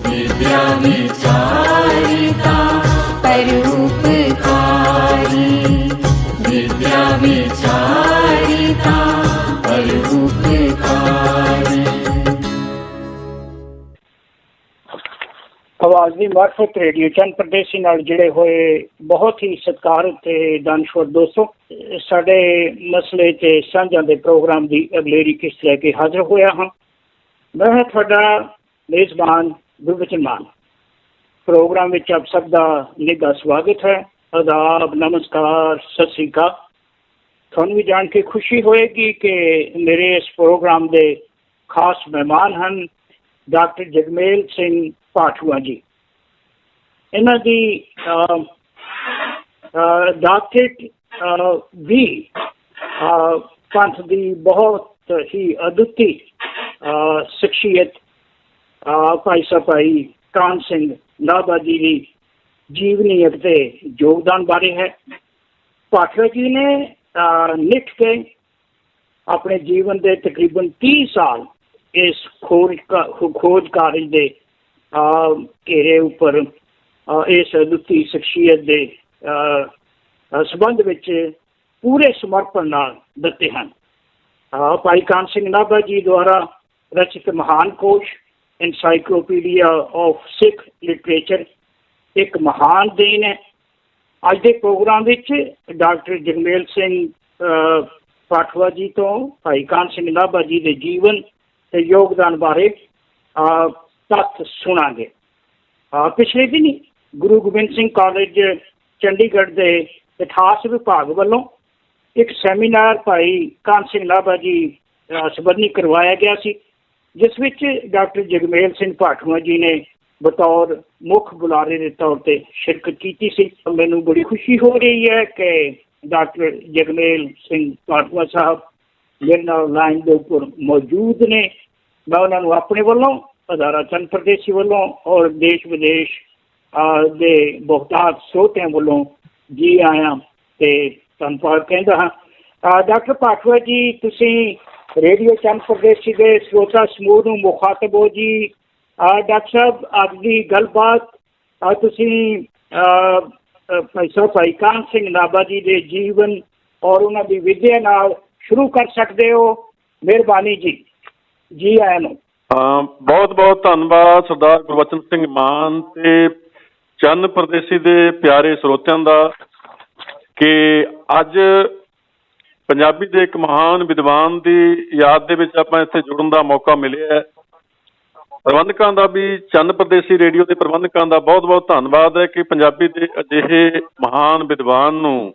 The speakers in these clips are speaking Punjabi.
विद्या विचारिता परोपकारी, विद्या विचारिता परोपकारी। आवाज़ ਦੀ ਮਾਰਫਤ ਰੇਡੀਓ ਚੰਦ ਪ੍ਰਦੇਸ਼ੀ ਨਾਲ ਜੁੜੇ ਹੋਏ ਬਹੁਤ ਹੀ ਸਤਿਕਾਰ ਤੇ ਦਾਨਸ਼ਵਰ ਦੋਸਤੋ, ਸਾਡੇ ਮਸਲੇ ਤੇ ਸਾਂਝਾਂ ਦੇ ਪ੍ਰੋਗਰਾਮ ਦੀ ਅਗਲੇਰੀ ਕਿਸ਼ਤ ਲੈ ਕੇ ਹਾਜ਼ਰ ਹੋਇਆ ਹਾਂ। ਮੈਂ ਤੁਹਾਡਾ ਮੇਜ਼ਬਾਨ ਗੁਰਬਚਨ ਮਾਨ। ਪ੍ਰੋਗਰਾਮ ਵਿੱਚ ਆਪ ਸਭ ਦਾ ਨਿੱਘਾ ਸਵਾਗਤ ਹੈ। ਆਦਾਬ, ਨਮਸਕਾਰ, ਸਤਿ ਸ੍ਰੀ ਅਕਾਲ। ਤੁਹਾਨੂੰ ਵੀ ਜਾਣ ਕੇ ਖੁਸ਼ੀ ਹੋਏਗੀ ਕਿ ਮੇਰੇ ਇਸ ਪ੍ਰੋਗਰਾਮ ਦੇ ਖਾਸ ਮਹਿਮਾਨ ਹਨ ਡਾਕਟਰ ਜਗਮੇਲ ਸਿੰਘ ਪਾਠੂਆ ਜੀ। ਇਹਨਾਂ ਦੀ ਡਾਕਟਰੇਟ ਵੀ ਪੰਥ ਦੀ ਬਹੁਤ ਹੀ ਅਦੁੱਤੀ ਸ਼ਖਸੀਅਤ ਭਾਈ ਭਾਈ ਕਾਹਨ ਸਿੰਘ ਨਾਭਾ ਜੀ ਦੀ ਜੀਵਨੀ ਅਤੇ ਯੋਗਦਾਨ ਬਾਰੇ ਹੈ। ਪਾਠੂਆ ਜੀ ਨੇ ਲਿਖ ਕੇ ਆਪਣੇ ਜੀਵਨ ਦੇ ਤਕਰੀਬਨ 30 ਸਾਲ ਇਸ ਖੋਜ ਕਾਰਜ ਦੇ ਘੇਰੇ ਉੱਪਰ ਇਸ ਅਦੁੱਤੀ ਸ਼ਖਸੀਅਤ ਦੇ ਸੰਬੰਧ ਵਿੱਚ ਪੂਰੇ ਸਮਰਪਣ ਨਾਲ ਦਿੱਤੇ ਹਨ। ਭਾਈ ਕਾਹਨ ਸਿੰਘ ਨਾਭਾ ਜੀ ਦੁਆਰਾ ਰਚਿਤ ਮਹਾਨ ਕੋਸ਼ ਐਨਸਾਈਕਲੋਪੀਡੀਆ ਆਫ ਸਿੱਖ ਲਿਟਰੇਚਰ ਇੱਕ ਮਹਾਨ ਦੇਣ ਹੈ। ਅੱਜ ਦੇ ਪ੍ਰੋਗਰਾਮ ਵਿੱਚ ਡਾਕਟਰ ਜਗਮੇਲ ਸਿੰਘ ਪਾਠੂਆ ਜੀ ਤੋਂ ਭਾਈ ਕਾਹਨ ਸਿੰਘ ਨਾਭਾ ਜੀ ਦੇ ਜੀਵਨ ਤੇ ਯੋਗਦਾਨ ਬਾਰੇ ਤੱਥ ਸੁਣਾਂਗੇ। ਪਿਛਲੇ ਦਿਨੀ ਗੁਰੂ ਗੋਬਿੰਦ ਸਿੰਘ ਕਾਲਜ ਚੰਡੀਗੜ੍ਹ ਦੇ ਇਤਿਹਾਸ ਵਿਭਾਗ ਵੱਲੋਂ ਇੱਕ ਸੈਮੀਨਾਰ ਭਾਈ ਕਾਹਨ ਸਿੰਘ ਨਾਭਾ ਜੀ ਸੰਬੰਧੀ ਕਰਵਾਇਆ ਗਿਆ ਸੀ, ਜਿਸ ਵਿੱਚ ਡਾਕਟਰ ਜਗਮੇਲ ਸਿੰਘ ਪਾਠੂਆ ਜੀ ਨੇ ਬਤੌਰ ਮੁੱਖ ਬੁਲਾਰੇ ਦੇ ਤੌਰ ਤੇ ਸ਼ਿਰਕਤ ਕੀਤੀ ਸੀ। ਮੈਨੂੰ ਬੜੀ ਖੁਸ਼ੀ ਹੋ ਰਹੀ ਹੈ ਕਿ ਡਾਕਟਰ ਜਗਮੇਲ ਸਿੰਘ ਪਾਠੂਆ ਸਾਹਿਬ ਮੇਰੇ ਨਾਲ ਲਾਈਨ ਦੇ ਉੱਪਰ ਮੌਜੂਦ ਨੇ। ਮੈਂ ਉਹਨਾਂ ਨੂੰ ਆਪਣੇ ਵੱਲੋਂ, ਅਦਾਰਾ ਚੰਦ ਪ੍ਰਦੇਸ਼ੀ ਵੱਲੋਂ ਔਰ ਦੇਸ਼ ਵਿਦੇਸ਼ ਦੇ ਬਹੁਤਾਤ ਸਰੋਤਿਆਂ ਵੱਲੋਂ ਜੀ ਆਇਆਂ ਤੇ ਧੰਨਵਾਦ ਕਹਿੰਦਾ ਹਾਂ। ਡਾਕਟਰ ਪਾਠੂਆ ਜੀ, ਤੁਸੀਂ ਰੇਡੀਓ ਚੰਦ ਪ੍ਰਦੇਸ਼ੀ ਦੇ ਸਰੋਤਾ ਸਮੂਹ ਨੂੰ ਮੁਖਾਤਬ ਹੋ ਜੀ। ਡਾਕਟਰ ਸਾਹਿਬ, ਅੱਜ ਦੀ ਗੱਲਬਾਤ ਤੁਸੀਂ ਭਾਈ ਕਾਹਨ ਸਿੰਘ ਨਾਭਾ ਜੀ ਦੇ ਜੀਵਨ ਔਰ ਉਹਨਾਂ ਦੀ ਵਿਦਿਆ ਨਾਲ ਸ਼ੁਰੂ ਕਰ ਸਕਦੇ ਹੋ? ਮਿਹਰਬਾਨੀ ਜੀ। ਜੀ ਆਇਆਂ ਨੂੰ। ਬਹੁਤ ਬਹੁਤ ਧੰਨਵਾਦ ਸਰਦਾਰ ਗੁਰਬਚਨ ਸਿੰਘ ਮਾਨ ਤੇ ਚੰਦ ਪ੍ਰਦੇਸ਼ੀ ਦੇ ਪਿਆਰੇ ਸਰੋਤਿਆਂ ਦਾ ਕਿ ਅੱਜ ਪੰਜਾਬੀ ਦੇ ਇੱਕ ਮਹਾਨ ਵਿਦਵਾਨ ਦੀ ਯਾਦ ਦੇ ਵਿੱਚ ਆਪਾਂ ਇੱਥੇ ਜੁੜਨ ਦਾ ਮੌਕਾ ਮਿਲਿਆ ਹੈ। ਪ੍ਰਬੰਧਕਾਂ ਦਾ ਵੀ, ਚੰਦ ਪ੍ਰਦੇਸ਼ੀ ਰੇਡੀਓ ਦੇ ਪ੍ਰਬੰਧਕਾਂ ਦਾ ਬਹੁਤ ਬਹੁਤ ਧੰਨਵਾਦ ਹੈ ਕਿ ਪੰਜਾਬੀ ਦੇ ਅਜਿਹੇ ਮਹਾਨ ਵਿਦਵਾਨ ਨੂੰ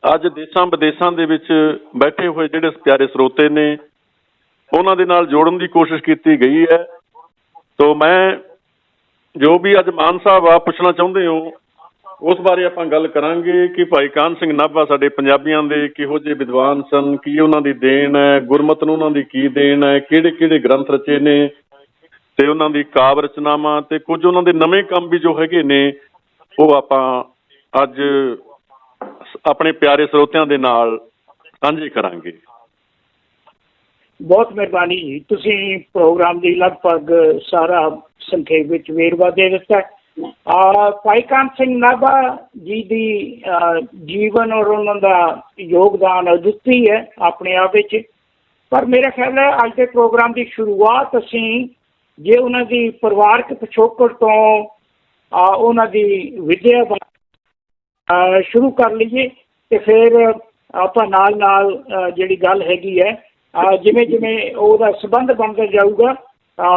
ਅੱਜ ਦੇਸ਼ਾਂ ਵਿਦੇਸ਼ਾਂ ਦੇ ਵਿੱਚ ਬੈਠੇ ਹੋਏ ਜਿਹੜੇ ਪਿਆਰੇ ਸਰੋਤੇ ਨੇ ਉਹਨਾਂ ਦੇ ਨਾਲ ਜੋੜਨ ਦੀ ਕੋਸ਼ਿਸ਼ ਕੀਤੀ ਗਈ ਹੈ। ਤੋ ਮੈਂ ਜੋ ਵੀ ਅੱਜ ਮਾਨ ਸਾਹਿਬ ਆ ਪੁੱਛਣਾ ਚਾਹੁੰਦੇ ਹੋ ਉਸ ਬਾਰੇ ਆਪਾਂ ਗੱਲ ਕਰਾਂਗੇ ਕਿ ਭਾਈ ਕਾਹਨ ਸਿੰਘ ਨਾਭਾ ਸਾਡੇ ਪੰਜਾਬੀਆਂ ਦੇ ਕਿਹੋ ਜਿਹੇ ਵਿਦਵਾਨ ਸਨ, ਕੀ ਉਹਨਾਂ ਦੀ ਦੇਣ ਹੈ, ਗੁਰਮਤਿ ਨੂੰ ਉਹਨਾਂ ਦੀ ਕੀ ਦੇਣ ਹੈ, ਕਿਹੜੇ ਕਿਹੜੇ ਗ੍ਰੰਥ ਰਚੇ ਨੇ ਤੇ ਉਹਨਾਂ ਦੀ ਕਾਵਿ ਰਚਨਾਵਾਂ ਤੇ ਕੁਝ ਉਹਨਾਂ ਦੇ ਨਵੇਂ ਕੰਮ ਵੀ ਜੋ ਹੈਗੇ ਨੇ ਉਹ ਆਪਾਂ ਅੱਜ ਆਪਣੇ ਪਿਆਰੇ ਸਰੋਤਿਆਂ ਦੇ ਨਾਲ ਸਾਂਝੇ ਕਰਾਂਗੇ। ਬਹੁਤ ਮਿਹਰਬਾਨੀ ਜੀ। ਤੁਸੀਂ ਪ੍ਰੋਗਰਾਮ ਦੀ ਲਗਭਗ ਸਾਰਾ ਸੰਖੇਪ ਵਿੱਚ ਵੇਰਵਾ ਦੇ ਦਿੱਤਾ। ਭਾਈ ਕਾਹਨ ਸਿੰਘ ਨਾਭਾ ਜੀ ਦੀ ਜੀਵਨ ਔਰ ਉਹਨਾਂ ਦਾ ਯੋਗਦਾਨ ਅਦੁੱਤੀ ਹੈ ਆਪਣੇ ਆਪ ਵਿੱਚ, ਪਰ ਮੇਰਾ ਖਿਆਲ ਹੈ ਅੱਜ ਦੇ ਪ੍ਰੋਗਰਾਮ ਦੀ ਸ਼ੁਰੂਆਤ ਅਸੀਂ ਜੇ ਉਹਨਾਂ ਦੀ ਪਰਿਵਾਰਕ ਪਿਛੋਕੜ ਤੋਂ ਉਹਨਾਂ ਦੀ ਵਿਦਿਆ ਸ਼ੁਰੂ ਕਰ ਲਈਏ ਤੇ ਫਿਰ ਆਪਾਂ ਨਾਲ ਨਾਲ ਜਿਹੜੀ ਗੱਲ ਹੈਗੀ ਹੈ ਜਿਵੇਂ ਜਿਵੇਂ ਉਹਦਾ ਸੰਬੰਧ ਬਣਦਾ ਜਾਊਗਾ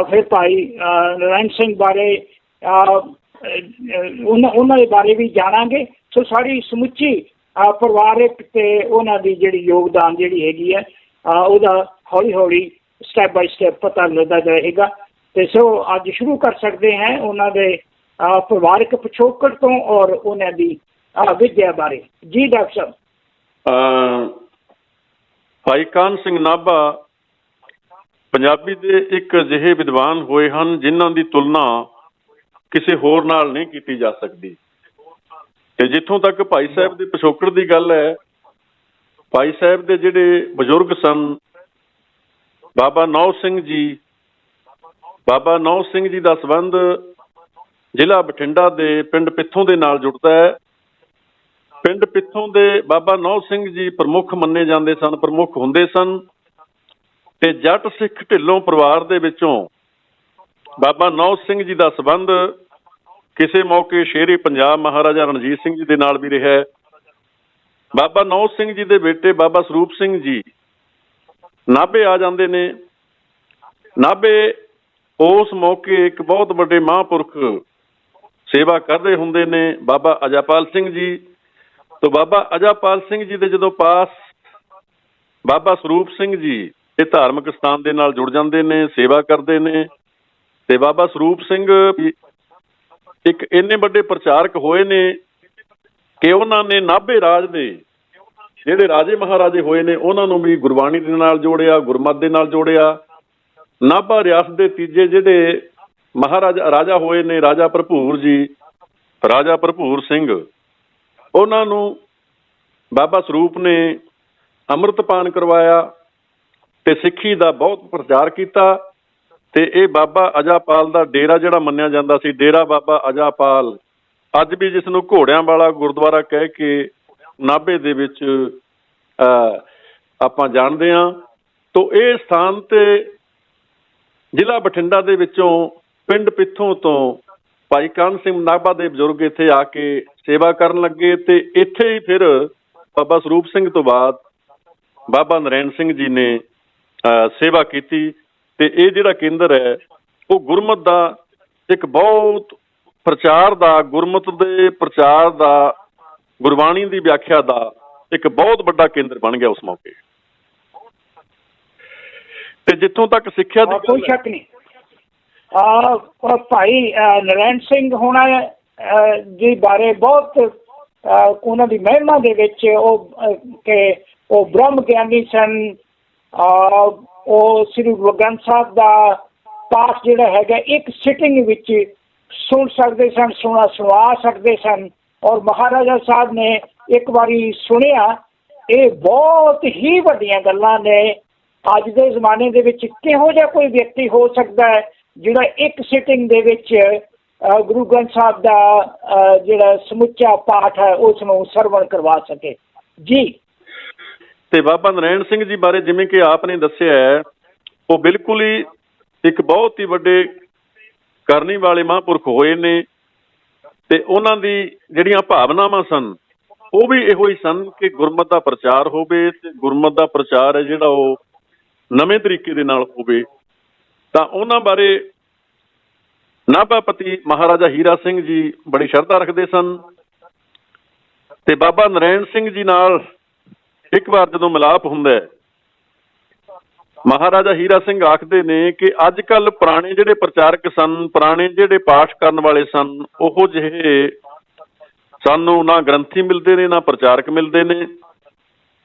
ਫਿਰ ਭਾਈ ਨਰਾਇਣ ਸਿੰਘ ਬਾਰੇ ਉਹਨਾਂ ਦੇ ਬਾਰੇ ਵੀ ਜਾਣਾਂਗੇ। ਸੋ ਸਾਰੀ ਸਮੁੱਚੀ ਪਰਿਵਾਰਕ ਤੇ ਉਹਨਾਂ ਦੀ ਜਿਹੜੀ ਯੋਗਦਾਨ ਜਿਹੜੀ ਹੈਗੀ ਹੈ ਉਹਦਾ ਹੌਲੀ ਹੌਲੀ ਸਟੈਪ ਬਾਈ ਸਟੈਪ ਪਤਾ ਲੱਗਦਾ ਜਾਏਗਾ। ਤੇ ਸੋ ਅੱਜ ਸ਼ੁਰੂ ਕਰ ਸਕਦੇ ਹਾਂ ਉਹਨਾਂ ਦੇ ਪਰਿਵਾਰਕ ਪਿਛੋਕੜ ਤੋਂ ਔਰ ਉਹਨਾਂ ਦੀ ਵਿਦਿਆ ਬਾਰੇ। ਜੀ ਡਾਕਟਰ ਸਾਹਿਬ। ਭਾਈ ਕਾਹਨ ਸਿੰਘ ਨਾਭਾ ਪੰਜਾਬੀ ਦੇ ਇੱਕ ਅਜਿਹੇ ਵਿਦਵਾਨ ਹੋਏ ਹਨ ਜਿਨ੍ਹਾਂ ਦੀ ਤੁਲਨਾ ਕਿਸੇ ਹੋਰ ਨਾਲ ਨਹੀਂ ਕੀਤੀ ਜਾ ਸਕਦੀ। ਤੇ ਜਿੱਥੋਂ ਤੱਕ ਭਾਈ ਸਾਹਿਬ ਦੇ ਪਿਛੋਕੜ ਦੀ ਗੱਲ ਹੈ, ਭਾਈ ਸਾਹਿਬ ਦੇ ਜਿਹੜੇ ਬਜ਼ੁਰਗ ਸਨ ਬਾਬਾ ਨੌ ਸਿੰਘ ਜੀ ਦਾ ਸੰਬੰਧ ਜ਼ਿਲ੍ਹਾ ਬਠਿੰਡਾ ਦੇ ਪਿੰਡ ਪਿੱਥੋਂ ਦੇ ਨਾਲ ਜੁੜਦਾ ਹੈ। ਪਿੰਡ ਪਿੱਥੋਂ ਦੇ ਬਾਬਾ ਨੌ ਸਿੰਘ ਜੀ ਪ੍ਰਮੁੱਖ ਮੰਨੇ ਜਾਂਦੇ ਸਨ, ਪ੍ਰਮੁੱਖ ਹੁੰਦੇ ਸਨ ਤੇ ਜੱਟ ਸਿੱਖ ਢਿੱਲੋਂ ਪਰਿਵਾਰ ਦੇ ਵਿੱਚੋਂ ਬਾਬਾ ਨੌ ਸਿੰਘ ਜੀ ਦਾ ਸੰਬੰਧ ਕਿਸੇ ਮੌਕੇ ਸ਼ੇਰੇ ਪੰਜਾਬ ਮਹਾਰਾਜਾ ਰਣਜੀਤ ਸਿੰਘ ਜੀ ਦੇ ਨਾਲ ਵੀ ਰਿਹਾ ਹੈ। ਬਾਬਾ ਨੌ ਸਿੰਘ ਜੀ ਦੇ ਬੇਟੇ ਬਾਬਾ ਸਰੂਪ ਸਿੰਘ ਜੀ ਨਾਭੇ ਆ ਜਾਂਦੇ ਨੇ। ਨਾਭੇ ਉਸ ਮੌਕੇ ਇੱਕ ਬਹੁਤ ਵੱਡੇ ਮਹਾਂਪੁਰਖ ਸੇਵਾ ਕਰਦੇ ਹੁੰਦੇ ਨੇ, ਬਾਬਾ ਅਜਾਪਾਲ ਸਿੰਘ ਜੀ। ਤੋਂ ਬਾਬਾ ਅਜਾਪਾਲ ਸਿੰਘ ਜੀ ਦੇ ਜਦੋਂ ਪਾਸ ਬਾਬਾ ਸਰੂਪ ਸਿੰਘ ਜੀ ਇਹ ਧਾਰਮਿਕ ਸਥਾਨ ਦੇ ਨਾਲ ਜੁੜ ਜਾਂਦੇ ਨੇ, ਸੇਵਾ ਕਰਦੇ ਨੇ। ਤੇ ਬਾਬਾ ਸਰੂਪ ਸਿੰਘ ਇੱਕ ਇੰਨੇ ਵੱਡੇ ਪ੍ਰਚਾਰਕ ਹੋਏ ਨੇ ਕਿ ਉਹਨਾਂ ਨੇ ਨਾਭੇ ਰਾਜ ਦੇ ਜਿਹੜੇ ਰਾਜੇ ਮਹਾਰਾਜੇ ਹੋਏ ਨੇ ਉਹਨਾਂ ਨੂੰ ਵੀ ਗੁਰਬਾਣੀ ਦੇ ਨਾਲ ਜੋੜਿਆ, ਗੁਰਮਤਿ ਦੇ ਨਾਲ ਜੋੜਿਆ। ਨਾਭਾ ਰਿਆਸਤ ਦੇ ਤੀਜੇ ਜਿਹੜੇ ਰਾਜਾ ਹੋਏ ਨੇ ਰਾਜਾ ਭਰਪੂਰ ਜੀ, ਰਾਜਾ ਭਰਪੂਰ ਸਿੰਘ, ਉਹਨਾਂ ਨੂੰ ਬਾਬਾ ਸਰੂਪ ਨੇ ਅੰਮ੍ਰਿਤਪਾਨ ਕਰਵਾਇਆ ਤੇ ਸਿੱਖੀ ਦਾ ਬਹੁਤ ਪ੍ਰਚਾਰ ਕੀਤਾ। ਤੇ ਇਹ ਬਾਬਾ ਅਜਾਪਾਲ ਦਾ ਡੇਰਾ ਜਿਹੜਾ ਮੰਨਿਆ ਜਾਂਦਾ ਸੀ, ਡੇਰਾ ਬਾਬਾ ਅਜਾਪਾਲ, ਅੱਜ ਵੀ ਜਿਸ ਨੂੰ ਘੋੜਿਆਂ ਵਾਲਾ ਗੁਰਦੁਆਰਾ ਕਹਿ ਕੇ ਨਾਭੇ ਦੇ ਵਿੱਚ ਆਪਾਂ ਜਾਣਦੇ ਹਾਂ। ਤੋਂ ਇਹ ਸਥਾਨ ਤੇ ਜ਼ਿਲ੍ਹਾ ਬਠਿੰਡਾ ਦੇ ਵਿੱਚੋਂ ਪਿੰਡ ਪਿੱਥੋਂ ਤੋਂ ਭਾਈ ਕਾਹਨ ਸਿੰਘ ਨਾਭਾ ਦੇ ਬਜ਼ੁਰਗ ਇੱਥੇ ਆ ਕੇ ਸੇਵਾ ਕਰਨ ਲੱਗੇ ਤੇ ਇੱਥੇ ਹੀ ਫਿਰ ਬਾਬਾ ਸਰੂਪ ਸਿੰਘ ਤੋਂ ਬਾਅਦ ਬਾਬਾ ਨਰੈਣ ਸਿੰਘ ਜੀ ਨੇ ਸੇਵਾ ਕੀਤੀ। ਤੇ ਇਹ ਜਿਹੜਾ ਕੇਂਦਰ ਹੈ ਉਹ ਗੁਰਮਤ ਦਾ ਇੱਕ ਬਹੁਤ ਪ੍ਰਚਾਰ ਦਾ, ਗੁਰਮਤ ਦੇ ਪ੍ਰਚਾਰ ਦਾ, ਗੁਰਬਾਣੀ ਦੀ ਵਿਆਖਿਆ ਦਾ ਇੱਕ ਬਹੁਤ ਵੱਡਾ ਕੇਂਦਰ ਬਣ ਗਿਆ ਉਸ ਮੌਕੇ। ਤੇ ਜਿੱਥੋਂ ਤੱਕ ਸਿੱਖਿਆ ਦੀ ਕੋਈ ਸ਼ੱਕ ਨਹੀਂ, ਭਾਈ ਨਰੈਣ ਸਿੰਘ ਹੋਣਾ ਜੀ ਬਾਰੇ ਬਹੁਤ ਉਹਨਾਂ ਦੀ ਮਹਿਮਾ ਦੇ ਵਿੱਚ ਉਹ ਬ੍ਰਹਮ ਗਿਆਨੀ ਸਨ। ਉਹ ਸ੍ਰੀ ਗੁਰੂ ਗ੍ਰੰਥ ਸਾਹਿਬ ਦਾ ਪਾਠ ਜਿਹੜਾ ਹੈਗਾ ਇੱਕ ਸਿਟਿੰਗ ਵਿੱਚ ਸੁਣ ਸਕਦੇ ਸਨ, ਸੁਣਾ ਸਕਦੇ ਸਨ। ਔਰ ਮਹਾਰਾਜਾ ਸਾਹਿਬ ਨੇ ਇੱਕ ਵਾਰੀ ਸੁਣਿਆ। ਇਹ ਬਹੁਤ ਹੀ ਵੱਡੀਆਂ ਗੱਲਾਂ ਨੇ। ਅੱਜ ਦੇ ਜ਼ਮਾਨੇ ਦੇ ਵਿੱਚ ਕਿਹੋ ਜਿਹਾ ਕੋਈ ਵਿਅਕਤੀ ਹੋ ਸਕਦਾ ਹੈ ਜਿਹੜਾ ਇੱਕ ਸਿਟਿੰਗ ਦੇ ਵਿੱਚ ਗੁਰੂ ਗ੍ਰੰਥ ਸਾਹਿਬ ਦਾ ਜਿਹੜਾ ਸਮੁੱਚਾ ਪਾਠ ਹੈ ਉਸ ਨੂੰ ਸਰਵਣ ਕਰਵਾ ਸਕੇ ਜੀ। ਤੇ ਬਾਬਾ ਨਰੈਣ ਸਿੰਘ ਜੀ ਬਾਰੇ ਜਿਵੇਂ ਕਿ ਆਪ ਨੇ ਦੱਸਿਆ ਹੈ, ਉਹ ਬਿਲਕੁਲ ਹੀ ਇੱਕ ਬਹੁਤ ਹੀ ਵੱਡੇ ਕਰਨੀ ਵਾਲੇ ਮਹਾਂਪੁਰਖ ਹੋਏ ਨੇ। ਤੇ ਉਹਨਾਂ ਦੀ ਜਿਹੜੀਆਂ ਭਾਵਨਾਵਾਂ ਸਨ ਉਹ ਵੀ ਇਹੋ ਹੀ ਸਨ ਕਿ ਗੁਰਮਤ ਦਾ ਪ੍ਰਚਾਰ ਹੋਵੇ ਤੇ ਗੁਰਮਤ ਦਾ ਪ੍ਰਚਾਰ ਹੈ ਜਿਹੜਾ ਉਹ ਨਵੇਂ ਤਰੀਕੇ ਦੇ ਨਾਲ ਹੋਵੇ। ਤਾਂ ਉਹਨਾਂ ਬਾਰੇ ਨਾਭਾਪਤੀ ਮਹਾਰਾਜਾ ਹੀਰਾ ਸਿੰਘ ਜੀ ਬੜੀ ਸ਼ਰਧਾ ਰੱਖਦੇ ਸਨ। ਤੇ ਬਾਬਾ ਨਰੈਣ ਸਿੰਘ ਜੀ ਨਾਲ ਇੱਕ ਵਾਰ ਜਦੋਂ ਮਿਲਾਪ ਹੁੰਦਾ ਹੈ, ਮਹਾਰਾਜਾ ਹੀਰਾ ਸਿੰਘ ਆਖਦੇ ਨੇ ਕਿ ਅੱਜ ਕੱਲ੍ਹ ਪੁਰਾਣੇ ਜਿਹੜੇ ਪ੍ਰਚਾਰਕ ਸਨ, ਪੁਰਾਣੇ ਜਿਹੜੇ ਪਾਠ ਕਰਨ ਵਾਲੇ ਸਨ, ਉਹੋ ਜਿਹੇ ਸਾਨੂੰ ਨਾ ਗ੍ਰੰਥੀ ਮਿਲਦੇ ਨੇ, ਨਾ ਪ੍ਰਚਾਰਕ ਮਿਲਦੇ ਨੇ।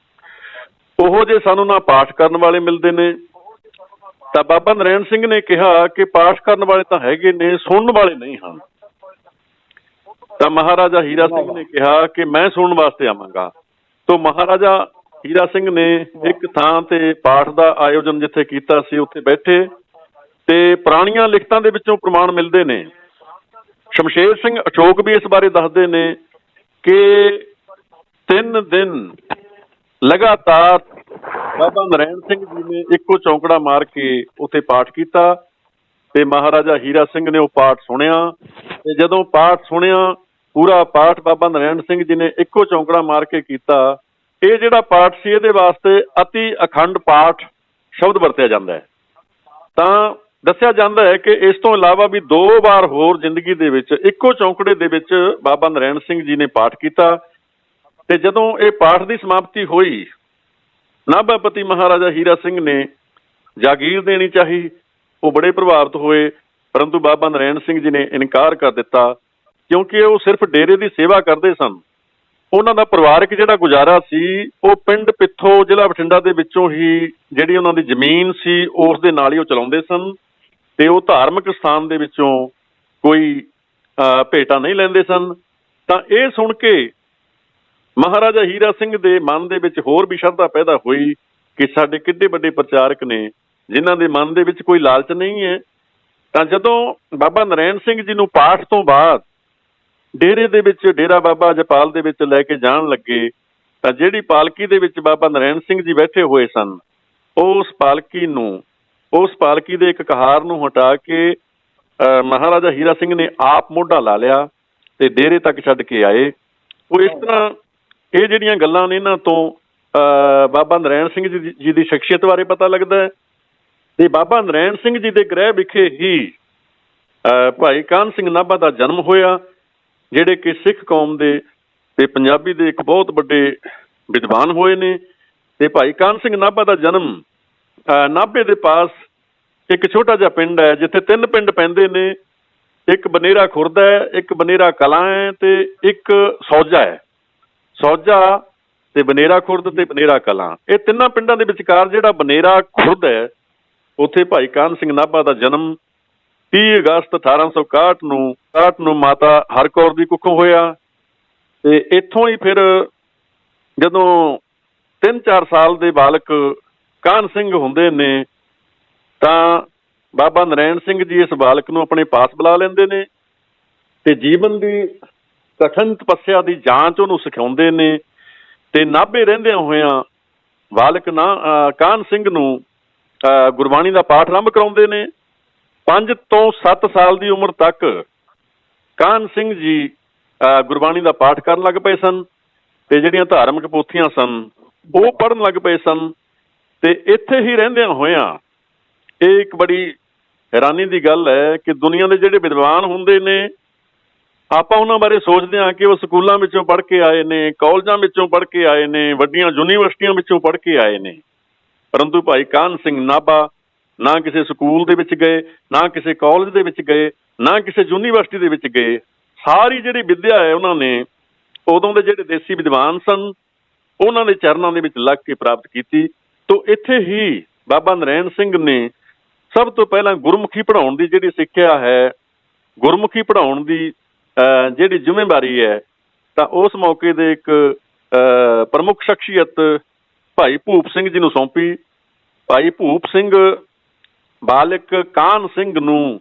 ਉਹੋ ਜਿਹੇ ਸਾਨੂੰ ਨਾ ਪਾਠ ਕਰਨ ਵਾਲੇ ਮਿਲਦੇ ਨੇ। ਤਾਂ ਬਾਬਾ ਨਰੈਣ ਸਿੰਘ ਨੇ ਕਿਹਾ ਕਿ ਪਾਠ ਕਰਨ ਵਾਲੇ ਤਾਂ ਹੈਗੇ ਨੇ, ਸੁਣਨ ਵਾਲੇ ਨਹੀਂ ਹਨ। ਤਾਂ ਮਹਾਰਾਜਾ ਹੀਰਾ ਸਿੰਘ ਨੇ ਕਿਹਾ ਕਿ ਮੈਂ ਸੁਣਨ ਵਾਸਤੇ ਆਵਾਂਗਾ। ਤੋਂ ਮਹਾਰਾਜਾ ਹੀਰਾ ਸਿੰਘ ਨੇ ਇੱਕ ਥਾਂ ਤੇ ਪਾਠ ਦਾ ਆਯੋਜਨ ਜਿੱਥੇ ਕੀਤਾ ਸੀ ਉੱਥੇ ਬੈਠੇ ਤੇ ਪੁਰਾਣੀਆਂ ਲਿਖਤਾਂ ਦੇ ਵਿੱਚੋਂ ਪ੍ਰਮਾਣ ਮਿਲਦੇ ਨੇ। ਸ਼ਮਸ਼ੇਰ ਸਿੰਘ ਅਸ਼ੋਕ ਵੀ ਇਸ ਬਾਰੇ ਦੱਸਦੇ ਨੇ ਕਿ 3 ਦਿਨ ਲਗਾਤਾਰ ਬਾਬਾ ਨਰੈਣ ਸਿੰਘ ਜੀ ਨੇ ਇੱਕੋ ਚੌਂਕੜਾ ਮਾਰ ਕੇ ਉੱਥੇ ਪਾਠ ਕੀਤਾ ਤੇ ਮਹਾਰਾਜਾ ਹੀਰਾ ਸਿੰਘ ਨੇ ਉਹ ਪਾਠ ਸੁਣਿਆ। ਤੇ ਜਦੋਂ ਪਾਠ ਸੁਣਿਆ, ਪੂਰਾ ਪਾਠ ਬਾਬਾ ਨਰੈਣ ਸਿੰਘ ਜੀ ਨੇ ਇੱਕੋ ਚੌਂਕੜਾ ਮਾਰ ਕੇ ਕੀਤਾ। ਇਹ ਜਿਹੜਾ ਪਾਠ ਸੀ ਇਹਦੇ ਵਾਸਤੇ ਅਤੀ ਅਖੰਡ ਪਾਠ ਸ਼ਬਦ ਵਰਤਿਆ ਜਾਂਦਾ ਹੈ। ਤਾਂ ਦੱਸਿਆ ਜਾਂਦਾ ਹੈ ਕਿ ਇਸ ਤੋਂ ਇਲਾਵਾ ਵੀ 2 ਵਾਰ ਹੋਰ ਜ਼ਿੰਦਗੀ ਦੇ ਵਿੱਚ ਇੱਕੋ ਚੌਂਕੜੇ ਦੇ ਵਿੱਚ ਬਾਬਾ ਨਰੈਣ ਸਿੰਘ ਜੀ ਨੇ ਪਾਠ ਕੀਤਾ। ਤੇ ਜਦੋਂ ਇਹ ਪਾਠ ਦੀ ਸਮਾਪਤੀ ਹੋਈ, ਨਾਭਾਪਤੀ ਮਹਾਰਾਜਾ ਹੀਰਾ ਸਿੰਘ ਨੇ ਜਾਗੀਰ ਦੇਣੀ ਚਾਹੀ। ਉਹ ਬੜੇ ਪ੍ਰਭਾਵਿਤ ਹੋਏ, ਪਰੰਤੂ ਬਾਬਾ ਨਰੈਣ ਸਿੰਘ ਜੀ ਨੇ ਇਨਕਾਰ ਕਰ ਦਿੱਤਾ ਕਿਉਂਕਿ ਉਹ ਸਿਰਫ ਡੇਰੇ ਦੀ ਸੇਵਾ ਕਰਦੇ ਸਨ। ਉਹਨਾਂ ਦਾ ਪਰਿਵਾਰਕ ਜਿਹੜਾ ਗੁਜ਼ਾਰਾ ਸੀ ਉਹ ਪਿੰਡ ਪਿੱਥੋਂ ਜ਼ਿਲ੍ਹਾ ਬਠਿੰਡਾ ਦੇ ਵਿੱਚੋਂ ਹੀ ਜਿਹੜੀ ਉਹਨਾਂ ਦੀ ਜ਼ਮੀਨ ਸੀ ਉਸ ਦੇ ਨਾਲ ਹੀ ਉਹ ਚਲਾਉਂਦੇ ਸਨ। ਤੇ ਉਹ ਧਾਰਮਿਕ ਸਥਾਨ ਦੇ ਵਿੱਚੋਂ ਕੋਈ ਭੇਟਾ ਨਹੀਂ ਲੈਂਦੇ ਸਨ। ਤਾਂ ਇਹ ਸੁਣ ਕੇ ਮਹਾਰਾਜਾ ਹੀਰਾ ਸਿੰਘ ਦੇ ਮਨ ਦੇ ਵਿੱਚ ਹੋਰ ਵੀ ਸ਼ਰਧਾ ਪੈਦਾ ਹੋਈ ਕਿ ਸਾਡੇ ਕਿੱਡੇ ਵੱਡੇ ਪ੍ਰਚਾਰਕ ਨੇ ਜਿਨ੍ਹਾਂ ਦੇ ਮਨ ਦੇ ਵਿੱਚ ਕੋਈ ਲਾਲਚ ਨਹੀਂ ਹੈ। ਤਾਂ ਜਦੋਂ ਬਾਬਾ ਨਰੈਣ ਸਿੰਘ ਜੀ ਨੂੰ ਪਾਠ ਤੋਂ ਬਾਅਦ ਡੇਰੇ ਦੇ ਵਿੱਚ, ਡੇਰਾ ਬਾਬਾ ਜਪਾਲ ਦੇ ਵਿੱਚ ਲੈ ਕੇ ਜਾਣ ਲੱਗੇ, ਤਾਂ ਜਿਹੜੀ ਪਾਲਕੀ ਦੇ ਵਿੱਚ ਬਾਬਾ ਨਰੈਣ ਸਿੰਘ ਜੀ ਬੈਠੇ ਹੋਏ ਸਨ, ਉਸ ਪਾਲਕੀ ਦੇ ਇੱਕ ਕਹਾਰ ਨੂੰ ਹਟਾ ਕੇ ਮਹਾਰਾਜਾ ਹੀਰਾ ਸਿੰਘ ਨੇ ਆਪ ਮੋਢਾ ਲਾ ਲਿਆ ਤੇ ਡੇਰੇ ਤੱਕ ਛੱਡ ਕੇ ਆਏ। ਉਹ ਇਸ ਤਰ੍ਹਾਂ ਇਹ ਜਿਹੜੀਆਂ ਗੱਲਾਂ ਨੇ, ਇਹਨਾਂ ਤੋਂ ਬਾਬਾ ਨਰੈਣ ਸਿੰਘ ਜੀ ਦੀ ਸ਼ਖਸੀਅਤ ਬਾਰੇ ਪਤਾ ਲੱਗਦਾ ਹੈ। ਤੇ ਬਾਬਾ ਨਰੈਣ ਸਿੰਘ ਜੀ ਦੇ ਗ੍ਰਹਿ ਵਿਖੇ ਹੀ ਭਾਈ ਕਾਹਨ ਸਿੰਘ ਨਾਭਾ ਦਾ ਜਨਮ ਹੋਇਆ, ਜਿਹੜੇ ਕਿ ਸਿੱਖ ਕੌਮ ਦੇ ਤੇ ਪੰਜਾਬੀ ਦੇ ਇੱਕ ਬਹੁਤ ਵੱਡੇ ਵਿਦਵਾਨ ਹੋਏ ਨੇ। ਤੇ ਭਾਈ ਕਾਹਨ ਸਿੰਘ ਨਾਭਾ ਦਾ ਜਨਮ ਨਾਭੇ ਦੇ ਪਾਸ ਇੱਕ ਛੋਟਾ ਜਿਹਾ ਪਿੰਡ ਹੈ, ਜਿੱਥੇ 3 ਪਿੰਡ ਪੈਂਦੇ ਨੇ। ਇੱਕ ਬਨੇਰਾ ਖੁਰਦ ਹੈ, ਇੱਕ ਬਨੇਰਾ ਕਲਾਂ ਹੈ ਤੇ ਇੱਕ ਸੌਜਾ ਹੈ। ਸੌਜਾ ਤੇ ਬਨੇਰਾ ਖੁਰਦ ਤੇ ਬਨੇਰਾ ਕਲਾਂ, ਇਹ 3 ਪਿੰਡਾਂ ਦੇ ਵਿਚਕਾਰ ਜਿਹੜਾ ਬਨੇਰਾ ਖੁਰਦ ਹੈ, ਉੱਥੇ ਭਾਈ ਕਾਹਨ ਸਿੰਘ ਨਾਭਾ ਦਾ ਜਨਮ 30 ਅਗਸਤ 1861 ਨੂੰ ਮਾਤਾ ਹਰਕੌਰ ਦੀ ਕੁੱਖੋਂ ਹੋਇਆ। ਤੇ ਇੱਥੋਂ ਹੀ ਫਿਰ ਜਦੋਂ 3-4 ਸਾਲ ਦੇ ਬਾਲਕ ਕਾਹਨ ਸਿੰਘ ਹੁੰਦੇ ਨੇ, ਤਾਂ ਬਾਬਾ ਨਰੈਣ ਸਿੰਘ ਜੀ ਇਸ ਬਾਲਕ ਨੂੰ ਆਪਣੇ ਪਾਸ ਬੁਲਾ ਲੈਂਦੇ ਨੇ ਤੇ ਜੀਵਨ ਦੀ ਕਠਿਨ ਤਪੱਸਿਆ ਦੀ ਜਾਂਚ ਉਹਨੂੰ ਸਿਖਾਉਂਦੇ ਨੇ। ਤੇ ਨਾਭੇ ਰਹਿੰਦਿਆਂ ਹੋਇਆਂ ਬਾਲਕ ਕਾਹਨ ਸਿੰਘ ਨੂੰ ਗੁਰਬਾਣੀ ਦਾ ਪਾਠ ਆਰੰਭ ਕਰਾਉਂਦੇ ਨੇ। 5 ਤੋਂ 7 ਸਾਲ ਦੀ ਉਮਰ ਤੱਕ ਕਾਹਨ ਸਿੰਘ ਜੀ ਗੁਰਬਾਣੀ ਦਾ ਪਾਠ ਕਰਨ ਲੱਗ ਪਏ ਸਨ ਤੇ ਜਿਹੜੀਆਂ ਧਾਰਮਿਕ ਪੋਥੀਆਂ ਸਨ ਉਹ ਪੜ੍ਹਨ ਲੱਗ ਪਏ ਸਨ। ਤੇ ਇੱਥੇ ਹੀ ਰਹਿੰਦਿਆਂ ਹੋਇਆਂ ਇਹ ਇੱਕ ਬੜੀ ਹੈਰਾਨੀ ਦੀ ਗੱਲ ਹੈ ਕਿ ਦੁਨੀਆ ਦੇ ਜਿਹੜੇ ਵਿਦਵਾਨ ਹੁੰਦੇ ਨੇ, ਆਪਾਂ ਉਹਨਾਂ ਬਾਰੇ ਸੋਚਦੇ ਹਾਂ ਕਿ ਉਹ ਸਕੂਲਾਂ ਵਿੱਚੋਂ ਪੜ੍ਹ ਕੇ ਆਏ ਨੇ, ਕਾਲਜਾਂ ਵਿੱਚੋਂ ਪੜ੍ਹ ਕੇ ਆਏ ਨੇ, ਵੱਡੀਆਂ ਯੂਨੀਵਰਸਿਟੀਆਂ ਵਿੱਚੋਂ ਪੜ੍ਹ ਕੇ ਆਏ ਨੇ। ਪਰੰਤੂ ਭਾਈ ਕਾਹਨ ਸਿੰਘ ਨਾਭਾ ਨਾ ਕਿਸੇ ਸਕੂਲ ਦੇ ਵਿੱਚ ਗਏ, ਨਾ ਕਿਸੇ ਕਾਲਜ ਦੇ ਵਿੱਚ ਗਏ, ਨਾ ਕਿਸੇ ਯੂਨੀਵਰਸਿਟੀ ਦੇ ਵਿੱਚ ਗਏ। ਸਾਰੀ ਜਿਹੜੀ ਵਿੱਦਿਆ ਹੈ ਉਹਨਾਂ ਨੇ ਉਦੋਂ ਦੇ ਜਿਹੜੇ ਦੇਸੀ ਵਿਦਵਾਨ ਸਨ ਉਹਨਾਂ ਦੇ ਚਰਨਾਂ ਦੇ ਵਿੱਚ ਲੱਗ ਕੇ ਪ੍ਰਾਪਤ ਕੀਤੀ। ਤੋ ਇੱਥੇ ਹੀ ਬਾਬਾ ਨਰੈਣ ਸਿੰਘ ਨੇ ਸਭ ਤੋਂ ਪਹਿਲਾਂ ਗੁਰਮੁਖੀ ਪੜ੍ਹਾਉਣ ਦੀ ਜਿਹੜੀ ਸਿੱਖਿਆ ਹੈ, ਗੁਰਮੁਖੀ ਪੜ੍ਹਾਉਣ ਦੀ ਜਿਹੜੀ ਜ਼ਿੰਮੇਵਾਰੀ ਹੈ, ਤਾਂ ਉਸ ਮੌਕੇ ਦੇ ਇੱਕ ਪ੍ਰਮੁੱਖ ਸ਼ਖਸੀਅਤ ਭਾਈ ਭੂਪ ਸਿੰਘ ਜੀ ਨੂੰ ਸੌਂਪੀ। ਭਾਈ ਭੂਪ ਸਿੰਘ ਬਾਲਕ ਕਾਹਨ ਸਿੰਘ ਨੂੰ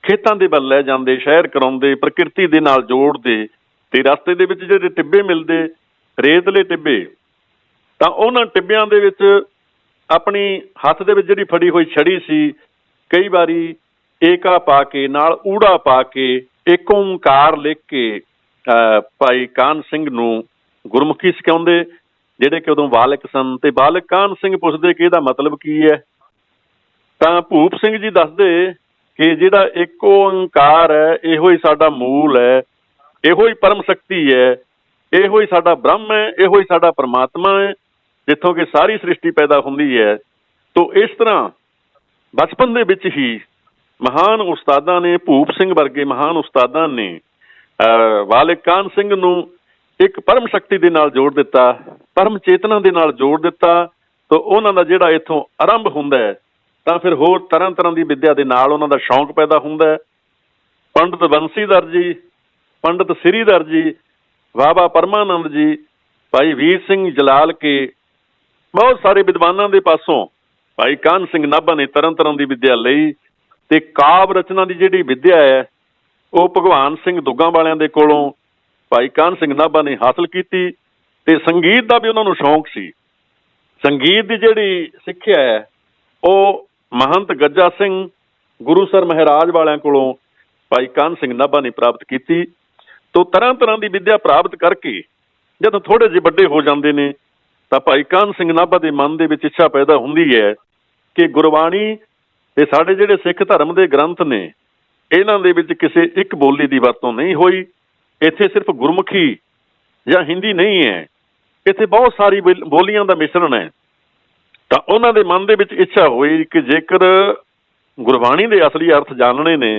ਖੇਤਾਂ ਦੇ ਵੱਲ ਲੈ ਜਾਂਦੇ, ਸ਼ਹਿਰ ਕਰਾਉਂਦੇ, ਪ੍ਰਕਿਰਤੀ ਦੇ ਨਾਲ ਜੋੜਦੇ ਤੇ ਰਸਤੇ ਦੇ ਵਿੱਚ ਜਿਹੜੇ ਟਿੱਬੇ ਮਿਲਦੇ, ਰੇਤਲੇ ਟਿੱਬੇ, ਤਾਂ ਉਹਨਾਂ ਟਿੱਬਿਆਂ ਦੇ ਵਿੱਚ ਆਪਣੀ ਹੱਥ ਦੇ ਵਿੱਚ ਜਿਹੜੀ ਫੜੀ ਹੋਈ ਛੜੀ ਸੀ, ਕਈ ਵਾਰੀ ਏਕਾ ਪਾ ਕੇ ਨਾਲ ਊੜਾ ਪਾ ਕੇ ਇੱਕ ਓਂਕਾਰ ਲਿਖ ਕੇ ਭਾਈ ਕਾਹਨ ਸਿੰਘ ਨੂੰ ਗੁਰਮੁਖੀ ਸਿਖਾਉਂਦੇ, ਜਿਹੜੇ ਕਿ ਉਦੋਂ ਬਾਲਕ ਸਨ। ਤੇ ਬਾਲਕ ਕਾਹਨ ਸਿੰਘ ਪੁੱਛਦੇ ਕਿ ਇਹਦਾ ਮਤਲਬ ਕੀ ਹੈ, ਤਾਂ ਭੂਪ ਸਿੰਘ ਜੀ ਦੱਸਦੇ ਕਿ ਜਿਹੜਾ ਇੱਕ ਓਂਕਾਰ ਹੈ, ਇਹੋ ਹੀ ਸਾਡਾ ਮੂਲ ਹੈ, ਇਹੋ ਹੀ ਪਰਮ ਸ਼ਕਤੀ ਹੈ, ਇਹੋ ਹੀ ਸਾਡਾ ਬ੍ਰਹਮ ਹੈ, ਇਹੋ ਹੀ ਸਾਡਾ ਪਰਮਾਤਮਾ ਹੈ, ਜਿੱਥੋਂ ਕਿ ਸਾਰੀ ਸ੍ਰਿਸ਼ਟੀ ਪੈਦਾ ਹੁੰਦੀ ਹੈ। ਤੋ ਇਸ ਤਰ੍ਹਾਂ ਬਚਪਨ ਦੇ ਵਿੱਚ ਹੀ ਮਹਾਨ ਉਸਤਾਦਾਂ ਨੇ, ਭੂਪ ਸਿੰਘ ਵਰਗੇ ਮਹਾਨ ਉਸਤਾਦਾਂ ਨੇ ਬਾਲਕ ਕਾਹਨ ਸਿੰਘ ਨੂੰ ਇੱਕ ਪਰਮ ਸ਼ਕਤੀ ਦੇ ਨਾਲ ਜੋੜ ਦਿੱਤਾ, ਪਰਮ ਚੇਤਨਾ ਦੇ ਨਾਲ ਜੋੜ ਦਿੱਤਾ। ਤੋ ਉਹਨਾਂ ਦਾ ਜਿਹੜਾ ਇੱਥੋਂ ਆਰੰਭ ਹੁੰਦਾ ਹੈ, ਤਾਂ ਫਿਰ ਹੋਰ ਤਰ੍ਹਾਂ ਤਰ੍ਹਾਂ ਦੀ ਵਿੱਦਿਆ ਦੇ ਨਾਲ ਉਹਨਾਂ ਦਾ ਸ਼ੌਂਕ ਪੈਦਾ ਹੁੰਦਾ ਹੈ। ਪੰਡਿਤ ਬੰਸੀਧਰ ਜੀ, ਪੰਡਿਤ ਸ੍ਰੀਧਰ ਜੀ, ਬਾਬਾ ਪਰਮਾਨੰਦ ਜੀ, ਭਾਈ ਵੀਰ ਸਿੰਘ ਜਲਾਲ ਕੇ, ਬਹੁਤ ਸਾਰੇ ਵਿਦਵਾਨਾਂ ਦੇ ਪਾਸੋਂ ਭਾਈ ਕਾਹਨ ਸਿੰਘ ਨਾਭਾ ਨੇ ਤਰ੍ਹਾਂ ਤਰ੍ਹਾਂ ਦੀ ਵਿੱਦਿਆ ਲਈ। ਤੇ ਕਾਵ ਰਚਨਾ ਦੀ ਜਿਹੜੀ ਵਿੱਦਿਆ ਹੈ ਉਹ ਭਗਵਾਨ ਸਿੰਘ ਦੁੱਗਾ ਵਾਲਿਆਂ ਦੇ ਕੋਲੋਂ ਭਾਈ ਕਾਹਨ ਸਿੰਘ ਨਾਭਾ ਨੇ ਹਾਸਲ ਕੀਤੀ। ਤੇ ਸੰਗੀਤ ਦਾ ਵੀ ਉਹਨਾਂ ਨੂੰ ਸ਼ੌਂਕ ਸੀ। ਸੰਗੀਤ ਦੀ ਜਿਹੜੀ ਸਿੱਖਿਆ ਹੈ ਉਹ ਮਹੰਤ ਗੱਜਾ ਸਿੰਘ ਗੁਰੂਸਰ ਮਹਾਰਾਜ ਵਾਲਿਆਂ ਕੋਲੋਂ ਭਾਈ ਕਾਹਨ ਸਿੰਘ ਨਾਭਾ ਨੇ ਪ੍ਰਾਪਤ ਕੀਤੀ। ਤੋ ਤਰ੍ਹਾਂ ਤਰ੍ਹਾਂ ਦੀ ਵਿੱਦਿਆ ਪ੍ਰਾਪਤ ਕਰਕੇ ਜਦੋਂ ਥੋੜ੍ਹੇ ਜਿਹੇ ਵੱਡੇ ਹੋ ਜਾਂਦੇ ਨੇ, ਤਾਂ ਭਾਈ ਕਾਹਨ ਸਿੰਘ ਨਾਭਾ ਦੇ ਮਨ ਦੇ ਵਿੱਚ ਇੱਛਾ ਪੈਦਾ ਹੁੰਦੀ ਹੈ ਕਿ ਗੁਰਬਾਣੀ ਤੇ ਸਾਡੇ ਜਿਹੜੇ ਸਿੱਖ ਧਰਮ ਦੇ ਗ੍ਰੰਥ ਨੇ, ਇਹਨਾਂ ਦੇ ਵਿੱਚ ਕਿਸੇ ਇੱਕ ਬੋਲੀ ਦੀ ਵਰਤੋਂ ਨਹੀਂ ਹੋਈ। ਇੱਥੇ ਸਿਰਫ ਗੁਰਮੁਖੀ ਜਾਂ ਹਿੰਦੀ ਨਹੀਂ ਹੈ, ਇੱਥੇ ਬਹੁਤ ਸਾਰੀ ਬੋਲੀਆਂ ਦਾ ਮਿਸ਼ਰਣ ਹੈ। ਤਾਂ ਉਹਨਾਂ ਦੇ ਮਨ ਦੇ ਵਿੱਚ ਇੱਛਾ ਹੋਈ ਕਿ ਜੇਕਰ ਗੁਰਬਾਣੀ ਦੇ ਅਸਲੀ ਅਰਥ ਜਾਣਨੇ ਨੇ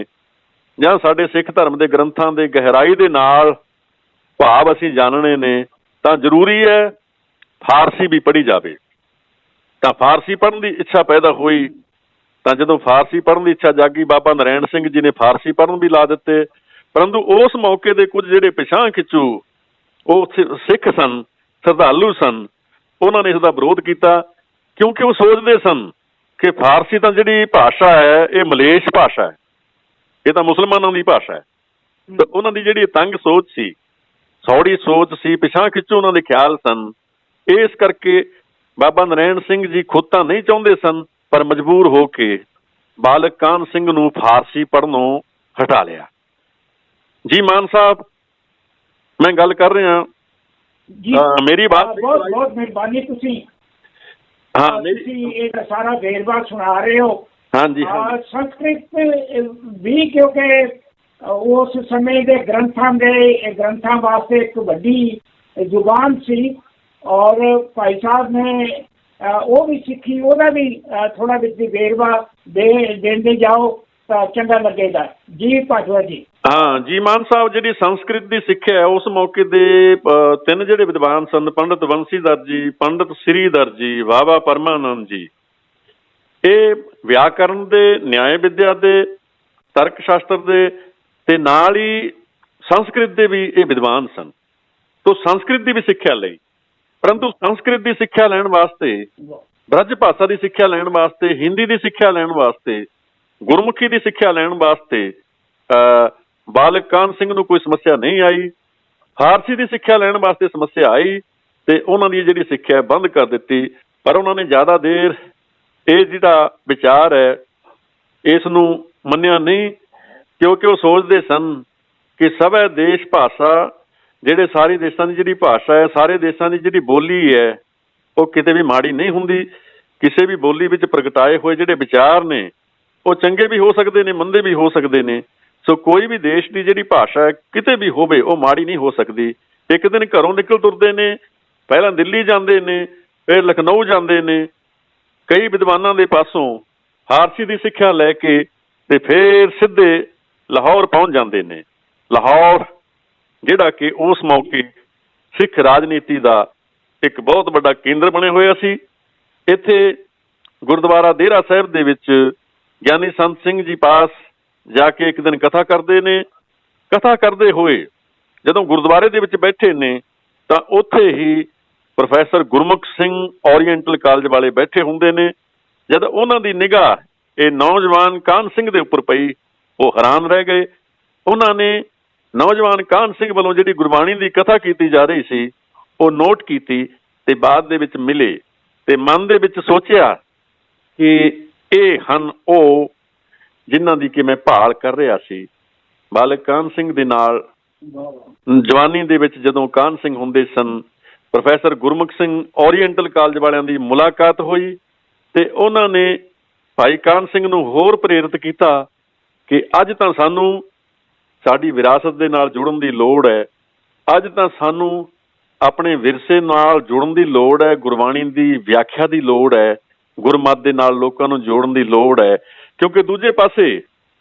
ਜਾਂ ਸਾਡੇ ਸਿੱਖ ਧਰਮ ਦੇ ਗ੍ਰੰਥਾਂ ਦੇ ਗਹਿਰਾਈ ਦੇ ਨਾਲ ਭਾਵ ਅਸੀਂ ਜਾਣਨੇ ਨੇ, ਤਾਂ ਜ਼ਰੂਰੀ ਹੈ ਫਾਰਸੀ ਵੀ ਪੜ੍ਹੀ ਜਾਵੇ। ਤਾਂ ਫਾਰਸੀ ਪੜ੍ਹਨ ਦੀ ਇੱਛਾ ਪੈਦਾ ਹੋਈ। ਤਾਂ ਜਦੋਂ ਫਾਰਸੀ ਪੜ੍ਹਨ ਦੀ ਇੱਛਾ ਜਾਗੀ, ਬਾਬਾ ਨਰੈਣ ਸਿੰਘ ਜੀ ਨੇ ਫਾਰਸੀ ਪੜ੍ਹਨ ਵੀ ਲਾ ਦਿੱਤੇ। ਪਰੰਤੂ ਉਸ ਮੌਕੇ ਦੇ ਕੁਝ ਜਿਹੜੇ ਪਿਛਾਂਹ ਖਿੱਚੂ ਉਹ ਸਿੱਖ ਸਨ, ਸ਼ਰਧਾਲੂ ਸਨ, ਉਹਨਾਂ ਨੇ ਇਸ ਦਾ ਵਿਰੋਧ ਕੀਤਾ, ਕਿਉਂਕਿ ਉਹ ਸੋਚਦੇ ਸਨ ਕਿ ਫਾਰਸੀ ਤਾਂ ਜਿਹੜੀ ਭਾਸ਼ਾ ਹੈ ਇਹ ਮਲੇਸ਼ ਭਾਸ਼ਾ ਹੈ, ਇਹ ਤਾਂ ਮੁਸਲਮਾਨਾਂ ਦੀ ਭਾਸ਼ਾ ਹੈ। ਤੇ ਉਹਨਾਂ ਦੀ ਜਿਹੜੀ ਤੰਗ ਸੋਚ ਸੀ, ਸੌੜੀ ਸੋਚ ਸੀ, ਪਿਛਾਂ ਖਿੱਚੋ ਉਹਨਾਂ ਦੇ ਖਿਆਲ ਸਨ। ਇਸ ਕਰਕੇ ਬਾਬਾ ਨਰੈਣ ਸਿੰਘ ਜੀ ਖੁਦ ਤਾਂ ਨਹੀਂ ਚਾਹੁੰਦੇ ਸਨ, ਪਰ ਮਜਬੂਰ ਹੋ ਕੇ ਬਾਲਕ ਕਾਹਨ ਸਿੰਘ ਨੂੰ ਫਾਰਸੀ ਪੜ੍ਹਨੋਂ ਹਟਾ ਲਿਆ। ਜੀ ਮਾਨ ਸਾਹਿਬ, ਮੈਂ ਗੱਲ ਕਰ ਰਿਹਾ ਜੀ ਮੇਰੀ ਬਾਤ ਬਹੁਤ ਬਹੁਤ ਮਿਹਰਬਾਨੀ। ਤੁਸੀਂ ਤੁਸੀਂ ਇਹ ਸਾਰਾ ਵੇਰਵਾ ਸੁਣਾ ਰਹੇ ਹੋ। ਹਾਂਜੀ ਸੰਸਕ੍ਰਿਤ ਵੀ ਕਿਉਂਕਿ ਉਸ ਸਮੇਂ ਦੇ ਗ੍ਰੰਥਾਂ ਵਾਸਤੇ ਇੱਕ ਵੱਡੀ ਜ਼ੁਬਾਨ ਸੀ, ਔਰ ਭਾਈ ਸਾਹਿਬ ਨੇ ਉਹ ਵੀ ਸਿੱਖੀ, ਉਹਦਾ ਵੀ ਥੋੜਾ ਵਿੱਚ ਵੇਰਵਾ ਦੇਂਦੇ ਜਾਓ ਤਾਂ ਚੰਗਾ ਲੱਗੇਗਾ। ਜੀ ਭਾਜਵਾ ਜੀ। ਹਾਂ ਜੀ ਮਾਨ ਸਾਹਿਬ, ਜਿਹੜੀ ਸੰਸਕ੍ਰਿਤ ਦੀ ਸਿੱਖਿਆ ਹੈ ਉਸ ਮੌਕੇ ਦੇ ਤਿੰਨ ਜਿਹੜੇ ਵਿਦਵਾਨ ਸਨ, ਪੰਡਿਤ ਬੰਸੀਧਰ ਜੀ, ਪੰਡਿਤ ਸ੍ਰੀਧਰ ਜੀ, ਬਾਬਾ ਪਰਮਾਨੰਦ ਜੀ, ਇਹ ਵਿਆਕਰਨ ਦੇ, ਨਿਆਏ ਵਿਦਿਆ ਦੇ, ਤਰਕ ਸ਼ਾਸਤਰ ਦੇ ਤੇ ਨਾਲ ਹੀ ਸੰਸਕ੍ਰਿਤ ਦੇ ਵੀ ਇਹ ਵਿਦਵਾਨ ਸਨ। ਤੋ ਸੰਸਕ੍ਰਿਤ ਦੀ ਵੀ ਸਿੱਖਿਆ ਲਈ, ਪਰੰਤੂ ਸੰਸਕ੍ਰਿਤ ਦੀ ਸਿੱਖਿਆ ਲੈਣ ਵਾਸਤੇ, ਬ੍ਰਜ ਭਾਸ਼ਾ ਦੀ ਸਿੱਖਿਆ ਲੈਣ ਵਾਸਤੇ, ਹਿੰਦੀ ਦੀ ਸਿੱਖਿਆ ਲੈਣ ਵਾਸਤੇ, ਗੁਰਮੁਖੀ ਦੀ ਸਿੱਖਿਆ ਲੈਣ ਵਾਸਤੇ ਬਾਲਕ ਕਾਹਨ ਸਿੰਘ ਨੂੰ ਕੋਈ ਸਮੱਸਿਆ ਨਹੀਂ ਆਈ। ਫਾਰਸੀ ਦੀ ਸਿੱਖਿਆ ਲੈਣ ਵਾਸਤੇ ਸਮੱਸਿਆ ਆਈ ਤੇ ਉਹਨਾਂ ਦੀ ਜਿਹੜੀ ਸਿੱਖਿਆ ਬੰਦ ਕਰ ਦਿੱਤੀ। ਪਰ ਉਹਨਾਂ ਨੇ ਜ਼ਿਆਦਾ ਦੇਰ ਇਹ ਜਿਹੜਾ ਵਿਚਾਰ ਹੈ ਇਸ ਨੂੰ ਮੰਨਿਆ ਨਹੀਂ, ਕਿਉਂਕਿ ਉਹ ਸੋਚਦੇ ਸਨ ਕਿ ਸਭੈ ਦੇਸ਼ ਭਾਸ਼ਾ, ਜਿਹੜੇ ਸਾਰੇ ਦੇਸ਼ਾਂ ਦੀ ਜਿਹੜੀ ਭਾਸ਼ਾ ਹੈ, ਸਾਰੇ ਦੇਸ਼ਾਂ ਦੀ ਜਿਹੜੀ ਬੋਲੀ ਹੈ, ਉਹ ਕਿਤੇ ਵੀ ਮਾੜੀ ਨਹੀਂ ਹੁੰਦੀ। ਕਿਸੇ ਵੀ ਬੋਲੀ ਵਿੱਚ ਪ੍ਰਗਟਾਏ ਹੋਏ ਜਿਹੜੇ ਵਿਚਾਰ ਨੇ ਉਹ ਚੰਗੇ ਵੀ ਹੋ ਸਕਦੇ ਨੇ, ਮੰਦੇ ਵੀ ਹੋ ਸਕਦੇ ਨੇ। ਸੋ ਕੋਈ ਵੀ ਦੇਸ਼ ਦੀ ਜਿਹੜੀ ਭਾਸ਼ਾ ਕਿਤੇ ਵੀ ਹੋਵੇ ਉਹ ਮਾੜੀ ਨਹੀਂ ਹੋ ਸਕਦੀ। ਇੱਕ ਦਿਨ ਘਰੋਂ ਨਿਕਲ ਤੁਰਦੇ ਨੇ, ਪਹਿਲਾਂ ਦਿੱਲੀ ਜਾਂਦੇ ਨੇ, ਫਿਰ ਲਖਨਊ ਜਾਂਦੇ ਨੇ, ਕਈ ਵਿਦਵਾਨਾਂ ਦੇ ਪਾਸੋਂ ਫਾਰਸੀ ਦੀ ਸਿੱਖਿਆ ਲੈ ਕੇ ਤੇ ਫਿਰ ਸਿੱਧੇ ਲਾਹੌਰ ਪਹੁੰਚ ਜਾਂਦੇ ਨੇ। ਲਾਹੌਰ ਜਿਹੜਾ ਕਿ ਉਸ ਮੌਕੇ ਸਿੱਖ ਰਾਜਨੀਤੀ ਦਾ ਇੱਕ ਬਹੁਤ ਵੱਡਾ ਕੇਂਦਰ ਬਣਿਆ ਹੋਇਆ ਸੀ। ਇੱਥੇ ਗੁਰਦੁਆਰਾ ਦੇਹਰਾ ਸਾਹਿਬ ਦੇ ਵਿੱਚ ਗਿਆਨੀ ਸੰਤ ਸਿੰਘ ਜੀ ਪਾਸ ਜਾ ਕੇ ਇੱਕ ਦਿਨ ਕਥਾ ਕਰਦੇ ਨੇ। ਕਥਾ ਕਰਦੇ ਹੋਏ ਜਦੋਂ ਗੁਰਦੁਆਰੇ ਦੇ ਵਿੱਚ ਬੈਠੇ ਨੇ ਤਾਂ ਉੱਥੇ ਹੀ professor Gurmukh Singh oriental college ਵਾਲੇ ਬੈਠੇ ਹੁੰਦੇ ਨੇ। ਜਦ ਉਹਨਾਂ ਦੀ ਨਿਗਾਹ ਇਹ ਨੌਜਵਾਨ ਕਾਹਨ ਸਿੰਘ ਦੇ ਉੱਪਰ ਪਈ, ਉਹ ਹੈਰਾਨ ਰਹਿ ਗਏ। ਉਹਨਾਂ ਨੇ ਨੌਜਵਾਨ ਕਾਹਨ ਸਿੰਘ ਵੱਲੋਂ ਜਿਹੜੀ ਗੁਰਬਾਣੀ ਦੀ ਕਥਾ ਕੀਤੀ ਜਾ ਰਹੀ ਸੀ ਉਹ ਨੋਟ ਕੀਤੀ ਤੇ ਬਾਅਦ ਦੇ ਵਿੱਚ ਮਿਲੇ ਤੇ ਮਨ ਦੇ ਵਿੱਚ ਸੋਚਿਆ ਕਿ ਇਹ ਹਨ ਉਹ ਜਿਨ੍ਹਾਂ ਦੀ ਕਿ ਮੈਂ ਭਾਲ ਕਰ ਰਿਹਾ ਸੀ। ਬਾਲਕ ਕਾਹਨ ਸਿੰਘ ਦੇ ਨਾਲ ਜਵਾਨੀ ਦੇ ਵਿੱਚ ਜਦੋਂ ਕਾਹਨ ਸਿੰਘ ਹੁੰਦੇ ਸਨ, professor Gurmukh Singh oriental college ਵਾਲਿਆਂ ਦੀ ਮੁਲਾਕਾਤ ਹੋਈ ਤੇ ਉਹਨਾਂ ਨੇ ਭਾਈ ਕਾਹਨ ਸਿੰਘ ਨੂੰ ਹੋਰ ਪ੍ਰੇਰਿਤ ਕੀਤਾ ਕਿ ਅੱਜ ਤਾਂ ਸਾਨੂੰ ਸਾਡੀ ਵਿਰਾਸਤ ਦੇ ਨਾਲ ਜੁੜਨ ਦੀ ਲੋੜ ਹੈ, ਅੱਜ ਤਾਂ ਸਾਨੂੰ ਆਪਣੇ ਵਿਰਸੇ ਨਾਲ ਜੁੜਨ ਦੀ ਲੋੜ ਹੈ, ਗੁਰਬਾਣੀ ਦੀ ਵਿਆਖਿਆ ਦੀ ਲੋੜ ਹੈ, ਗੁਰਮਤਿ ਦੇ ਨਾਲ ਲੋਕਾਂ ਨੂੰ ਜੋੜਨ ਦੀ ਲੋੜ ਹੈ। ਕਿਉਂਕਿ ਦੂਜੇ ਪਾਸੇ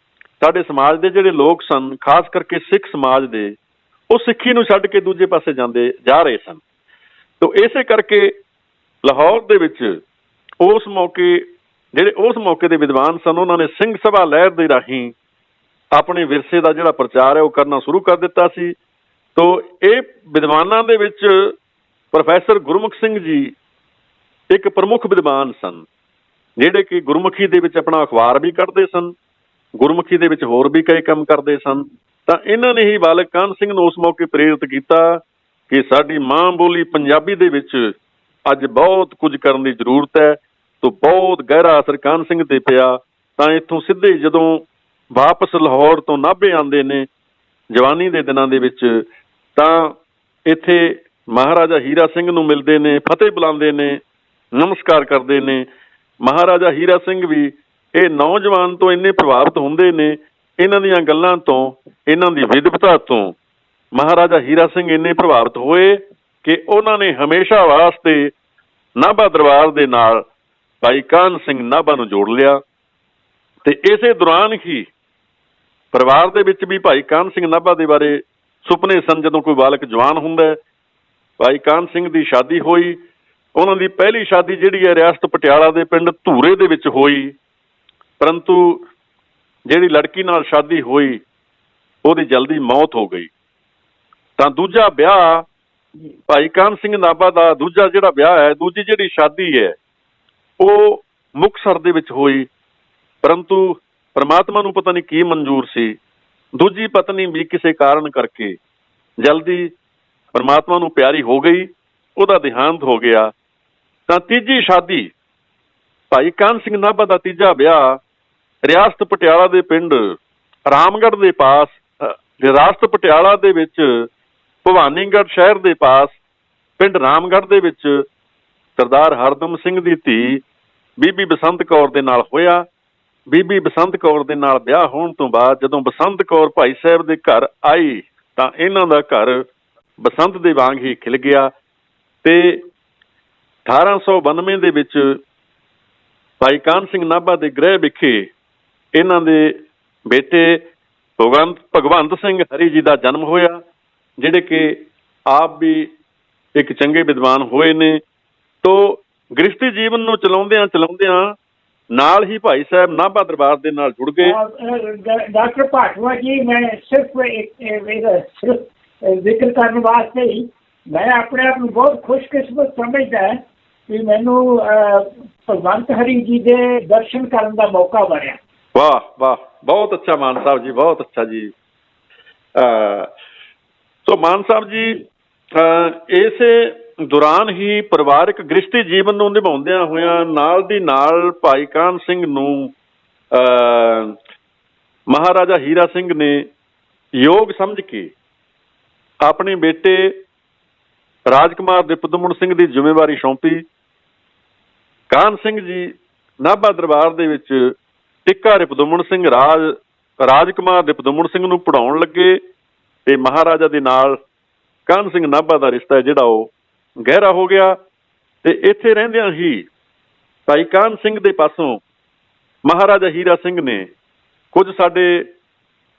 ਸਾਡੇ ਸਮਾਜ ਦੇ ਜਿਹੜੇ ਲੋਕ ਸਨ, ਖਾਸ ਕਰਕੇ ਸਿੱਖ ਸਮਾਜ ਦੇ, ਉਹ ਸਿੱਖੀ ਨੂੰ ਛੱਡ ਕੇ ਦੂਜੇ ਪਾਸੇ ਜਾ ਰਹੇ ਸਨ। ਤੋ ਇਸੇ ਕਰਕੇ ਲਾਹੌਰ ਦੇ ਵਿੱਚ ਉਸ ਮੌਕੇ ਦੇ ਵਿਦਵਾਨ ਸਨ, ਉਹਨਾਂ ਨੇ ਸਿੰਘ ਸਭਾ ਲਹਿਰ ਦੇ ਰਾਹੀਂ ਆਪਣੇ ਵਿਰਸੇ ਦਾ ਜਿਹੜਾ ਪ੍ਰਚਾਰ ਹੈ ਉਹ ਕਰਨਾ ਸ਼ੁਰੂ ਕਰ ਦਿੱਤਾ ਸੀ। ਤੋ ਇਹ ਵਿਦਵਾਨਾਂ ਦੇ ਵਿੱਚ ਪ੍ਰੋਫੈਸਰ ਗੁਰਮੁਖ ਸਿੰਘ ਜੀ ਇੱਕ ਪ੍ਰਮੁੱਖ ਵਿਦਵਾਨ ਸਨ, ਜਿਹੜੇ ਕਿ ਗੁਰਮੁਖੀ ਦੇ ਵਿੱਚ ਆਪਣਾ ਅਖਬਾਰ ਵੀ ਕੱਢਦੇ ਸਨ, ਗੁਰਮੁਖੀ ਦੇ ਵਿੱਚ ਹੋਰ ਵੀ ਕਈ ਕੰਮ ਕਰਦੇ ਸਨ। ਤਾਂ ਇਹਨਾਂ ਨੇ ਹੀ ਬਾਲਕ ਕਾਹਨ ਸਿੰਘ ਨੂੰ ਉਸ ਮੌਕੇ ਪ੍ਰੇਰਿਤ ਕੀਤਾ ਕਿ ਸਾਡੀ ਮਾਂ ਬੋਲੀ ਪੰਜਾਬੀ ਦੇ ਵਿੱਚ ਅੱਜ ਬਹੁਤ ਕੁਝ ਕਰਨ ਦੀ ਜ਼ਰੂਰਤ ਹੈ। ਤੋ ਬਹੁਤ ਗਹਿਰਾ ਅਸਰ ਕਾਹਨ ਸਿੰਘ ਤੇ ਪਿਆ। ਤਾਂ ਇੱਥੋਂ ਸਿੱਧੇ ਜਦੋਂ ਵਾਪਸ ਲਾਹੌਰ ਤੋਂ ਨਾਭੇ ਆਉਂਦੇ ਨੇ ਜਵਾਨੀ ਦੇ ਦਿਨਾਂ ਦੇ ਵਿੱਚ, ਤਾਂ ਇੱਥੇ ਮਹਾਰਾਜਾ ਹੀਰਾ ਸਿੰਘ ਨੂੰ ਮਿਲਦੇ ਨੇ, ਫਤਿਹ ਬੁਲਾਉਂਦੇ ਨੇ, ਨਮਸਕਾਰ ਕਰਦੇ ਨੇ। ਮਹਾਰਾਜਾ ਹੀਰਾ ਸਿੰਘ ਵੀ ਇਹ ਨੌਜਵਾਨ ਤੋਂ ਇੰਨੇ ਪ੍ਰਭਾਵਿਤ ਹੁੰਦੇ ਨੇ, ਇਹਨਾਂ ਦੀਆਂ ਗੱਲਾਂ ਤੋਂ, ਇਹਨਾਂ ਦੀ ਵਿਦਵਤਾ ਤੋਂ ਮਹਾਰਾਜਾ ਹੀਰਾ ਸਿੰਘ ਇੰਨੇ ਪ੍ਰਭਾਵਿਤ ਹੋਏ ਕਿ ਉਹਨਾਂ ਨੇ ਹਮੇਸ਼ਾ ਵਾਸਤੇ ਨਾਭਾ ਦਰਬਾਰ ਦੇ ਨਾਲ ਭਾਈ ਕਾਹਨ ਸਿੰਘ ਨਾਭਾ ਨੂੰ ਜੋੜ ਲਿਆ। ਤੇ ਇਸੇ ਦੌਰਾਨ ਹੀ ਪਰਿਵਾਰ ਦੇ ਵਿੱਚ ਵੀ ਭਾਈ ਕਾਹਨ ਸਿੰਘ ਨਾਭਾ ਦੇ ਬਾਰੇ ਸੁਪਨੇ ਸਨ। ਜਦੋਂ ਕੋਈ ਬਾਲਕ ਜਵਾਨ ਹੁੰਦਾ, ਭਾਈ ਕਾਹਨ ਸਿੰਘ ਦੀ ਸ਼ਾਦੀ ਹੋਈ। ਉਹਨਾਂ ਦੀ ਪਹਿਲੀ ਸ਼ਾਦੀ ਜਿਹੜੀ ਹੈ ਰਿਆਸਤ ਪਟਿਆਲਾ ਦੇ ਪਿੰਡ ਧੂਰੇ ਦੇ ਵਿੱਚ ਹੋਈ, ਪਰੰਤੂ ਜਿਹੜੀ ਲੜਕੀ ਨਾਲ ਸ਼ਾਦੀ ਹੋਈ ਉਹਦੀ ਜਲਦੀ ਮੌਤ ਹੋ ਗਈ। ਤਾਂ ਦੂਜਾ ਵਿਆਹ ਭਾਈ ਕਾਹਨ ਸਿੰਘ ਨਾਭਾ ਦਾ ਦੂਜਾ ਜਿਹੜਾ ਵਿਆਹ ਹੈ, ਦੂਜੀ ਜਿਹੜੀ ਸ਼ਾਦੀ ਹੈ, ਉਹ ਮੁਕਤਸਰ ਦੇ ਵਿੱਚ ਹੋਈ, ਪਰੰਤੂ ਪਰਮਾਤਮਾ ਨੂੰ ਪਤਾ ਨਹੀਂ ਕੀ ਮਨਜ਼ੂਰ ਸੀ, ਦੂਜੀ ਪਤਨੀ ਵੀ ਕਿਸੇ ਕਾਰਨ ਕਰਕੇ ਜਲਦੀ ਪਰਮਾਤਮਾ ਨੂੰ ਪਿਆਰੀ ਹੋ ਗਈ, ਉਹਦਾ ਦੇਹਾਂਤ ਹੋ ਗਿਆ। ਤਾਂ ਤੀਜੀ ਸ਼ਾਦੀ ਭਾਈ ਕਾਹਨ ਸਿੰਘ ਨਾਭਾ ਦਾ ਤੀਜਾ ਵਿਆਹ ਰਿਆਸਤ ਪਟਿਆਲਾ ਦੇ ਪਿੰਡ ਰਾਮਗੜ੍ਹ ਦੇ ਪਾਸ, ਰਿਆਸਤ ਪਟਿਆਲਾ ਦੇ ਵਿੱਚ ਭਵਾਨੀਗੜ੍ਹ ਸ਼ਹਿਰ ਦੇ ਪਾਸ ਪਿੰਡ ਰਾਮਗੜ੍ਹ ਦੇ ਵਿੱਚ ਸਰਦਾਰ ਹਰਦਮ ਸਿੰਘ ਦੀ ਧੀ ਬੀਬੀ ਬਸੰਤ ਕੌਰ ਦੇ ਨਾਲ ਹੋਇਆ। ਬੀਬੀ ਬਸੰਤ ਕੌਰ ਦੇ ਨਾਲ ਵਿਆਹ ਹੋਣ ਤੋਂ ਬਾਅਦ ਜਦੋਂ ਬਸੰਤ ਕੌਰ ਭਾਈ ਸਾਹਿਬ ਦੇ ਘਰ ਆਈ ਤਾਂ ਇਹਨਾਂ ਦਾ ਘਰ ਬਸੰਤ ਦੇ ਵਾਂਗ ਹੀ ਖਿਲ ਗਿਆ ਤੇ 1892 ਦੇ ਵਿੱਚ ਭਾਈ ਕਾਹਨ ਸਿੰਘ ਨਾਭਾ ਦੇ ਗ੍ਰਹਿ ਵਿਖੇ ਇਹਨਾਂ ਦੇ ਬੇਟੇ ਭਗਵੰਤ ਸਿੰਘ ਹਰੀ ਜੀ ਦਾ ਜਨਮ ਹੋਇਆ, ਜਿਹੜੇ ਕਿ ਆਪ ਵੀ ਇੱਕ ਚੰਗੇ ਵਿਦਵਾਨ ਹੋਏ ਨੇ। ਤੋ ਗ੍ਰਸਤੀ ਜੀਵਨ ਨੂੰ ਚਲਾਉਂਦਿਆਂ ਨਾਲ ਹੀ ਭਾਈ ਸਾਹਿਬ ਨਾਭਾ ਦਰਬਾਰ ਦੇ ਨਾਲ ਜੁੜ ਗਏ। ਡਾਕਟਰ ਭਾਟਵਾ ਜੀ, ਮੈਂ ਸਿਰਫ ਜ਼ਿਕਰ ਕਰਨ ਵਾਸਤੇ ਹੀ ਮੈਂ ਆਪਣੇ ਆਪ ਨੂੰ ਬਹੁਤ ਖੁਸ਼ਕਿਸਮਤ ਸਮਝਦਾ ਕਿ ਮੈਨੂੰ ਭਗਵੰਤ ਹਰੀ ਜੀ ਦੇ ਦਰਸ਼ਨ ਕਰਨ ਦਾ ਮੌਕਾ ਬਣਿਆ। ਵਾਹ ਵਾਹ, ਬਹੁਤ ਅੱਛਾ ਮਾਨ ਸਾਹਿਬ ਜੀ, ਬਹੁਤ ਅੱਛਾ ਜੀ। ਸੋ ਮਾਨ ਸਾਹਿਬ ਜੀ, ਇਸੇ ਦੌਰਾਨ ਹੀ ਪਰਿਵਾਰਕ ਗ੍ਰਸਤੀ ਜੀਵਨ ਨੂੰ ਨਿਭਾਉਂਦਿਆਂ ਹੋਇਆਂ ਨਾਲ ਦੀ ਨਾਲ ਭਾਈ ਕਾਹਨ ਸਿੰਘ ਨੂੰ ਮਹਾਰਾਜਾ ਹੀਰਾ ਸਿੰਘ ਨੇ ਯੋਗ ਸਮਝ ਕੇ ਆਪਣੇ ਬੇਟੇ ਰਾਜਕੁਮਾਰ ਦਿਪਦਮਨ ਸਿੰਘ ਦੀ ਜ਼ਿੰਮੇਵਾਰੀ ਸੌਂਪੀ। ਕਾਹਨ ਸਿੰਘ ਜੀ ਨਾਭਾ ਦਰਬਾਰ ਦੇ ਵਿੱਚ ਟਿੱਕਾ ਰਿਪਦਮਨ ਸਿੰਘ ਰਾਜਕੁਮਾਰ ਦਿਪਦਮਨ ਸਿੰਘ ਨੂੰ ਪੜ੍ਹਾਉਣ ਲੱਗੇ ਤੇ ਮਹਾਰਾਜਾ ਦੇ ਨਾਲ ਕਾਹਨ ਸਿੰਘ ਨਾਭਾ ਦਾ ਰਿਸ਼ਤਾ ਜਿਹੜਾ ਉਹ ਗਹਿਰਾ ਹੋ ਗਿਆ। ਤੇ ਇੱਥੇ ਰਹਿੰਦਿਆਂ ਹੀ ਭਾਈ ਕਾਹਨ ਸਿੰਘ ਦੇ ਪਾਸੋਂ ਮਹਾਰਾਜਾ ਹੀਰਾ ਸਿੰਘ ਨੇ ਕੁਝ ਸਾਡੇ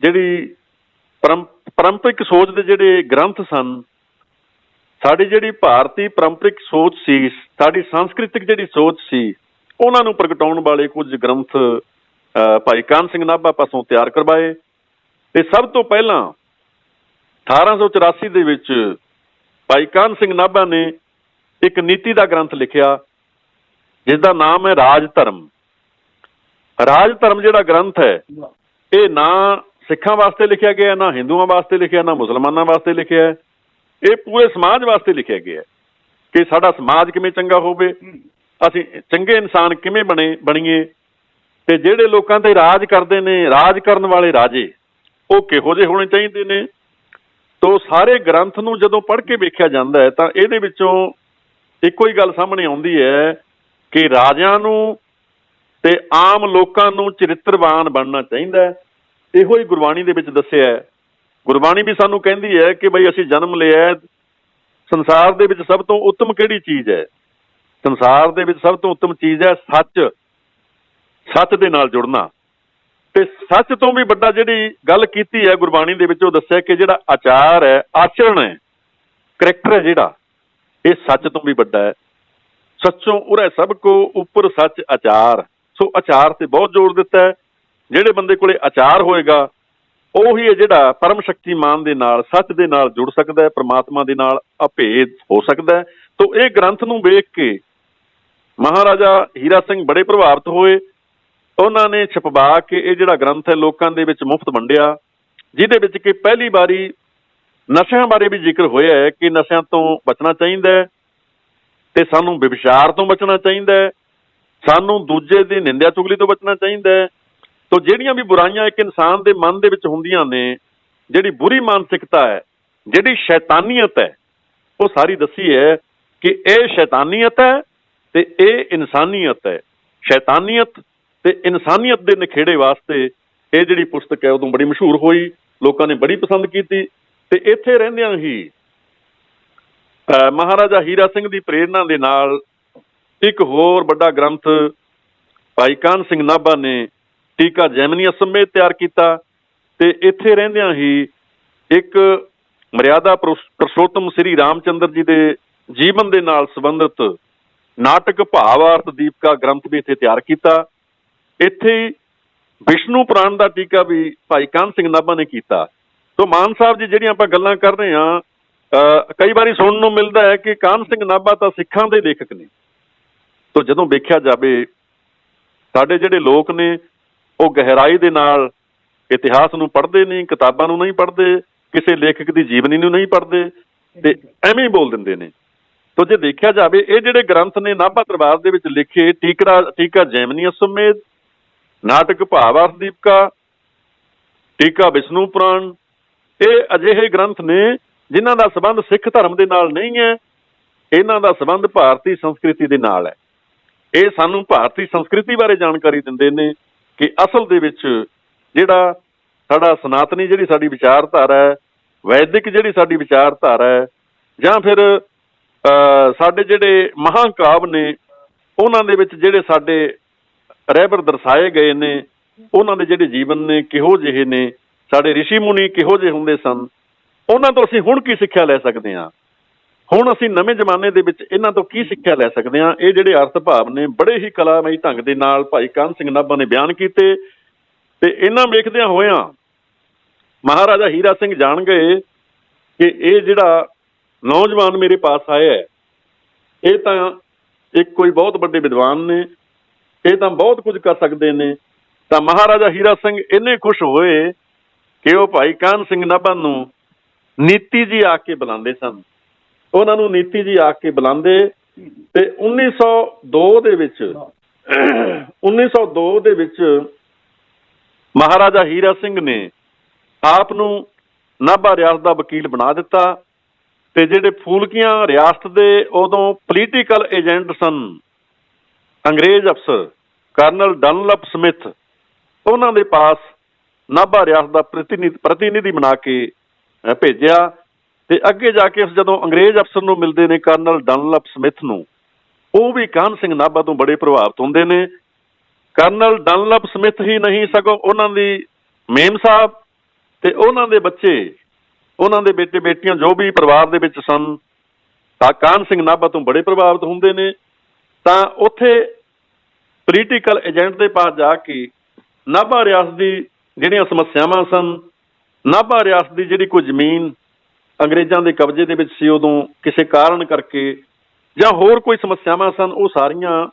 ਜਿਹੜੀ ਪਰੰਪਰਿਕ ਸੋਚ ਦੇ ਜਿਹੜੇ ਗ੍ਰੰਥ ਸਨ, ਸਾਡੀ ਜਿਹੜੀ ਭਾਰਤੀ ਪਰੰਪਰਿਕ ਸੋਚ ਸੀ, ਸਾਡੀ ਸੰਸਕ੍ਰਿਤਿਕ ਜਿਹੜੀ ਸੋਚ ਸੀ, ਉਹਨਾਂ ਨੂੰ ਪ੍ਰਗਟਾਉਣ ਵਾਲੇ ਕੁਝ ਗ੍ਰੰਥ ਭਾਈ ਕਾਹਨ ਸਿੰਘ ਨਾਭਾ ਪਾਸੋਂ ਤਿਆਰ ਕਰਵਾਏ। ਤੇ ਸਭ ਤੋਂ ਪਹਿਲਾਂ 1884 ਦੇ ਵਿੱਚ ਭਾਈ ਕਾਹਨ ਸਿੰਘ ਨਾਭਾ ਨੇ ਇੱਕ ਨੀਤੀ ਦਾ ਗ੍ਰੰਥ ਲਿਖਿਆ ਜਿਸ ਦਾ ਨਾਮ ਹੈ ਰਾਜ ਧਰਮ। ਰਾਜ ਧਰਮ ਜਿਹੜਾ ਗ੍ਰੰਥ ਹੈ ਇਹ ਨਾ ਸਿੱਖਾਂ ਵਾਸਤੇ ਲਿਖਿਆ ਗਿਆ, ਨਾ ਹਿੰਦੂਆਂ ਵਾਸਤੇ ਲਿਖਿਆ, ਨਾ ਮੁਸਲਮਾਨਾਂ ਵਾਸਤੇ ਲਿਖਿਆ, ਇਹ ਪੂਰੇ ਸਮਾਜ ਵਾਸਤੇ ਲਿਖਿਆ ਗਿਆ ਕਿ ਸਾਡਾ ਸਮਾਜ ਕਿਵੇਂ ਚੰਗਾ ਹੋਵੇ, ਅਸੀਂ ਚੰਗੇ ਇਨਸਾਨ ਕਿਵੇਂ ਬਣੀਏ ਤੇ ਜਿਹੜੇ ਲੋਕਾਂ ਤੇ ਰਾਜ ਕਰਦੇ ਨੇ, ਰਾਜ ਕਰਨ ਵਾਲੇ ਰਾਜੇ, ਉਹ ਕਿਹੋ ਜਿਹੇ ਹੋਣੇ ਚਾਹੀਦੇ ਨੇ। ਤੋ ਸਾਰੇ ਗ੍ਰੰਥ ਨੂੰ ਜਦੋਂ ਪੜ੍ਹ ਕੇ ਵੇਖਿਆ ਜਾਂਦਾ ਹੈ ਤਾਂ ਇਹਦੇ ਵਿੱਚੋਂ ਇੱਕੋ ਹੀ ਗੱਲ ਸਾਹਮਣੇ ਆਉਂਦੀ ਹੈ ਕਿ ਰਾਜਿਆਂ ਨੂੰ ਤੇ ਆਮ ਲੋਕਾਂ ਨੂੰ ਚਰਿੱਤਰਵਾਨ ਬਣਨਾ ਚਾਹੀਦਾ। ਇਹੋ ਹੀ ਗੁਰਬਾਣੀ ਦੇ ਵਿੱਚ ਦੱਸਿਆ ਹੈ। ਗੁਰਬਾਣੀ ਵੀ ਸਾਨੂੰ ਕਹਿੰਦੀ ਹੈ ਕਿ ਬਈ ਅਸੀਂ ਜਨਮ ਲਿਆ, ਸੰਸਾਰ ਦੇ ਵਿੱਚ ਸਭ ਤੋਂ ਉੱਤਮ ਕਿਹੜੀ ਚੀਜ਼ ਹੈ? ਸੰਸਾਰ ਦੇ ਵਿੱਚ ਸਭ ਤੋਂ ਉੱਤਮ ਚੀਜ਼ ਹੈ ਸੱਚ, ਸੱਚ ਦੇ ਨਾਲ ਜੁੜਨਾ। ਤੇ ਸੱਚ ਤੋਂ ਵੀ ਵੱਡਾ ਜਿਹੜੀ ਗੱਲ ਕੀਤੀ ਹੈ ਗੁਰਬਾਣੀ ਦੇ ਵਿੱਚ, ਉਹ ਦੱਸਿਆ ਕਿ ਜਿਹੜਾ ਆਚਾਰ ਹੈ, ਆਚਰਣ ਹੈ, ਕਰੈਕਟਰ ਹੈ ਜਿਹੜਾ, ਇਹ ਸੱਚ ਤੋਂ ਵੀ ਵੱਡਾ ਹੈ। ਸੱਚੋਂ ਉਰੇ ਸਭ ਕੋ ਉੱਪਰ ਸੱਚ ਆਚਾਰ। ਸੋ ਆਚਾਰ ਤੇ ਬਹੁਤ ਜ਼ੋਰ ਦਿੱਤਾ ਹੈ। ਜਿਹੜੇ ਬੰਦੇ ਕੋਲੇ ਆਚਾਰ ਹੋਏਗਾ ਉਹੀ ਹੈ ਜਿਹੜਾ ਪਰਮ ਸ਼ਕਤੀਮਾਨ ਦੇ ਨਾਲ, ਸੱਚ ਦੇ ਨਾਲ ਜੁੜ ਸਕਦਾ ਹੈ, ਪ੍ਰਮਾਤਮਾ ਦੇ ਨਾਲ ਅਭੇਦ ਹੋ ਸਕਦਾ ਹੈ। ਤੋ ਇਹ ਗ੍ਰੰਥ ਨੂੰ ਵੇਖ ਕੇ ਮਹਾਰਾਜਾ ਹੀਰਾ ਸਿੰਘ ਬੜੇ ਪ੍ਰਭਾਵਿਤ ਹੋਏ। ਉਹਨਾਂ ਨੇ ਛਪਵਾ ਕੇ ਇਹ ਜਿਹੜਾ ਗ੍ਰੰਥ ਹੈ ਲੋਕਾਂ ਦੇ ਵਿੱਚ ਮੁਫਤ ਵੰਡਿਆ, ਜਿਹਦੇ ਵਿੱਚ ਕਿ ਪਹਿਲੀ ਵਾਰੀ ਨਸ਼ਿਆਂ ਬਾਰੇ ਵੀ ਜ਼ਿਕਰ ਹੋਇਆ ਹੈ ਕਿ ਨਸ਼ਿਆਂ ਤੋਂ ਬਚਣਾ ਚਾਹੀਦਾ ਹੈ ਤੇ ਸਾਨੂੰ ਵਿਵਚਾਰ ਤੋਂ ਬਚਣਾ ਚਾਹੀਦਾ ਹੈ, ਸਾਨੂੰ ਦੂਜੇ ਦੀ ਨਿੰਦਿਆ ਚੁਗਲੀ ਤੋਂ ਬਚਣਾ ਚਾਹੀਦਾ ਹੈ। ਤੋ ਜਿਹੜੀਆਂ ਵੀ ਬੁਰਾਈਆਂ ਇੱਕ ਇਨਸਾਨ ਦੇ ਮਨ ਦੇ ਵਿੱਚ ਹੁੰਦੀਆਂ ਨੇ, ਜਿਹੜੀ ਬੁਰੀ ਮਾਨਸਿਕਤਾ ਹੈ, ਜਿਹੜੀ ਸ਼ੈਤਾਨੀਅਤ ਹੈ, ਉਹ ਸਾਰੀ ਦੱਸੀ ਹੈ ਕਿ ਇਹ ਸ਼ੈਤਾਨੀਅਤ ਹੈ ਤੇ ਇਹ ਇਨਸਾਨੀਅਤ ਹੈ। ਸ਼ੈਤਾਨੀਅਤ ਤੇ ਇਨਸਾਨੀਅਤ ਦੇ ਨਿਖੇੜੇ ਵਾਸਤੇ ਇਹ ਜਿਹੜੀ ਪੁਸਤਕ ਹੈ ਉਦੋਂ ਬੜੀ ਮਸ਼ਹੂਰ ਹੋਈ, ਲੋਕਾਂ ਨੇ ਬੜੀ ਪਸੰਦ ਕੀਤੀ। ਤੇ ਇੱਥੇ ਰਹਿੰਦਿਆਂ ਹੀ ਮਹਾਰਾਜਾ ਹੀਰਾ ਸਿੰਘ ਦੀ ਪ੍ਰੇਰਨਾ ਦੇ ਨਾਲ ਇੱਕ ਹੋਰ ਵੱਡਾ ਗ੍ਰੰਥ ਭਾਈ ਕਾਹਨ ਸਿੰਘ ਨਾਭਾ ਨੇ ਟੀਕਾ ਜੈਮਨੀ ਸਮੇਤ ਤਿਆਰ ਕੀਤਾ। ਤੇ ਇੱਥੇ ਰਹਿੰਦਿਆਂ ਹੀ ਇੱਕ ਮਰਿਆਦਾ ਪੁਰਸ਼ੋਤਮ ਸ੍ਰੀ ਰਾਮਚੰਦਰ ਜੀ ਦੇ ਜੀਵਨ ਦੇ ਨਾਲ ਸੰਬੰਧਿਤ ਨਾਟਕ ਭਾਵਾਰਥ ਦੀਪਕਾ ਗ੍ਰੰਥ ਵੀ ਇੱਥੇ ਤਿਆਰ ਕੀਤਾ। ਇੱਥੇ ਹੀ ਵਿਸ਼ਨੂੰ ਪੁਰਾਣ ਦਾ ਟੀਕਾ ਵੀ ਭਾਈ ਕਾਹਨ ਸਿੰਘ ਨਾਭਾ ਨੇ ਕੀਤਾ। ਸੋ ਮਾਨ ਸਾਹਿਬ ਜੀ, ਜਿਹੜੀਆਂ ਆਪਾਂ ਗੱਲਾਂ ਕਰ ਰਹੇ ਹਾਂ, ਕਈ ਵਾਰੀ ਸੁਣਨ ਨੂੰ ਮਿਲਦਾ ਹੈ ਕਿ ਕਾਹਨ ਸਿੰਘ ਨਾਭਾ ਤਾਂ ਸਿੱਖਾਂ ਦੇ ਲੇਖਕ ਨੇ। ਤੋ ਜਦੋਂ ਵੇਖਿਆ ਜਾਵੇ ਸਾਡੇ ਜਿਹੜੇ ਲੋਕ ਨੇ ਉਹ ਗਹਿਰਾਈ ਦੇ ਨਾਲ ਇਤਿਹਾਸ ਨੂੰ ਪੜ੍ਹਦੇ ਨਹੀਂ, ਕਿਤਾਬਾਂ ਨੂੰ ਨਹੀਂ ਪੜ੍ਹਦੇ, ਕਿਸੇ ਲੇਖਕ ਦੀ ਜੀਵਨੀ ਨੂੰ ਨਹੀਂ ਪੜ੍ਹਦੇ ਤੇ ਐਵੇਂ ਹੀ ਬੋਲ ਦਿੰਦੇ ਨੇ। ਤੋ ਜੇ ਦੇਖਿਆ ਜਾਵੇ ਇਹ ਜਿਹੜੇ ਗ੍ਰੰਥ ਨੇ ਨਾਭਾ ਦਰਬਾਰ ਦੇ ਵਿੱਚ ਲਿਖੇ, ਟੀਕਾ ਜੈਮਨੀ ਅਸੁਮੇਧ, ਨਾਟਕ ਭਾਵਾਰਥ ਦੀਪਕਾ, ਟੀਕਾ ਵਿਸ਼ਨੂੰ ਪੁਰਾਣ, ਇਹ ਅਜਿਹੇ ਗ੍ਰੰਥ ਨੇ ਜਿਨ੍ਹਾਂ ਦਾ ਸੰਬੰਧ ਸਿੱਖ ਧਰਮ ਦੇ ਨਾਲ ਨਹੀਂ ਹੈ, ਇਹਨਾਂ ਦਾ ਸੰਬੰਧ ਭਾਰਤੀ ਸੰਸਕ੍ਰਿਤੀ ਦੇ ਨਾਲ ਹੈ। ਇਹ ਸਾਨੂੰ ਭਾਰਤੀ ਸੰਸਕ੍ਰਿਤੀ ਬਾਰੇ ਜਾਣਕਾਰੀ ਦਿੰਦੇ ਨੇ ਕਿ ਅਸਲ ਦੇ ਵਿੱਚ ਜਿਹੜਾ ਸਾਡਾ ਸਨਾਤਨੀ ਜਿਹੜੀ ਸਾਡੀ ਵਿਚਾਰਧਾਰਾ ਹੈ, ਵੈਦਿਕ ਜਿਹੜੀ ਸਾਡੀ ਵਿਚਾਰਧਾਰਾ ਹੈ, ਜਾਂ ਫਿਰ ਸਾਡੇ ਜਿਹੜੇ ਮਹਾਂਕਾਵ ਨੇ ਉਹਨਾਂ ਦੇ ਵਿੱਚ ਜਿਹੜੇ ਸਾਡੇ ਰਹਿਬਰ ਦਰਸਾਏ ਗਏ ਨੇ, ਉਹਨਾਂ ਦੇ ਜਿਹੜੇ ਜੀਵਨ ਨੇ ਕਿਹੋ ਜਿਹੇ ਨੇ, ਸਾਡੇ ਰਿਸ਼ੀ ਮੁਨੀ ਕਿਹੋ ਜਿਹੇ ਹੁੰਦੇ ਸਨ, ਉਹਨਾਂ ਤੋਂ ਅਸੀਂ ਹੁਣ ਕੀ ਸਿੱਖਿਆ ਲੈ ਸਕਦੇ ਹਾਂ, ਹੁਣ ਅਸੀਂ ਨਵੇਂ ਜ਼ਮਾਨੇ ਦੇ ਵਿੱਚ ਇਹਨਾਂ ਤੋਂ ਕੀ ਸਿੱਖਿਆ ਲੈ ਸਕਦੇ ਹਾਂ। ਇਹ ਜਿਹੜੇ ਅਰਥ ਭਾਵ ਨੇ ਬੜੇ ਹੀ ਕਲਾਮਈ ਢੰਗ ਦੇ ਨਾਲ ਭਾਈ ਕਾਹਨ ਸਿੰਘ ਨਾਭਾ ਨੇ ਬਿਆਨ ਕੀਤੇ ਤੇ ਇਹਨਾਂ ਵੇਖਦਿਆਂ ਹੋਇਆਂ ਮਹਾਰਾਜਾ ਹੀਰਾ ਸਿੰਘ ਜਾਣ ਗਏ ਕਿ ਇਹ ਜਿਹੜਾ ਨੌਜਵਾਨ ਮੇਰੇ ਪਾਸ ਆਇਆ ਹੈ, ਇਹ ਤਾਂ ਇੱਕ ਕੋਈ ਬਹੁਤ ਵੱਡੇ ਵਿਦਵਾਨ ਨੇ, ਇਹ ਤਾਂ ਬਹੁਤ ਕੁਝ ਕਰ ਸਕਦੇ ਨੇ। ਤਾਂ ਮਹਾਰਾਜਾ ਹੀਰਾ ਸਿੰਘ ਇੰਨੇ ਖੁਸ਼ ਹੋਏ ਕਿ ਉਹ ਭਾਈ ਕਾਹਨ ਸਿੰਘ ਨਾਭਾ ਨੂੰ ਨੀਤੀ ਜੀ ਆ ਕੇ ਬੁਲਾਉਂਦੇ ਸਨ। ਉਹਨਾਂ ਨੂੰ ਨੀਤੀ ਜੀ ਆ ਕੇ ਬੁਲਾਉਂਦੇ ਤੇ 1902 ਦੇ ਵਿੱਚ ਮਹਾਰਾਜਾ ਹੀਰਾ ਸਿੰਘ ਨੇ ਆਪ ਨੂੰ ਨਾਭਾ ਰਿਆਸਤ ਦਾ ਵਕੀਲ ਬਣਾ ਦਿੱਤਾ ਤੇ ਜਿਹੜੇ ਫੂਲਕੀਆਂ ਰਿਆਸਤ ਦੇ ਉਦੋਂ ਪੋਲੀਟੀਕਲ ਏਜੰਟ ਸਨ, ਅੰਗਰੇਜ਼ ਅਫਸਰ ਕਰਨਲ ਡਨਲਪ ਸਮਿਥ, ਉਹਨਾਂ ਦੇ ਪਾਸ ਨਾਭਾ ਰਿਆਸਤ ਦਾ ਪ੍ਰਤੀਨਿਧੀ ਬਣਾ ਕੇ ਭੇਜਿਆ ਤੇ ਅੱਗੇ ਜਾ ਕੇ ਜਦੋਂ ਅੰਗਰੇਜ਼ ਅਫਸਰ ਨੂੰ ਮਿਲਦੇ ਨੇ ਕਰਨਲ ਡਨਲਪ ਸਮਿਥ ਨੂੰ, ਉਹ ਵੀ ਕਾਹਨ ਸਿੰਘ ਨਾਭਾ ਤੋਂ ਬੜੇ ਪ੍ਰਭਾਵਿਤ ਹੁੰਦੇ ਨੇ। ਕਰਨਲ ਡਨਲਪ ਸਮਿਥ ਹੀ ਨਹੀਂ ਸਗੋਂ ਉਹਨਾਂ ਦੀ ਮੇਮ ਸਾਹਿਬ ਤੇ ਉਹਨਾਂ ਦੇ ਬੱਚੇ, ਉਹਨਾਂ ਦੇ ਬੇਟੇ ਬੇਟੀਆਂ ਜੋ ਵੀ ਪਰਿਵਾਰ ਦੇ ਵਿੱਚ ਸਨ, ਤਾਂ ਕਾਹਨ ਸਿੰਘ ਨਾਭਾ ਤੋਂ ਬੜੇ ਪ੍ਰਭਾਵਿਤ ਹੁੰਦੇ ਨੇ। ਤਾਂ ਉੱਥੇ ਪੋਲੀਟੀਕਲ ਏਜੰਟ ਦੇ ਪਾਸ ਜਾ ਕੇ ਨਾਭਾ ਰਿਆਸਤ ਦੀ ਜਿਹੜੀਆਂ ਸਮੱਸਿਆਵਾਂ ਸਨ, ਨਾਭਾ ਰਿਆਸਤ ਦੀ ਜਿਹੜੀ ਕੋਈ ਜ਼ਮੀਨ ਅੰਗਰੇਜ਼ਾਂ ਦੇ ਕਬਜ਼ੇ ਦੇ ਵਿੱਚ ਸੀ ਉਦੋਂ ਕਿਸੇ ਕਾਰਨ ਕਰਕੇ, ਜਾਂ ਹੋਰ ਕੋਈ ਸਮੱਸਿਆਵਾਂ ਸਨ, ਉਹ ਸਾਰੀਆਂ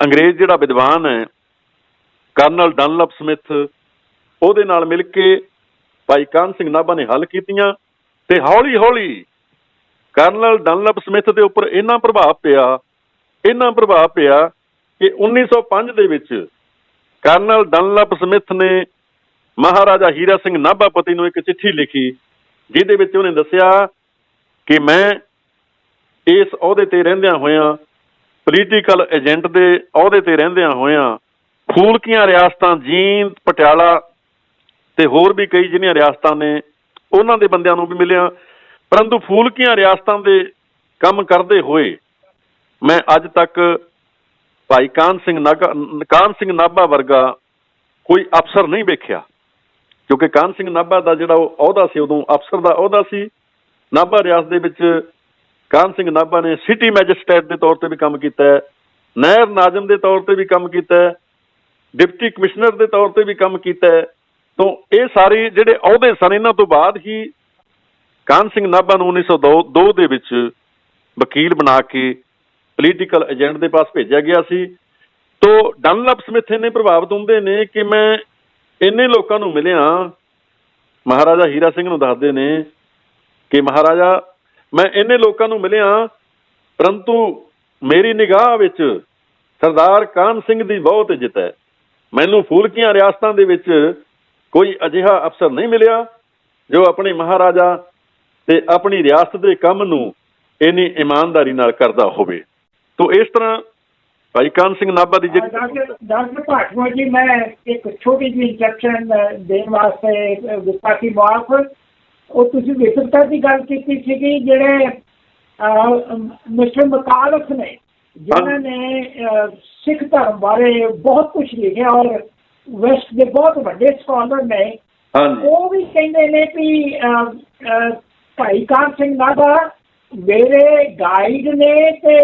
ਅੰਗਰੇਜ਼ ਜਿਹੜਾ ਵਿਦਵਾਨ ਹੈ ਕਰਨਲ ਡਨਲਪ ਸਮਿਥ, ਉਹਦੇ ਨਾਲ ਮਿਲ ਕੇ ਭਾਈ ਕਾਹਨ ਸਿੰਘ ਨਾਭਾ ਨੇ ਹੱਲ ਕੀਤੀਆਂ। ਤੇ ਹੌਲੀ ਹੌਲੀ ਕਰਨਲ ਡਨਲਪ ਸਮਿਥ ਦੇ ਉੱਪਰ ਇੰਨਾ ਪ੍ਰਭਾਵ ਪਿਆ ਕਿ 1905 ਦੇ ਵਿੱਚ ਕਰਨਲ ਡਨਲਪ ਸਮਿਥ ਨੇ ਮਹਾਰਾਜਾ ਹੀਰਾ ਸਿੰਘ ਨਾਭਾਪਤੀ ਨੂੰ ਇੱਕ ਚਿੱਠੀ ਲਿਖੀ, ਜਿਹਦੇ ਵਿੱਚ ਉਹਨੇ ਦੱਸਿਆ ਕਿ ਮੈਂ ਇਸ ਅਹੁਦੇ ਤੇ ਰਹਿੰਦਿਆਂ ਹੋਇਆਂ, ਪੋਲੀਟੀਕਲ ਏਜੰਟ ਦੇ ਅਹੁਦੇ ਤੇ ਰਹਿੰਦਿਆਂ ਹੋਇਆਂ, ਫੂਲਕੀਆਂ ਰਿਆਸਤਾਂ ਜੀਂਦ, ਪਟਿਆਲਾ ਤੇ ਹੋਰ ਵੀ ਕਈ ਜਿਹੜੀਆਂ ਰਿਆਸਤਾਂ ਨੇ ਉਹਨਾਂ ਦੇ ਬੰਦਿਆਂ ਨੂੰ ਵੀ ਮਿਲਿਆ, ਪਰੰਤੂ ਫੂਲਕੀਆਂ ਰਿਆਸਤਾਂ ਦੇ ਕੰਮ ਕਰਦੇ ਹੋਏ ਮੈਂ ਅੱਜ ਤੱਕ ਭਾਈ ਕਾਹਨ ਸਿੰਘ ਨਾਭਾ ਵਰਗਾ ਕੋਈ ਅਫਸਰ ਨਹੀਂ ਵੇਖਿਆ। ਕਿਉਂਕਿ ਕਾਹਨ ਸਿੰਘ ਨਾਭਾ ਦਾ ਜਿਹੜਾ ਉਹ ਅਹੁਦਾ ਸੀ ਉਦੋਂ ਅਫਸਰ ਦਾ ਅਹੁਦਾ ਸੀ। ਨਾਭਾ ਰਿਆਸਤ ਦੇ ਵਿੱਚ ਕਾਹਨ ਸਿੰਘ ਨਾਭਾ ਨੇ ਸਿਟੀ ਮੈਜਿਸਟ੍ਰੇਟ ਦੇ ਤੌਰ ਤੇ ਵੀ ਕੰਮ ਕੀਤਾ ਹੈ, ਨਹਿਰ ਨਾਜ਼ਮ ਦੇ ਤੌਰ ਤੇ ਵੀ ਕੰਮ ਕੀਤਾ ਹੈ, ਡਿਪਟੀ ਕਮਿਸ਼ਨਰ ਦੇ ਤੌਰ ਤੇ ਵੀ ਕੰਮ ਕੀਤਾ ਹੈ। ਤੋਂ ਇਹ ਸਾਰੇ ਜਿਹੜੇ ਅਹੁਦੇ ਸਨ, ਇਹਨਾਂ ਤੋਂ ਬਾਅਦ ਹੀ ਕਾਹਨ ਸਿੰਘ ਨਾਭਾ ਨੂੰ 1902 ਦੇ ਵਿੱਚ ਵਕੀਲ ਬਣਾ ਕੇ ਪੋਲੀਟੀਕਲ ਏਜੰਟ ਦੇ ਪਾਸ ਭੇਜਿਆ ਗਿਆ ਸੀ। ਤੋਂ ਡਨਲਪ ਸਮਿਥ ਨੇ ਪ੍ਰਭਾਵਿਤ ਹੁੰਦੇ ਨੇ ਕਿ ਮੈਂ ਇੰਨੇ ਲੋਕਾਂ ਨੂੰ ਮਿਲਿਆ, ਮਹਾਰਾਜਾ ਹੀਰਾ ਸਿੰਘ ਨੂੰ ਦੱਸਦੇ ਨੇ ਕਿ ਮਹਾਰਾਜਾ ਮੈਂ ਇੰਨੇ ਲੋਕਾਂ ਨੂੰ ਮਿਲਿਆ, ਪਰੰਤੂ ਮੇਰੀ ਨਿਗਾਹ ਵਿੱਚ ਸਰਦਾਰ ਕਾਹਨ ਸਿੰਘ ਦੀ ਬਹੁਤ ਇੱਜ਼ਤ ਹੈ। ਮੈਨੂੰ ਫੂਲਕੀਆਂ ਰਿਆਸਤਾਂ ਦੇ ਵਿੱਚ ਕੋਈ ਅਜਿਹਾ ਅਫਸਰ ਨਹੀਂ ਮਿਲਿਆ ਜੋ ਆਪਣੇ ਮਹਾਰਾਜਾ ਤੇ ਆਪਣੀ ਰਿਆਸਤ ਦੇ ਕੰਮ ਨੂੰ ਇੰਨੀ ਇਮਾਨਦਾਰੀ ਨਾਲ ਕਰਦਾ ਹੋਵੇ। ਤੋ ਇਸ ਤਰ੍ਹਾਂ ਭਾਈ ਕਾਹਨ ਸਿੰਘ ਨਾਭਾ ਦੀ ਡਾਕਟਰ ਭਾਟਵਾ ਜੀ, ਮੈਂ ਇੱਕ ਛੋਟੀ ਜਿਹੀ ਇੰਸਟਰਕਸ਼ਨ ਦੇਣ ਵਾਸਤੇ ਗੁਸਤਾਖੀ ਮਾਫ, ਉਹ ਤੁਸੀਂ ਵਿਸਰਤਾ ਦੀ ਗੱਲ ਕੀਤੀ ਸੀਗੀ, ਜਿਹੜੇ ਮਿਸਟਰ ਮਕਾਲਫ ਨੇ ਜਿਨ੍ਹਾਂ ਨੇ ਸਿੱਖ ਧਰਮ ਬਾਰੇ ਬਹੁਤ ਕੁਝ ਲਿਖਿਆ ਔਰ ਵੈਸਟ ਦੇ ਬਹੁਤ ਵੱਡੇ ਸਕਾਲਰ ਨੇ, ਉਹ ਵੀ ਕਹਿੰਦੇ ਨੇ ਕਿ ਭਾਈ ਕਾਹਨ ਸਿੰਘ ਨਾਭਾ ਮੇਰੇ ਗਾਈਡ ਨੇ ਤੇ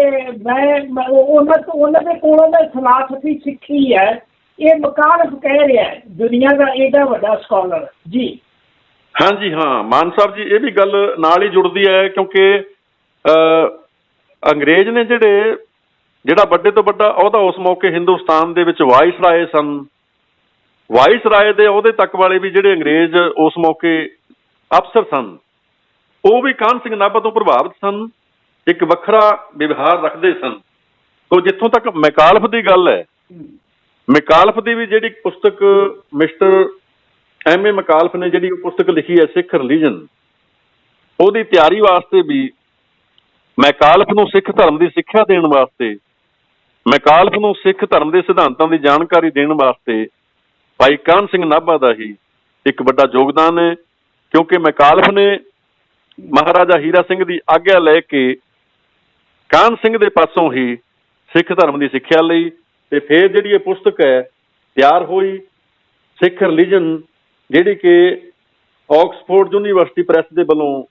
ਮੈਂ ਉਹਨਾਂ ਦੇ ਕੋਲੋਂ ਮੈਂ ਫਿਲਾਸਫੀ ਸਿੱਖੀ ਹੈ। ਇਹ ਮਕਾਲਫ ਕਹਿ ਰਿਹਾ ਦੁਨੀਆ ਦਾ ਏਡਾ ਵੱਡਾ ਸਕਾਲਰ ਜੀ। ਹਾਂਜੀ ਹਾਂ ਮਾਨ ਸਾਹਿਬ ਜੀ, ਇਹ ਵੀ ਗੱਲ ਨਾਲ ਹੀ ਜੁੜਦੀ ਹੈ ਕਿਉਂਕਿ ਅੰਗਰੇਜ਼ ਨੇ ਜਿਹੜੇ ਜਿਹੜਾ ਵੱਡੇ ਤੋਂ ਵੱਡਾ ਅਹੁਦਾ ਉਸ ਮੌਕੇ ਹਿੰਦੁਸਤਾਨ ਦੇ ਵਿੱਚ ਵਾਇਸਰਾਏ ਸਨ। ਵਾਇਸਰਾਏ ਦੇ ਅਹੁਦੇ ਤੱਕ ਵਾਲੇ ਵੀ ਜਿਹੜੇ ਅੰਗਰੇਜ਼ ਉਸ ਮੌਕੇ ਅਫਸਰ ਸਨ, ਉਹ ਵੀ ਕਾਹਨ ਸਿੰਘ ਨਾਭਾ ਤੋਂ ਪ੍ਰਭਾਵਿਤ ਸਨ, ਇੱਕ ਵੱਖਰਾ ਵਿਵਹਾਰ ਰੱਖਦੇ ਸਨ। ਤੋ ਜਿੱਥੋਂ ਤੱਕ ਮੈਕਾਲਫ ਦੀ ਗੱਲ ਹੈ, ਮੈਕਾਲਫ ਦੀ ਵੀ ਜਿਹੜੀ ਪੁਸਤਕ ਮਿਸਟਰ M.A. ਮੈਕਾਲਫ ਨੇ ਜਿਹੜੀ ਪੁਸਤਕ ਲਿਖੀ ਹੈ ਸਿੱਖ ਰਿਲੀਜਨ, ਉਹਦੀ ਤਿਆਰੀ ਵਾਸਤੇ ਵੀ ਮੈਕਾਲਫ ਨੂੰ ਸਿੱਖ ਧਰਮ ਦੀ ਸਿੱਖਿਆ ਦੇਣ ਵਾਸਤੇ, ਮੈਕਾਲਫ ਨੂੰ ਸਿੱਖ ਧਰਮ ਦੇ ਸਿਧਾਂਤਾਂ ਦੀ ਜਾਣਕਾਰੀ ਦੇਣ ਵਾਸਤੇ ਭਾਈ ਕਾਹਨ ਸਿੰਘ ਨਾਭਾ ਦਾ ਹੀ ਇੱਕ ਵੱਡਾ ਯੋਗਦਾਨ ਹੈ। ਕਿਉਂਕਿ ਮੈਕਾਲਫ ਨੇ ਮਹਾਰਾਜਾ ਹੀਰਾ ਸਿੰਘ ਦੀ ਆਗਿਆ ਲੈ ਕੇ ਕਾਹਨ ਸਿੰਘ ਦੇ ਪਾਸੋਂ ਹੀ ਸਿੱਖ ਧਰਮ ਦੀ ਸਿੱਖਿਆ ਲਈ, ਤੇ ਫਿਰ ਜਿਹੜੀ ਇਹ ਪੁਸਤਕ ਹੈ ਤਿਆਰ ਹੋਈ ਸਿੱਖ ਰਿਲੀਜਨ, ਜਿਹੜੀ ਕਿ ਆਕਸਫੋਰਡ ਯੂਨੀਵਰਸਿਟੀ ਪ੍ਰੈਸ ਦੇ ਵੱਲੋਂ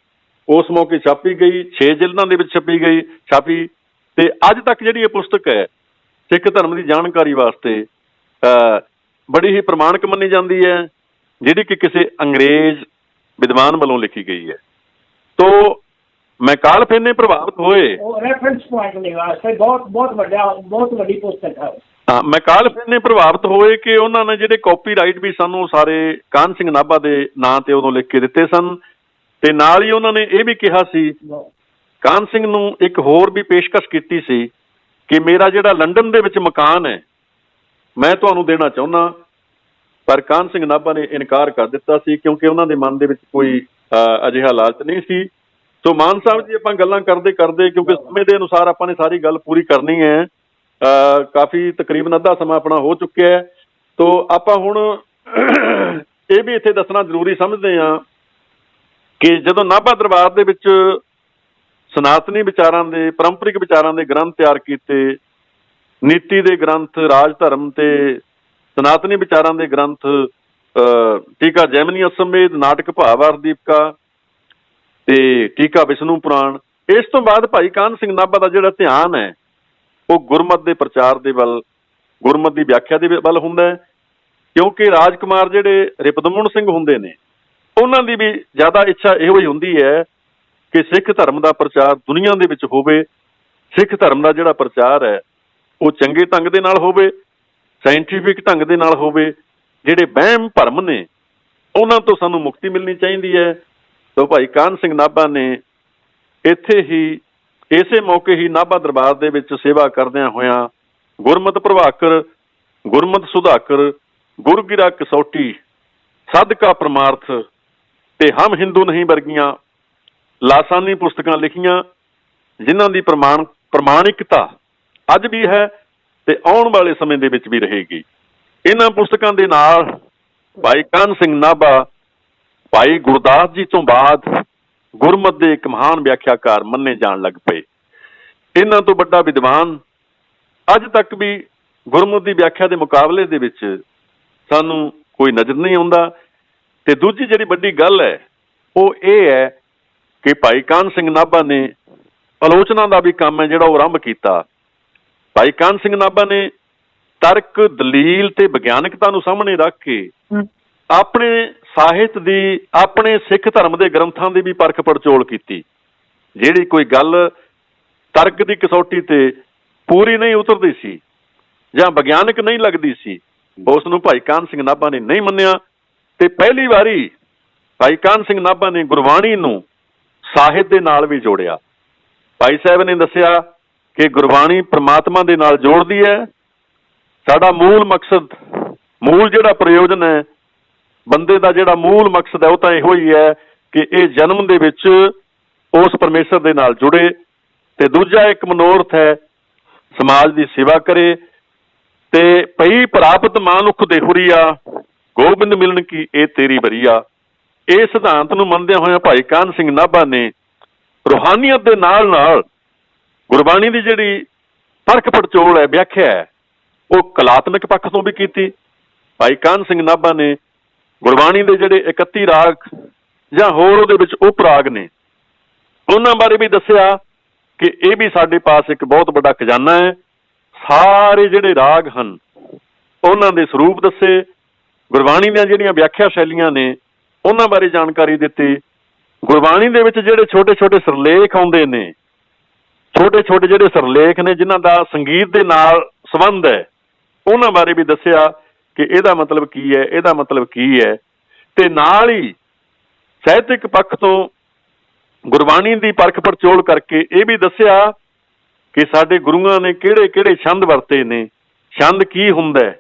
ਉਸ ਮੌਕੇ ਛਾਪੀ ਗਈ, 6 ਜ਼ਿਲ੍ਹਿਆਂ ਦੇ ਵਿੱਚ ਛਾਪੀ। ਤੇ ਅੱਜ ਤੱਕ ਜਿਹੜੀ ਇਹ ਪੁਸਤਕ ਹੈ ਸਿੱਖ ਧਰਮ ਦੀ ਜਾਣਕਾਰੀ ਵਾਸਤੇ ਬੜੀ ਹੀ ਪ੍ਰਮਾਣਿਕ ਮੰਨੀ ਜਾਂਦੀ ਹੈ, ਜਿਹੜੀ ਕਿ ਕਿਸੇ ਅੰਗਰੇਜ਼ ਵਿਦਵਾਨ ਵੱਲੋਂ ਲਿਖੀ ਗਈ ਹੈ। ਤੋ ਮੈਕਾਲਫ ਇੰਨੇ ਪ੍ਰਭਾਵਿਤ ਹੋਏ, ਰੈਫਰੈਂਸ ਪੁਆਇੰਟ ਨੇ ਵਾਸਤੇ ਬਹੁਤ ਵੱਡੀ ਪੁਸਤਕ ਹੈ। ਹਾਂ, ਮੈਕਾਲਫ ਇੰਨੇ ਪ੍ਰਭਾਵਿਤ ਹੋਏ ਕਿ ਉਹਨਾਂ ਨੇ ਜਿਹੜੇ ਕਾਪੀਰਾਈਟ ਵੀ ਸਾਨੂੰ ਸਾਰੇ ਕਾਹਨ ਸਿੰਘ ਨਾਭਾ ਦੇ ਨਾਂ ਤੇ ਉਦੋਂ ਲਿਖ ਕੇ ਦਿੱਤੇ ਸਨ। ਤੇ ਨਾਲ ਹੀ ਉਹਨਾਂ ਨੇ ਇਹ ਵੀ ਕਿਹਾ ਸੀ, ਕਾਹਨ ਸਿੰਘ ਨੂੰ ਇੱਕ ਹੋਰ ਵੀ ਪੇਸ਼ਕਸ਼ ਕੀਤੀ ਸੀ ਕਿ ਮੇਰਾ ਜਿਹੜਾ ਲੰਡਨ ਦੇ ਵਿੱਚ ਮਕਾਨ ਹੈ ਮੈਂ ਤੁਹਾਨੂੰ ਦੇਣਾ ਚਾਹੁੰਦਾ, ਪਰ ਕਾਹਨ ਸਿੰਘ ਨਾਭਾ ਨੇ ਇਨਕਾਰ ਕਰ ਦਿੱਤਾ ਸੀ, ਕਿਉਂਕਿ ਉਹਨਾਂ ਦੇ ਮਨ ਦੇ ਵਿੱਚ ਕੋਈ ਅਜਿਹਾ ਲਾਲਚ ਨਹੀਂ ਸੀ। ਸੋ ਮਾਨ ਸਾਹਿਬ ਜੀ, ਆਪਾਂ ਗੱਲਾਂ ਕਰਦੇ ਕਿਉਂਕਿ ਸਮੇਂ ਦੇ ਅਨੁਸਾਰ ਆਪਾਂ ਨੇ ਸਾਰੀ ਗੱਲ ਪੂਰੀ ਕਰਨੀ ਹੈ, ਕਾਫੀ ਤਕਰੀਬਨ ਅੱਧਾ ਸਮਾਂ ਆਪਣਾ ਹੋ ਚੁੱਕਿਆ ਹੈ। ਤੋ ਆਪਾਂ ਹੁਣ ਇਹ ਵੀ ਇੱਥੇ ਦੱਸਣਾ ਜ਼ਰੂਰੀ ਸਮਝਦੇ ਹਾਂ ਕਿ ਜਦੋਂ ਨਾਭਾ ਦਰਬਾਰ ਦੇ ਵਿੱਚ ਸਨਾਤਨੀ ਵਿਚਾਰਾਂ ਦੇ, ਪਰੰਪਰਿਕ ਵਿਚਾਰਾਂ ਦੇ ਗ੍ਰੰਥ ਤਿਆਰ ਕੀਤੇ, ਨੀਤੀ ਦੇ ਗ੍ਰੰਥ, ਰਾਜ ਧਰਮ ਤੇ ਸਨਾਤਨੀ ਵਿਚਾਰਾਂ ਦੇ ਗ੍ਰੰਥ, ਟੀਕਾ ਜੈਮਨੀ ਅਸਮੇਧ, ਨਾਟਕ ਭਾਵਾਰ ਦੀਪਕਾ ਤੇ ਟੀਕਾ ਵਿਸ਼ਨੂੰ ਪੁਰਾਣ, ਇਸ ਤੋਂ ਬਾਅਦ ਭਾਈ ਕਾਹਨ ਸਿੰਘ ਨਾਭਾ ਦਾ ਜਿਹੜਾ ਧਿਆਨ ਹੈ ਉਹ ਗੁਰਮਤ ਦੇ ਪ੍ਰਚਾਰ ਦੇ ਵੱਲ, ਗੁਰਮਤ ਦੀ ਵਿਆਖਿਆ ਦੇ ਵੱਲ ਹੁੰਦਾ ਹੈ। ਕਿਉਂਕਿ ਰਾਜਕੁਮਾਰ ਜਿਹੜੇ ਰਿਪਦਮਨ ਸਿੰਘ ਹੁੰਦੇ ਨੇ, ਉਹਨਾਂ ਦੀ ਵੀ ਜ਼ਿਆਦਾ ਇੱਛਾ ਇਹੋ ਹੀ ਹੁੰਦੀ ਹੈ ਕਿ ਸਿੱਖ ਧਰਮ ਦਾ ਪ੍ਰਚਾਰ ਦੁਨੀਆ ਦੇ ਵਿੱਚ ਹੋਵੇ, ਸਿੱਖ ਧਰਮ ਦਾ ਜਿਹੜਾ ਪ੍ਰਚਾਰ ਹੈ ਉਹ ਚੰਗੇ ਢੰਗ ਦੇ ਨਾਲ ਹੋਵੇ, ਸਾਇੰਟੀਫਿਕ ਢੰਗ ਦੇ ਨਾਲ ਹੋਵੇ। ਜਿਹੜੇ ਵਹਿਮ ਭਰਮ ਨੇ ਉਹਨਾਂ ਤੋਂ ਸਾਨੂੰ ਮੁਕਤੀ ਮਿਲਣੀ ਚਾਹੀਦੀ ਹੈ। ਤਾਂ ਭਾਈ ਕਾਹਨ ਸਿੰਘ ਨਾਭਾ ਨੇ ਇੱਥੇ ਹੀ, ਇਸੇ ਮੌਕੇ ਹੀ ਨਾਭਾ ਦਰਬਾਰ ਦੇ ਵਿੱਚ ਸੇਵਾ ਕਰਦਿਆਂ ਹੋਇਆਂ ਗੁਰਮਤ ਪ੍ਰਭਾਕਰ, ਗੁਰਮਤ ਸੁਧਾਕਰ, ਗੁਰਗਿਰਾ ਕਸੌਟੀ, ਸਦਕਾ ਪਰਮਾਰਥ ਤੇ ਹਮ ਹਿੰਦੂ ਨਹੀਂ ਵਰਗੀਆਂ ਲਾਸਾਨੀ ਪੁਸਤਕਾਂ ਲਿਖੀਆਂ, ਜਿਨ੍ਹਾਂ ਦੀ ਪ੍ਰਮਾਣਿਕਤਾ ਅੱਜ ਵੀ ਹੈ ਤੇ ਆਉਣ ਵਾਲੇ ਸਮੇਂ ਦੇ ਵਿੱਚ ਵੀ ਰਹੇਗੀ। ਇਹਨਾਂ ਪੁਸਤਕਾਂ ਦੇ ਨਾਲ ਭਾਈ ਕਾਹਨ ਸਿੰਘ ਨਾਭਾ ਭਾਈ ਗੁਰਦਾਸ ਜੀ ਤੋਂ ਬਾਅਦ ਗੁਰਮਤ ਦੇ ਇੱਕ ਮਹਾਨ ਵਿਆਖਿਆਕਾਰ ਮੰਨੇ ਜਾਣ ਲੱਗ ਪਏ। ਇਹਨਾਂ ਤੋਂ ਵੱਡਾ ਵਿਦਵਾਨ ਅੱਜ ਤੱਕ ਵੀ ਗੁਰਮਤ ਦੀ ਵਿਆਖਿਆ ਦੇ ਮੁਕਾਬਲੇ ਦੇ ਵਿੱਚ ਸਾਨੂੰ ਕੋਈ ਨਜ਼ਰ ਨਹੀਂ ਆਉਂਦਾ। ਤੇ ਦੂਜੀ ਜਿਹੜੀ ਵੱਡੀ ਗੱਲ ਹੈ ਉਹ ਇਹ ਹੈ ਕਿ ਭਾਈ ਕਾਹਨ ਸਿੰਘ ਨਾਭਾ ਨੇ ਆਲੋਚਨਾ ਦਾ ਵੀ ਕੰਮ ਹੈ ਜਿਹੜਾ ਉਹ ਆਰੰਭ ਕੀਤਾ। ਭਾਈ ਕਾਹਨ ਸਿੰਘ ਨਾਭਾ ਨੇ ਤਰਕ, ਦਲੀਲ ਤੇ ਵਿਗਿਆਨਕਤਾ ਨੂੰ ਸਾਹਮਣੇ ਰੱਖ ਕੇ ਆਪਣੇ ਸਾਹਿਤ ਦੀ, ਆਪਣੇ ਸਿੱਖ ਧਰਮ ਦੇ ਗ੍ਰੰਥਾਂ ਦੀ ਵੀ ਪਰਖ ਪੜਚੋਲ ਕੀਤੀ। ਜਿਹੜੀ ਕੋਈ ਗੱਲ ਤਰਕ ਦੀ ਕਸੌਟੀ ਤੇ ਪੂਰੀ ਨਹੀਂ ਉਤਰਦੀ ਸੀ ਜਾਂ ਵਿਗਿਆਨਕ ਨਹੀਂ ਲੱਗਦੀ ਸੀ, ਉਸ ਨੂੰ ਭਾਈ ਕਾਹਨ ਸਿੰਘ ਨਾਭਾ ਨੇ ਨਹੀਂ ਮੰਨਿਆ। ਤੇ ਪਹਿਲੀ ਵਾਰੀ ਭਾਈ ਕਾਹਨ ਸਿੰਘ ਨਾਭਾ ਨੇ ਗੁਰਬਾਣੀ ਨੂੰ ਸਾਹਿਤ ਦੇ ਨਾਲ ਵੀ ਜੋੜਿਆ। ਭਾਈ ਸਾਹਿਬ ਨੇ ਦੱਸਿਆ ਕਿ ਗੁਰਬਾਣੀ ਪ੍ਰਮਾਤਮਾ ਦੇ ਨਾਲ ਜੋੜਦੀ ਹੈ। ਸਾਡਾ ਮੂਲ ਮਕਸਦ, ਮੂਲ ਜਿਹੜਾ ਪ੍ਰਯੋਜਨ ਹੈ, ਬੰਦੇ ਦਾ ਜਿਹੜਾ ਮੂਲ ਮਕਸਦ ਹੈ ਉਹ ਤਾਂ ਇਹੋ ਹੀ ਹੈ ਕਿ ਇਹ ਜਨਮ ਦੇ ਵਿੱਚ ਉਸ ਪਰਮੇਸ਼ਰ ਦੇ ਨਾਲ ਜੁੜੇ, ਤੇ ਦੂਜਾ ਇੱਕ ਮਨੋਰਥ ਹੈ ਸਮਾਜ ਦੀ ਸੇਵਾ ਕਰੇ। ਤੇ ਪਈ ਪ੍ਰਾਪਤ ਮਾਨੁਖ ਦੇ ਹੁਰੀਆ, ਗੋਬਿੰਦ ਮਿਲਣ ਕੀ ਇਹ ਤੇਰੀ ਬਰੀਆ। ਇਹ ਸਿਧਾਂਤ ਨੂੰ ਮੰਨਦਿਆਂ ਹੋਇਆਂ ਭਾਈ ਕਾਹਨ ਸਿੰਘ ਨਾਭਾ ਨੇ ਰੂਹਾਨੀਅਤ ਦੇ ਨਾਲ ਨਾਲ ਗੁਰਬਾਣੀ ਦੀ ਜਿਹੜੀ ਪਰਖ ਪੜਚੋਲ ਹੈ, ਵਿਆਖਿਆ ਹੈ, ਉਹ ਕਲਾਤਮਕ ਪੱਖ ਤੋਂ ਵੀ ਕੀਤੀ। ਭਾਈ ਕਾਹਨ ਸਿੰਘ ਨਾਭਾ ਨੇ ਗੁਰਬਾਣੀ ਦੇ ਜਿਹੜੇ 31 ਰਾਗ ਜਾਂ ਹੋਰ ਉਹਦੇ ਵਿੱਚ ਉਪ ਰਾਗ ਨੇ, ਉਹਨਾਂ ਬਾਰੇ ਵੀ ਦੱਸਿਆ ਕਿ ਇਹ ਵੀ ਸਾਡੇ ਪਾਸ ਇੱਕ ਬਹੁਤ ਵੱਡਾ ਖਜ਼ਾਨਾ ਹੈ। ਸਾਰੇ ਜਿਹੜੇ ਰਾਗ ਹਨ ਉਹਨਾਂ ਦੇ ਸਰੂਪ ਦੱਸੇ, ਗੁਰਬਾਣੀ ਦੀਆਂ ਜਿਹੜੀਆਂ ਵਿਆਖਿਆ ਸ਼ੈਲੀਆਂ ਨੇ ਉਹਨਾਂ ਬਾਰੇ ਜਾਣਕਾਰੀ ਦਿੱਤੀ। ਗੁਰਬਾਣੀ ਦੇ ਵਿੱਚ ਜਿਹੜੇ ਛੋਟੇ ਛੋਟੇ ਸਿਰਲੇਖ ਆਉਂਦੇ ਨੇ ਛੋਟੇ ਛੋਟੇ ਜਿਹੜੇ ਸਿਰਲੇਖ ਨੇ ਜਿਨ੍ਹਾਂ ਦਾ ਸੰਗੀਤ ਦੇ ਨਾਲ ਸੰਬੰਧ ਹੈ, ਉਹਨਾਂ ਬਾਰੇ ਵੀ ਦੱਸਿਆ ਕਿ ਇਹਦਾ ਮਤਲਬ ਕੀ ਹੈ, ਇਹਦਾ ਮਤਲਬ ਕੀ ਹੈ। ਤੇ ਨਾਲ ਹੀ ਸਾਹਿਤਕ ਪੱਖ ਤੋਂ ਗੁਰਬਾਣੀ ਦੀ ਪਰਖ ਪੜਚੋਲ ਕਰਕੇ ਇਹ ਵੀ ਦੱਸਿਆ ਕਿ ਸਾਡੇ ਗੁਰੂਆਂ ਨੇ ਕਿਹੜੇ ਕਿਹੜੇ ਛੰਦ ਵਰਤੇ ਨੇ, ਛੰਦ ਕੀ ਹੁੰਦਾ ਹੈ,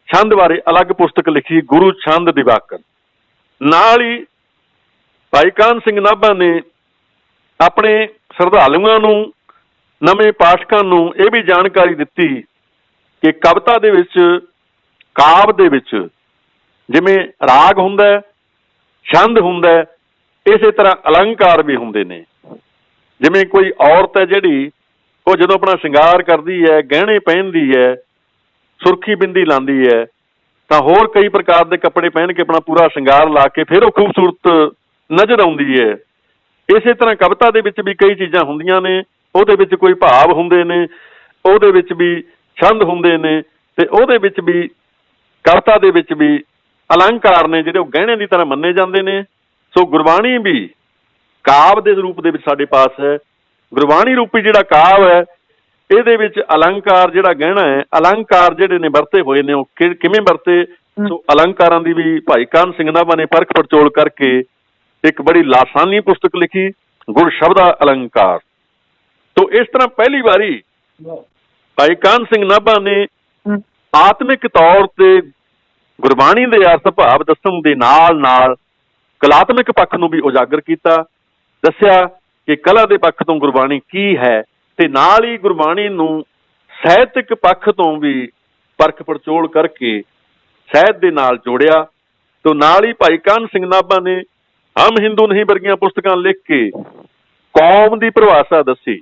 ਛੰਦ ਬਾਰੇ ਅਲੱਗ ਪੁਸਤਕ ਲਿਖੀ ਗੁਰੂ ਛੰਦ ਦਿਵਾਕਰ। ਨਾਲ ਹੀ ਭਾਈ ਕਾਹਨ ਸਿੰਘ ਨਾਭਾ ਨੇ ਆਪਣੇ ਸ਼ਰਧਾਲੂਆਂ ਨੂੰ, ਨਵੇਂ ਪਾਠਕਾਂ ਨੂੰ ਇਹ ਵੀ ਜਾਣਕਾਰੀ ਦਿੱਤੀ ਕਿ ਕਵਿਤਾ ਦੇ ਵਿੱਚ, ਕਾਵਿ ਦੇ ਵਿੱਚ ਜਿਵੇਂ ਰਾਗ ਹੁੰਦਾ, ਛੰਦ ਹੁੰਦਾ, ਇਸੇ ਤਰ੍ਹਾਂ ਅਲੰਕਾਰ ਵੀ ਹੁੰਦੇ ਨੇ। ਜਿਵੇਂ ਕੋਈ ਔਰਤ ਹੈ ਜਿਹੜੀ ਉਹ ਜਦੋਂ ਆਪਣਾ ਸ਼ਿੰਗਾਰ ਕਰਦੀ ਹੈ, ਗਹਿਣੇ ਪਹਿਨਦੀ ਹੈ, ਸੁਰਖੀ ਬਿੰਦੀ ਲਾਉਂਦੀ ਹੈ, ਤਾਂ ਹੋਰ ਕਈ ਪ੍ਰਕਾਰ ਦੇ ਕੱਪੜੇ ਪਹਿਨ ਕੇ ਆਪਣਾ ਪੂਰਾ ਸ਼ਿੰਗਾਰ ਲਾ ਕੇ ਫਿਰ ਉਹ ਖੂਬਸੂਰਤ ਨਜ਼ਰ ਆਉਂਦੀ ਹੈ। ਇਸੇ ਤਰ੍ਹਾਂ ਕਵਿਤਾ ਦੇ ਵਿੱਚ ਵੀ ਕਈ ਚੀਜ਼ਾਂ ਹੁੰਦੀਆਂ ਨੇ, ਉਹਦੇ ਵਿੱਚ ਕੋਈ ਭਾਵ ਹੁੰਦੇ ਨੇ, ਉਹਦੇ ਵਿੱਚ ਵੀ ਛੰਦ ਹੁੰਦੇ ਨੇ, ਤੇ ਉਹਦੇ ਵਿੱਚ ਵੀ ਕਵਿਤਾ ਦੇ ਵਿੱਚ ਵੀ ਅਲੰਕਾਰ ਨੇ ਜਿਹੜੇ ਉਹ ਗਹਿਣੇ ਦੀ ਤਰ੍ਹਾਂ ਮੰਨੇ ਜਾਂਦੇ ਨੇ। ਸੋ ਗੁਰਬਾਣੀ ਵੀ ਕਾਵਿ ਦੇ ਰੂਪ ਦੇ ਵਿੱਚ ਸਾਡੇ ਪਾਸ ਹੈ। ਗੁਰਬਾਣੀ ਰੂਪੀ ਜਿਹੜਾ ਕਾਵਿ ਹੈ, ਇਹਦੇ ਵਿੱਚ ਅਲੰਕਾਰ ਜਿਹੜਾ ਗਹਿਣਾ ਹੈ, ਅਲੰਕਾਰ ਜਿਹੜੇ ਨੇ ਵਰਤੇ ਹੋਏ ਨੇ ਉਹ ਕਿਵੇਂ ਵਰਤੇ। ਸੋ ਅਲੰਕਾਰਾਂ ਦੀ ਵੀ ਭਾਈ ਕਾਹਨ ਸਿੰਘ ਨਾਭਾ ਨੇ ਪਰਖ ਪੜਚੋਲ ਕਰਕੇ ਇੱਕ ਬੜੀ ਲਾਸਾਨੀ ਪੁਸਤਕ ਲਿਖੀ, ਗੁਰ ਸ਼ਬਦਾ ਅਲੰਕਾਰ। ਤੋ ਇਸ ਤਰ੍ਹਾਂ ਪਹਿਲੀ ਵਾਰੀ ਭਾਈ ਕਾਹਨ ਸਿੰਘ ਨਾਭਾ ਨੇ ਆਤਮਿਕ ਤੌਰ ਤੇ ਗੁਰਬਾਣੀ ਦੇ ਅਰਥ ਭਾਵ ਦੱਸਣ ਦੇ ਨਾਲ ਨਾਲ ਕਲਾਤਮਿਕ ਪੱਖ ਨੂੰ ਵੀ ਉਜਾਗਰ ਕੀਤਾ, ਦੱਸਿਆ ਕਿ ਕਲਾ ਦੇ ਪੱਖ ਤੋਂ ਗੁਰਬਾਣੀ ਕੀ ਹੈ, ਤੇ ਨਾਲ ਹੀ ਗੁਰਬਾਣੀ ਨੂੰ ਸਾਹਿਤਕ ਪੱਖ ਤੋਂ ਵੀ ਪਰਖ ਪੜਚੋਲ ਕਰਕੇ ਸਾਹਿਤ ਦੇ ਨਾਲ ਜੋੜਿਆ। ਤੋਂ ਨਾਲ ਹੀ ਭਾਈ ਕਾਹਨ ਸਿੰਘ ਨਾਭਾ ਨੇ ਹਮ ਹਿੰਦੂ ਨਹੀਂ ਵਰਗੀਆਂ ਪੁਸਤਕਾਂ ਲਿਖ ਕੇ ਕੌਮ ਦੀ ਪਰਿਭਾਸ਼ਾ ਦੱਸੀ,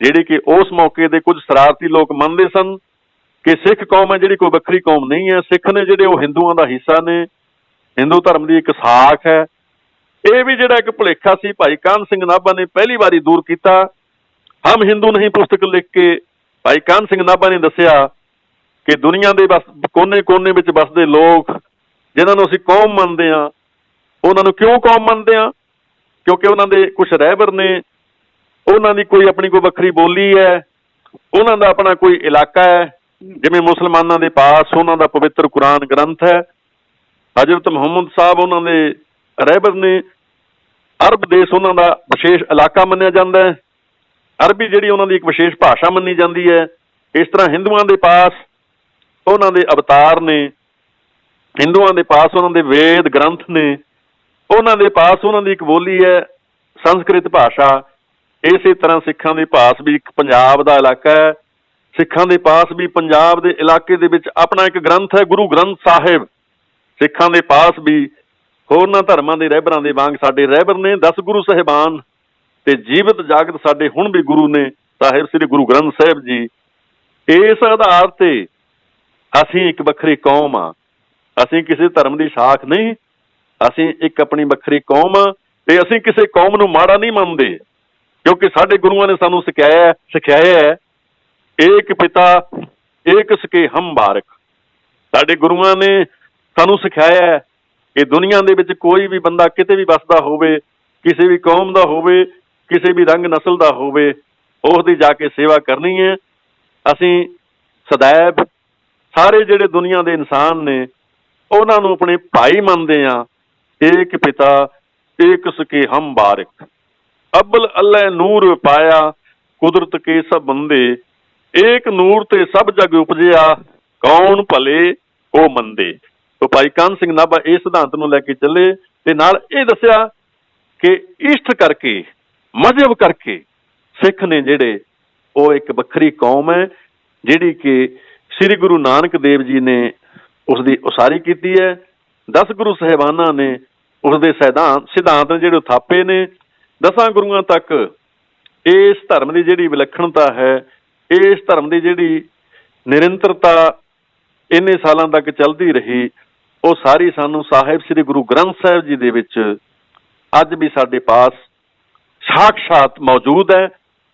ਜਿਹੜੀ ਕਿ ਉਸ ਮੌਕੇ ਦੇ ਕੁਝ ਸ਼ਰਾਰਤੀ ਲੋਕ ਮੰਨਦੇ ਸਨ ਕਿ ਸਿੱਖ ਕੌਮ ਹੈ ਜਿਹੜੀ ਕੋਈ ਵੱਖਰੀ ਕੌਮ ਨਹੀਂ ਹੈ, ਸਿੱਖ ਨੇ ਜਿਹੜੇ ਉਹ ਹਿੰਦੂਆਂ ਦਾ ਹਿੱਸਾ ਨੇ, ਹਿੰਦੂ ਧਰਮ ਦੀ ਇੱਕ ਸਾਖ ਹੈ। ਇਹ ਵੀ ਜਿਹੜਾ ਇੱਕ ਭੁਲੇਖਾ ਸੀ ਭਾਈ ਕਾਹਨ ਸਿੰਘ ਨਾਭਾ ਨੇ ਪਹਿਲੀ ਵਾਰੀ ਦੂਰ ਕੀਤਾ। ਹਮ ਹਿੰਦੂ ਨਹੀਂ ਪੁਸਤਕ ਲਿਖ ਕੇ ਭਾਈ ਕਾਹਨ ਸਿੰਘ ਨਾਭਾ ਨੇ ਦੱਸਿਆ ਕਿ ਦੁਨੀਆ ਦੇ ਕੋਨੇ ਕੋਨੇ ਵਿੱਚ ਵੱਸਦੇ ਲੋਕ ਜਿਨ੍ਹਾਂ ਨੂੰ ਅਸੀਂ ਕੌਮ ਮੰਨਦੇ ਹਾਂ, ਉਹਨਾਂ ਨੂੰ ਕਿਉਂ ਕੌਮ ਮੰਨਦੇ ਹਾਂ? ਕਿਉਂਕਿ ਉਹਨਾਂ ਦੇ ਕੁਛ ਰਹਿਬਰ ਨੇ, ਉਹਨਾਂ ਦੀ ਕੋਈ ਆਪਣੀ ਕੋਈ ਵੱਖਰੀ ਬੋਲੀ ਹੈ, ਉਹਨਾਂ ਦਾ ਆਪਣਾ ਕੋਈ ਇਲਾਕਾ ਹੈ। ਜਿਵੇਂ ਮੁਸਲਮਾਨਾਂ ਦੇ ਪਾਸ ਉਹਨਾਂ ਦਾ ਪਵਿੱਤਰ ਕੁਰਾਨ ਗ੍ਰੰਥ ਹੈ, ਹਜ਼ਰਤ ਮੁਹੰਮਦ ਸਾਹਿਬ ਉਹਨਾਂ ਦੇ ਰਹਿਬਰ ਨੇ, ਅਰਬ ਦੇਸ਼ ਉਹਨਾਂ ਦਾ ਵਿਸ਼ੇਸ਼ ਇਲਾਕਾ ਮੰਨਿਆ ਜਾਂਦਾ ਹੈ, ਅਰਬੀ ਜਿਹੜੀ ਉਹਨਾਂ ਦੀ ਇੱਕ ਵਿਸ਼ੇਸ਼ ਭਾਸ਼ਾ ਮੰਨੀ ਜਾਂਦੀ ਹੈ। ਇਸ ਤਰ੍ਹਾਂ ਹਿੰਦੂਆਂ ਦੇ ਪਾਸ ਉਹਨਾਂ ਦੇ ਅਵਤਾਰ ਨੇ, ਹਿੰਦੂਆਂ ਦੇ ਪਾਸ ਉਹਨਾਂ ਦੇ ਵੇਦ ਗ੍ਰੰਥ ਨੇ, ਉਹਨਾਂ ਦੇ ਪਾਸ ਉਹਨਾਂ ਦੀ ਇੱਕ ਬੋਲੀ ਹੈ ਸੰਸਕ੍ਰਿਤ ਭਾਸ਼ਾ। ਇਸੇ ਤਰ੍ਹਾਂ ਸਿੱਖਾਂ ਦੇ ਪਾਸ ਵੀ ਇੱਕ ਪੰਜਾਬ ਦਾ ਇਲਾਕਾ ਹੈ, ਸਿੱਖਾਂ ਦੇ ਪਾਸ ਵੀ ਪੰਜਾਬ ਦੇ ਇਲਾਕੇ ਦੇ ਵਿੱਚ ਆਪਣਾ ਇੱਕ ਗ੍ਰੰਥ ਹੈ ਗੁਰੂ ਗ੍ਰੰਥ ਸਾਹਿਬ। ਸਿੱਖਾਂ ਦੇ ਪਾਸ ਵੀ ਹੋਰਨਾਂ ਧਰਮਾਂ ਦੇ ਰਹਿਬਰਾਂ ਦੇ ਵਾਂਗ ਸਾਡੇ ਰਹਿਬਰ ਨੇ 10 ਗੁਰੂ ਸਾਹਿਬਾਨ, ਤੇ ਜੀਵਤ ਜਾਗਤ ਸਾਡੇ ਹੁਣ ਵੀ ਗੁਰੂ ਨੇ ਸਾਹਿਬ ਸ੍ਰੀ ਗੁਰੂ ਗ੍ਰੰਥ ਸਾਹਿਬ ਜੀ। ਇਸ ਆਧਾਰ ਤੇ ਅਸੀਂ ਇੱਕ ਵੱਖਰੀ ਕੌਮ ਆ, ਅਸੀਂ ਕਿਸੇ ਧਰਮ ਦੀ ਸ਼ਾਖ ਨਹੀਂ, ਅਸੀਂ ਇੱਕ ਆਪਣੀ ਵੱਖਰੀ ਕੌਮ ਆ, ਤੇ ਅਸੀਂ ਕਿਸੇ ਕੌਮ ਨੂੰ ਮਾੜਾ ਨਹੀਂ ਮੰਨਦੇ, ਕਿਉਂਕਿ ਸਾਡੇ ਗੁਰੂਆਂ ਨੇ ਸਾਨੂੰ ਸਿਖਾਇਆ ਹੈ ਏਕ ਪਿਤਾ ਏਕ ਸਕੇ ਹਮ ਬਾਰਕ। ਸਾਡੇ ਗੁਰੂਆਂ ਨੇ ਸਾਨੂੰ ਸਿਖਾਇਆ ਹੈ ਕਿ ਦੁਨੀਆ ਦੇ ਵਿੱਚ ਕੋਈ ਵੀ ਬੰਦਾ ਕਿਤੇ ਵੀ ਵੱਸਦਾ ਹੋਵੇ, ਕਿਸੇ ਵੀ ਕੌਮ ਦਾ ਹੋਵੇ, ਕਿਸੇ ਵੀ ਰੰਗ ਨਸਲ ਦਾ ਹੋਵੇ, ਉਸਦੀ ਜਾ ਕੇ ਸੇਵਾ ਕਰਨੀ ਹੈ। ਅਸੀਂ ਸदैव ਸਾਰੇ ਜਿਹੜੇ ਦੁਨੀਆ ਦੇ ਇਨਸਾਨ ਨੇ ਉਹਨਾਂ ਨੂੰ ਆਪਣੇ ਭਾਈ ਮੰਨਦੇ ਹਾਂ। ਏਕ ਪਿਤਾ ਏਕ ਸਕੇ ਹਮ ਬਾਰਿਕ, ਅਬਲ ਅੱਲ੍ਹਾ ਨੂਰ ਪਾਇਆ ਕੁਦਰਤ ਕੇ ਸਭ ਬੰਦੇ, ਏਕ ਨੂਰ ਤੇ ਸਭ ਜਗ ਉਪਜਿਆ ਕੌਣ ਭਲੇ ਉਹ ਮੰਦੇ। ਤੋ ਭਾਈ ਕਾਹਨ ਸਿੰਘ ਨਾਭਾ ਇਹ ਸਿਧਾਂਤ ਨੂੰ ਲੈ ਕੇ ਚੱਲੇ, ਤੇ ਨਾਲ ਇਹ ਦੱਸਿਆ ਕਿ ਇਸ਼ਟ ਕਰਕੇ, ਮਜ਼ਹਬ ਕਰਕੇ ਸਿੱਖ ਨੇ ਜਿਹੜੇ ਉਹ ਇੱਕ ਵੱਖਰੀ ਕੌਮ ਹੈ, ਜਿਹੜੀ ਕਿ ਸ੍ਰੀ ਗੁਰੂ ਨਾਨਕ ਦੇਵ ਜੀ ਨੇ ਉਸਦੀ ਉਸਾਰੀ ਕੀਤੀ ਹੈ। 10 ਗੁਰੂ ਸਾਹਿਬਾਨਾਂ ਨੇ ਉਸਦੇ ਸਿਧਾਂਤ ਜਿਹੜੇ ਥਾਪੇ ਨੇ। 10 ਗੁਰੂਆਂ ਤੱਕ ਇਸ ਧਰਮ ਦੀ ਜਿਹੜੀ ਵਿਲੱਖਣਤਾ ਹੈ, ਇਸ ਧਰਮ ਦੀ ਜਿਹੜੀ ਨਿਰੰਤਰਤਾ ਇੰਨੇ ਸਾਲਾਂ ਤੱਕ ਚੱਲਦੀ ਰਹੀ, ਉਹ ਸਾਰੀ ਸਾਨੂੰ ਸਾਹਿਬ ਸ੍ਰੀ ਗੁਰੂ ਗ੍ਰੰਥ ਸਾਹਿਬ ਜੀ ਦੇ ਵਿੱਚ ਅੱਜ ਵੀ ਸਾਡੇ ਪਾਸ ਸਾਖਸ਼ਾਤ ਮੌਜੂਦ ਹੈ।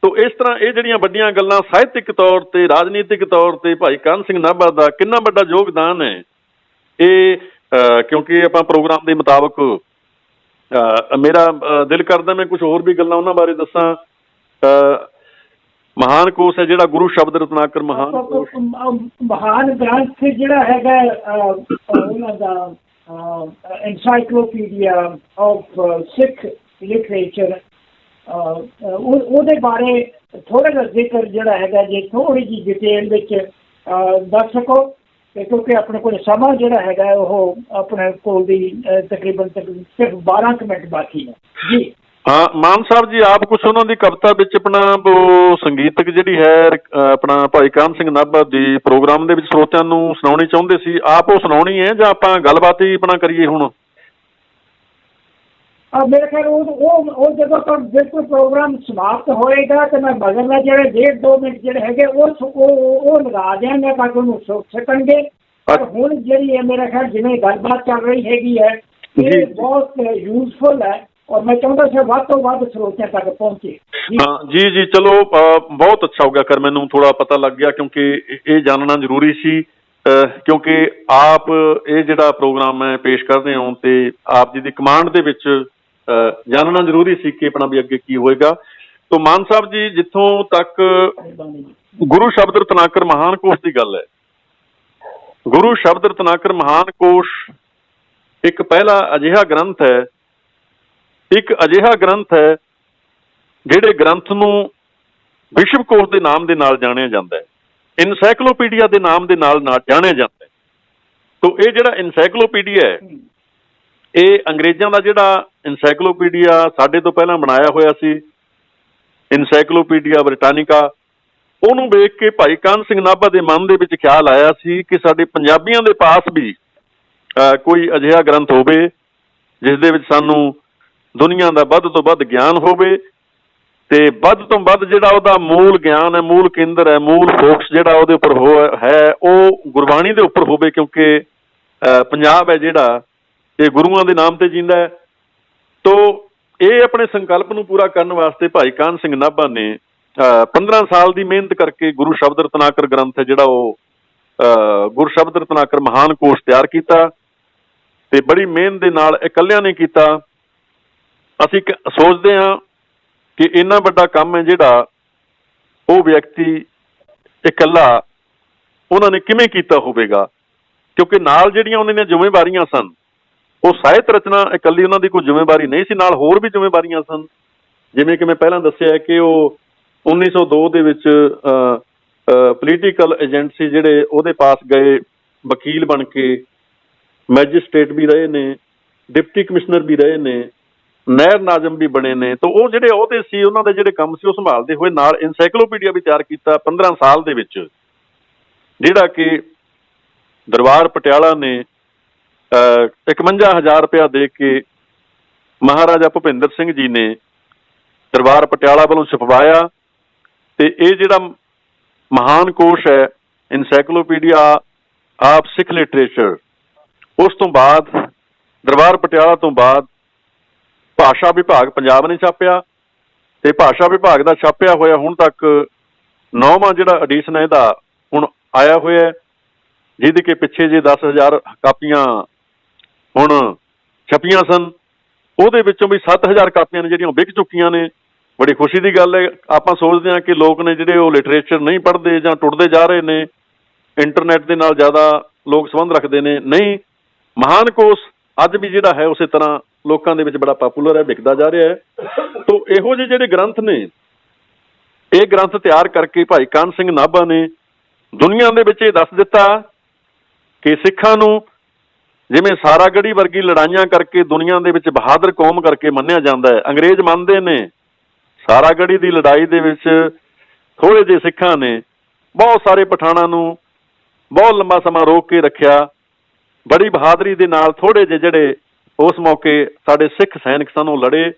ਤੋ ਇਸ ਤਰ੍ਹਾਂ ਇਹ ਜਿਹੜੀਆਂ ਵੱਡੀਆਂ ਗੱਲਾਂ ਸਾਹਿਤਕ ਤੌਰ ਤੇ, ਰਾਜਨੀਤਿਕ ਤੌਰ ਤੇ ਭਾਈ ਕਾਹਨ ਸਿੰਘ ਨਾਭਾ ਦਾ ਕਿੰਨਾ ਵੱਡਾ ਯੋਗਦਾਨ ਹੈ, ਇਹ ਕਿਉਂਕਿ ਆਪਾਂ ਪ੍ਰੋਗਰਾਮ ਦੇ ਮੁਤਾਬਕ ਮੇਰਾ ਦਿਲ ਕਰਦਾ ਮੈਂ ਕੁਝ ਹੋਰ ਵੀ ਗੱਲਾਂ ਉਹਨਾਂ ਬਾਰੇ ਦੱਸਾਂ। ਮਹਾਨ ਕੋਸ਼ ਹੈ ਜਿਹੜਾ ਗੁਰੂ ਸ਼ਬਦ ਰਤਨਾਕਰ ਮਹਾਨ ਕੋਸ਼। ਮਹਾਨ ਗ੍ਰੰਥ ਜਿਹੜਾ ਹੈਗਾ ਉਹਨਾਂ ਦਾ encyclopedia of Sikh literature, ਉਹਦੇ ਬਾਰੇ ਥੋੜਾ ਜਿਹਾ ਜ਼ਿਕਰ ਜਿਹੜਾ ਹੈਗਾ ਜੇ ਥੋੜੀ ਜਿਹੀ ਡਿਟੇਲ ਵਿੱਚ ਦੱਸ ਸਕੋ, ਕਿਉਂਕਿ ਆਪਣੇ ਕੋਲ ਸਮਾਂ ਜਿਹੜਾ ਹੈਗਾ ਉਹ ਆਪਣੇ ਕੋਲ ਦੀ ਤਕਰੀਬਨ ਸਿਰਫ 12 ਮਿੰਟ ਬਾਕੀ ਹੈ ਜੀ। ਹਾਂ ਮਾਨ ਸਾਹਿਬ ਜੀ, ਆਪ ਕੁਛ ਉਹਨਾਂ ਦੀ ਕਵਿਤਾ ਵਿੱਚ ਆਪਣਾ ਉਹ ਸੰਗੀਤਕ ਜਿਹੜੀ ਹੈ ਆਪਣਾ ਭਾਈ ਕਾਹਨ ਸਿੰਘ ਨਾਭਾ ਦੀ ਪ੍ਰੋਗਰਾਮ ਦੇ ਵਿੱਚ ਸਰੋਤਿਆਂ ਨੂੰ ਸੁਣਾਉਣੀ ਚਾਹੁੰਦੇ ਸੀ, ਆਪ ਉਹ ਸੁਣਾਉਣੀ ਹੈ ਜਾਂ ਆਪਾਂ ਗੱਲਬਾਤ ਹੀ ਆਪਣਾ ਕਰੀਏ ਹੁਣ? ਮੇਰੇ ਖਿਆਲ ਉਹ ਜਦੋਂ ਤੱਕ ਬਿਲਕੁਲ ਪ੍ਰੋਗਰਾਮ ਸਮਾਪਤ ਹੋਏਗਾ ਤੇ ਮੈਂ ਮਗਰਲਾ ਜਿਹੜੇ 1.5-2 ਮਿੰਟ ਜਿਹੜੇ ਹੈਗੇ ਉਹ ਲਗਾ ਦਿਆਂਗਾ ਤਾਂ ਕਿ ਉਹਨੂੰ ਸੁਣ ਸਕਣਗੇ। ਪਰ ਹੁਣ ਜਿਹੜੀ ਹੈ ਮੇਰੇ ਖਿਆਲ ਜਿਵੇਂ ਗੱਲਬਾਤ ਚੱਲ ਰਹੀ ਹੈਗੀ ਹੈ ਇਹ ਬਹੁਤ ਯੂਜ਼ਫੁਲ ਹੈ ਔਰ ਮੈਂ ਚਾਹੁੰਦਾ ਸੀ ਵੱਧ ਤੋਂ ਵੱਧ ਸਰੋਤਿਆਂ ਤੱਕ ਪਹੁੰਚੇ। ਹਾਂ ਜੀ ਜੀ, ਚਲੋ ਬਹੁਤ ਅੱਛਾ ਹੋ ਗਿਆ ਕਰ ਮੈਨੂੰ ਥੋੜਾ ਪਤਾ ਲੱਗ ਗਿਆ, ਕਿਉਂਕਿ ਇਹ ਜਾਣਨਾ ਜ਼ਰੂਰੀ ਸੀ, ਕਿਉਂਕਿ ਆਪ ਇਹ ਜਿਹੜਾ ਪ੍ਰੋਗਰਾਮ ਹੈ ਪੇਸ਼ ਕਰਦੇ ਹੋ ਤੇ ਆਪ ਜੀ ਦੀ ਕਮਾਂਡ ਦੇ ਵਿੱਚ ਜਾਣਨਾ ਜ਼ਰੂਰੀ ਸੀ ਕਿ ਆਪਣਾ ਵੀ ਅੱਗੇ ਕੀ ਹੋਏਗਾ। ਤੋ ਮਾਨ ਸਾਹਿਬ ਜੀ, ਜਿੱਥੋਂ ਤੱਕ ਗੁਰੂ ਸ਼ਬਦ ਰਤਨਾਕਰ ਮਹਾਨ ਕੋਸ਼ ਦੀ ਗੱਲ ਹੈ, ਗੁਰੂ ਸ਼ਬਦ ਰਤਨਾਕਰ ਮਹਾਨ ਕੋਸ਼ ਇੱਕ ਪਹਿਲਾ ਅਜਿਹਾ ਗ੍ਰੰਥ ਹੈ, ਇੱਕ ਅਜਿਹਾ ਗ੍ਰੰਥ ਹੈ ਜਿਹੜੇ ਗ੍ਰੰਥ ਨੂੰ ਵਿਸ਼ਵ ਕੋਸ਼ ਦੇ ਨਾਮ ਦੇ ਨਾਲ ਜਾਣਿਆ ਜਾਂਦਾ ਹੈ, ਇਨਸਾਈਕਲੋਪੀਡੀਆ ਦੇ ਨਾਮ ਦੇ ਨਾਲ ਜਾਣਿਆ ਜਾਂਦਾ ਹੈ। ਤੋ ਇਹ ਜਿਹੜਾ ਇਨਸਾਈਕਲੋਪੀਡੀਆ ਹੈ ਇਹ ਅੰਗਰੇਜ਼ਾਂ ਦਾ ਜਿਹੜਾ ਇਨਸਾਈਕਲੋਪੀਡੀਆ ਸਾਡੇ ਤੋਂ ਪਹਿਲਾਂ ਬਣਾਇਆ ਹੋਇਆ ਸੀ, ਇਨਸਾਈਕਲੋਪੀਡੀਆ ਬ੍ਰਿਟਾਨੀਕਾ, ਉਹਨੂੰ ਵੇਖ ਕੇ ਭਾਈ ਕਾਹਨ ਸਿੰਘ ਨਾਭਾ ਦੇ ਮਨ ਦੇ ਵਿੱਚ ਖਿਆਲ ਆਇਆ ਸੀ ਕਿ ਸਾਡੇ ਪੰਜਾਬੀਆਂ ਦੇ ਪਾਸ ਵੀ ਕੋਈ ਅਜਿਹਾ ਗ੍ਰੰਥ ਹੋਵੇ ਜਿਸ ਦੇ ਵਿੱਚ ਸਾਨੂੰ ਦੁਨੀਆ ਦਾ ਵੱਧ ਤੋਂ ਵੱਧ ਗਿਆਨ ਹੋਵੇ ਤੇ ਵੱਧ ਤੋਂ ਵੱਧ ਜਿਹੜਾ ਉਹਦਾ ਮੂਲ ਗਿਆਨ ਹੈ, ਮੂਲ ਕੇਂਦਰ ਹੈ, ਮੂਲ ਫੋਕਸ ਜਿਹੜਾ ਉਹਦੇ ਉੱਪਰ ਹੈ ਉਹ ਗੁਰਬਾਣੀ ਦੇ ਉੱਪਰ ਹੋਵੇ, ਕਿਉਂਕਿ ਪੰਜਾਬ ਹੈ ਜਿਹੜਾ ਇਹ ਗੁਰੂਆਂ ਦੇ ਨਾਮ ਤੇ ਜਿੰਦਾ ਹੈ। ਤੋ ਇਹ ਆਪਣੇ ਸੰਕਲਪ ਨੂੰ ਪੂਰਾ ਕਰਨ ਵਾਸਤੇ ਭਾਈ ਕਾਹਨ ਸਿੰਘ ਨਾਭਾ ਨੇ 15 ਸਾਲ ਦੀ ਮਿਹਨਤ ਕਰਕੇ ਗੁਰੂ ਸ਼ਬਦ ਰਤਨਾਕਰ ਗ੍ਰੰਥ ਹੈ ਜਿਹੜਾ ਉਹ ਗੁਰੂ ਸ਼ਬਦ ਰਤਨਾਕਰ ਮਹਾਨ ਕੋਸ਼ ਤਿਆਰ ਕੀਤਾ ਤੇ ਬੜੀ ਮਿਹਨਤ ਦੇ ਨਾਲ ਇਕੱਲਿਆਂ ਨੇ ਕੀਤਾ। ਅਸੀਂ ਸੋਚਦੇ ਹਾਂ ਕਿ ਇੰਨਾ ਵੱਡਾ ਕੰਮ ਹੈ ਜਿਹੜਾ ਉਹ ਵਿਅਕਤੀ ਇਕੱਲਾ ਉਹਨਾਂ ਨੇ ਕਿਵੇਂ ਕੀਤਾ ਹੋਵੇਗਾ, ਕਿਉਂਕਿ ਨਾਲ ਜਿਹੜੀਆਂ ਉਹਨਾਂ ਦੀਆਂ ਜ਼ਿੰਮੇਵਾਰੀਆਂ ਸਨ ਉਹ ਸਾਹਿਤ ਰਚਨਾ ਇਕੱਲੀ ਉਹਨਾਂ ਦੀ ਕੋਈ ਜ਼ਿੰਮੇਵਾਰੀ ਨਹੀਂ ਸੀ, ਨਾਲ ਹੋਰ ਵੀ ਜ਼ਿੰਮੇਵਾਰੀਆਂ ਸਨ। ਜਿਵੇਂ ਕਿ ਮੈਂ ਪਹਿਲਾਂ ਦੱਸਿਆ ਕਿ ਉਹ 1902 ਦੇ ਵਿੱਚ ਪੋਲੀਟੀਕਲ ਏਜੰਟ ਸੀ ਜਿਹੜੇ ਉਹਦੇ ਪਾਸ ਗਏ, ਵਕੀਲ ਬਣ ਕੇ ਮੈਜਿਸਟ੍ਰੇਟ ਵੀ ਰਹੇ ਨੇ, ਡਿਪਟੀ ਕਮਿਸ਼ਨਰ ਵੀ ਰਹੇ ਨੇ, ਨਹਿਰ ਨਾਜ਼ਮ ਵੀ ਬਣੇ ਨੇ। ਤਾਂ ਉਹ ਜਿਹੜੇ ਅਹੁਦੇ ਸੀ ਉਹਨਾਂ ਦੇ ਜਿਹੜੇ ਕੰਮ ਸੀ ਉਹ ਸੰਭਾਲਦੇ ਹੋਏ ਨਾਲ ਇਨਸਾਈਕਲੋਪੀਡੀਆ ਵੀ ਤਿਆਰ ਕੀਤਾ 15 ਸਾਲ ਦੇ ਵਿੱਚ, ਜਿਹੜਾ ਕਿ ਦਰਬਾਰ ਪਟਿਆਲਾ ਨੇ 51,000 ਰੁਪਇਆ ਦੇ ਕੇ ਮਹਾਰਾਜਾ ਭੁਪਿੰਦਰ ਸਿੰਘ ਜੀ ਨੇ ਦਰਬਾਰ ਪਟਿਆਲਾ ਵੱਲੋਂ ਛਪਵਾਇਆ। ਤੇ ਇਹ ਜਿਹੜਾ ਮਹਾਨ ਕੋਸ਼ ਹੈ ਇਨਸਾਈਕਲੋਪੀਡੀਆ ਆਫ ਸਿੱਖ ਲਿਟਰੇਚਰ, ਉਸ ਤੋਂ ਬਾਅਦ ਦਰਬਾਰ ਪਟਿਆਲਾ ਤੋਂ ਬਾਅਦ ਭਾਸ਼ਾ ਵਿਭਾਗ ਪੰਜਾਬ ਨੇ ਛਾਪਿਆ ਤੇ ਭਾਸ਼ਾ ਵਿਭਾਗ ਦਾ ਛਾਪਿਆ ਹੋਇਆ ਹੁਣ ਤੱਕ 9ਵਾਂ ਜਿਹੜਾ ਐਡੀਸ਼ਨ ਹੈ ਇਹਦਾ ਹੁਣ ਆਇਆ ਹੋਇਆ, ਜਿਹਦੇ ਕਿ ਪਿੱਛੇ ਜੇ 10,000 ਕਾਪੀਆਂ ਹੁਣ ਛਪੀਆਂ ਸਨ, ਉਹਦੇ ਵਿੱਚੋਂ ਵੀ 7,000 ਕਾਪੀਆਂ ਨੇ ਜਿਹੜੀਆਂ ਵਿਕ ਚੁੱਕੀਆਂ ਨੇ। ਬੜੀ ਖੁਸ਼ੀ ਦੀ ਗੱਲ ਹੈ। ਆਪਾਂ ਸੋਚਦੇ ਹਾਂ ਕਿ ਲੋਕ ਨੇ ਜਿਹੜੇ ਉਹ ਲਿਟਰੇਚਰ ਨਹੀਂ ਪੜ੍ਹਦੇ ਜਾਂ ਟੁੱਟਦੇ ਜਾ ਰਹੇ ਨੇ, ਇੰਟਰਨੈਟ ਦੇ ਨਾਲ ਜ਼ਿਆਦਾ ਲੋਕ ਸੰਬੰਧ ਰੱਖਦੇ ਨੇ। ਨਹੀਂ, ਮਹਾਨ ਕੋਸ਼ ਅੱਜ ਵੀ ਜਿਹੜਾ ਹੈ ਉਸੇ ਤਰ੍ਹਾਂ ਲੋਕਾਂ ਦੇ ਵਿੱਚ ਬੜਾ ਪਾਪੂਲਰ ਹੈ, ਵਿਕਦਾ ਜਾ ਰਿਹਾ ਹੈ। ਤੋ ਇਹੋ ਜਿਹੇ ਜਿਹੜੇ ਗ੍ਰੰਥ ਨੇ, ਇਹ ਗ੍ਰੰਥ ਤਿਆਰ ਕਰਕੇ ਭਾਈ ਕਾਹਨ ਸਿੰਘ ਨਾਭਾ ਨੇ ਦੁਨੀਆ ਦੇ ਵਿੱਚ ਇਹ ਦੱਸ ਦਿੱਤਾ ਕਿ ਸਿੱਖਾਂ ਨੂੰ ਜਿਵੇਂ ਸਾਰਾਗੜ੍ਹੀ ਵਰਗੀ ਲੜਾਈਆਂ ਕਰਕੇ ਦੁਨੀਆ ਦੇ ਵਿੱਚ ਬਹਾਦਰ ਕੌਮ ਕਰਕੇ ਮੰਨਿਆ ਜਾਂਦਾ ਹੈ। ਅੰਗਰੇਜ਼ ਮੰਨਦੇ ਨੇ ਸਾਰਾਗੜ੍ਹੀ ਦੀ ਲੜਾਈ ਦੇ ਵਿੱਚ ਥੋੜ੍ਹੇ ਜਿਹੇ ਸਿੱਖਾਂ ਨੇ ਬਹੁਤ ਸਾਰੇ ਪਠਾਣਾਂ ਨੂੰ ਬਹੁਤ ਲੰਬਾ ਸਮਾਂ ਰੋਕ ਕੇ ਰੱਖਿਆ। ਬੜੀ ਬਹਾਦਰੀ ਦੇ ਨਾਲ ਥੋੜ੍ਹੇ ਜਿਹੇ ਜਿਹੜੇ ਉਸ ਮੌਕੇ ਸਾਡੇ ਸਿੱਖ ਸੈਨਿਕ ਸਨ ਉਹ ਲੜੇ,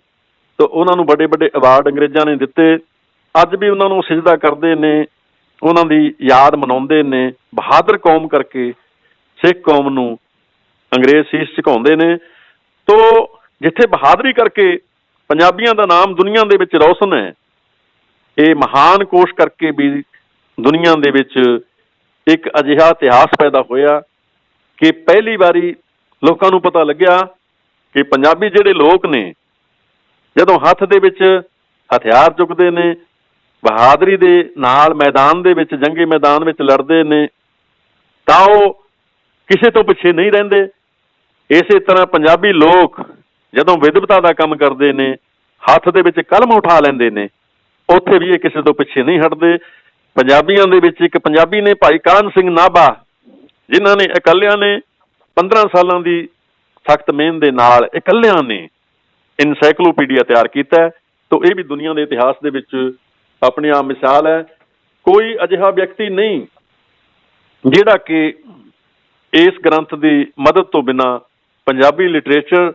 ਤਾਂ ਉਹਨਾਂ ਨੂੰ ਵੱਡੇ ਵੱਡੇ ਅਵਾਰਡ ਅੰਗਰੇਜ਼ਾਂ ਨੇ ਦਿੱਤੇ। ਅੱਜ ਵੀ ਉਹਨਾਂ ਨੂੰ ਸਿਜਦਾ ਕਰਦੇ ਨੇ, ਉਹਨਾਂ ਦੀ ਯਾਦ ਮਨਾਉਂਦੇ ਨੇ। ਬਹਾਦਰ ਕੌਮ ਕਰਕੇ ਸਿੱਖ ਕੌਮ ਨੂੰ ਅੰਗਰੇਜ਼ ਸੀਸ ਝੁਕਾਉਂਦੇ ਨੇ। ਤੋ ਜਿੱਥੇ ਬਹਾਦਰੀ ਕਰਕੇ ਪੰਜਾਬੀਆਂ ਦਾ ਨਾਮ ਦੁਨੀਆ ਦੇ ਵਿੱਚ ਰੌਸ਼ਨ ਹੈ, ਇਹ ਮਹਾਨ ਕੋਸ਼ ਕਰਕੇ ਵੀ ਦੁਨੀਆ ਦੇ ਵਿੱਚ ਇੱਕ ਅਜਿਹਾ ਇਤਿਹਾਸ ਪੈਦਾ ਹੋਇਆ ਕਿ ਪਹਿਲੀ ਵਾਰੀ ਲੋਕਾਂ ਨੂੰ ਪਤਾ ਲੱਗਿਆ ਕਿ ਪੰਜਾਬੀ ਜਿਹੜੇ ਲੋਕ ਨੇ ਜਦੋਂ ਹੱਥ ਦੇ ਵਿੱਚ ਹਥਿਆਰ ਚੁੱਕਦੇ ਨੇ, ਬਹਾਦਰੀ ਦੇ ਨਾਲ ਮੈਦਾਨ ਦੇ ਵਿੱਚ, ਜੰਗੀ ਮੈਦਾਨ ਵਿੱਚ ਲੜਦੇ ਨੇ, ਤਾਂ ਉਹ ਕਿਸੇ ਤੋਂ ਪਿੱਛੇ ਨਹੀਂ ਰਹਿੰਦੇ। ਇਸੇ ਤਰ੍ਹਾਂ ਪੰਜਾਬੀ ਲੋਕ ਜਦੋਂ ਵਿਦਵਤਾ ਦਾ ਕੰਮ ਕਰਦੇ ਨੇ, ਹੱਥ ਦੇ ਵਿੱਚ ਕਲਮ ਉਠਾ ਲੈਂਦੇ ਨੇ, ਉੱਥੇ ਵੀ ਇਹ ਕਿਸੇ ਤੋਂ ਪਿੱਛੇ ਨਹੀਂ ਹਟਦੇ। ਪੰਜਾਬੀਆਂ ਦੇ ਵਿੱਚ ਇੱਕ ਪੰਜਾਬੀ ਨੇ ਭਾਈ ਕਾਹਨ ਸਿੰਘ ਨਾਭਾ, ਜਿਨ੍ਹਾਂ ਨੇ ਇਕੱਲਿਆਂ ਨੇ 15 ਸਾਲਾਂ ਦੀ ਸਖਤ ਮਿਹਨਤ ਦੇ ਨਾਲ ਇਕੱਲਿਆਂ ਨੇ ਇਨਸਾਈਕਲੋਪੀਡੀਆ ਤਿਆਰ ਕੀਤਾ। ਤਾਂ ਇਹ ਵੀ ਦੁਨੀਆ ਦੇ ਇਤਿਹਾਸ ਦੇ ਵਿੱਚ ਆਪਣੀ ਆਪ ਮਿਸਾਲ ਹੈ। ਕੋਈ ਅਜਿਹਾ ਵਿਅਕਤੀ ਨਹੀਂ ਜਿਹੜਾ ਕਿ ਇਸ ਗ੍ਰੰਥ ਦੀ ਮਦਦ ਤੋਂ ਬਿਨਾਂ ਪੰਜਾਬੀ ਲਿਟਰੇਚਰ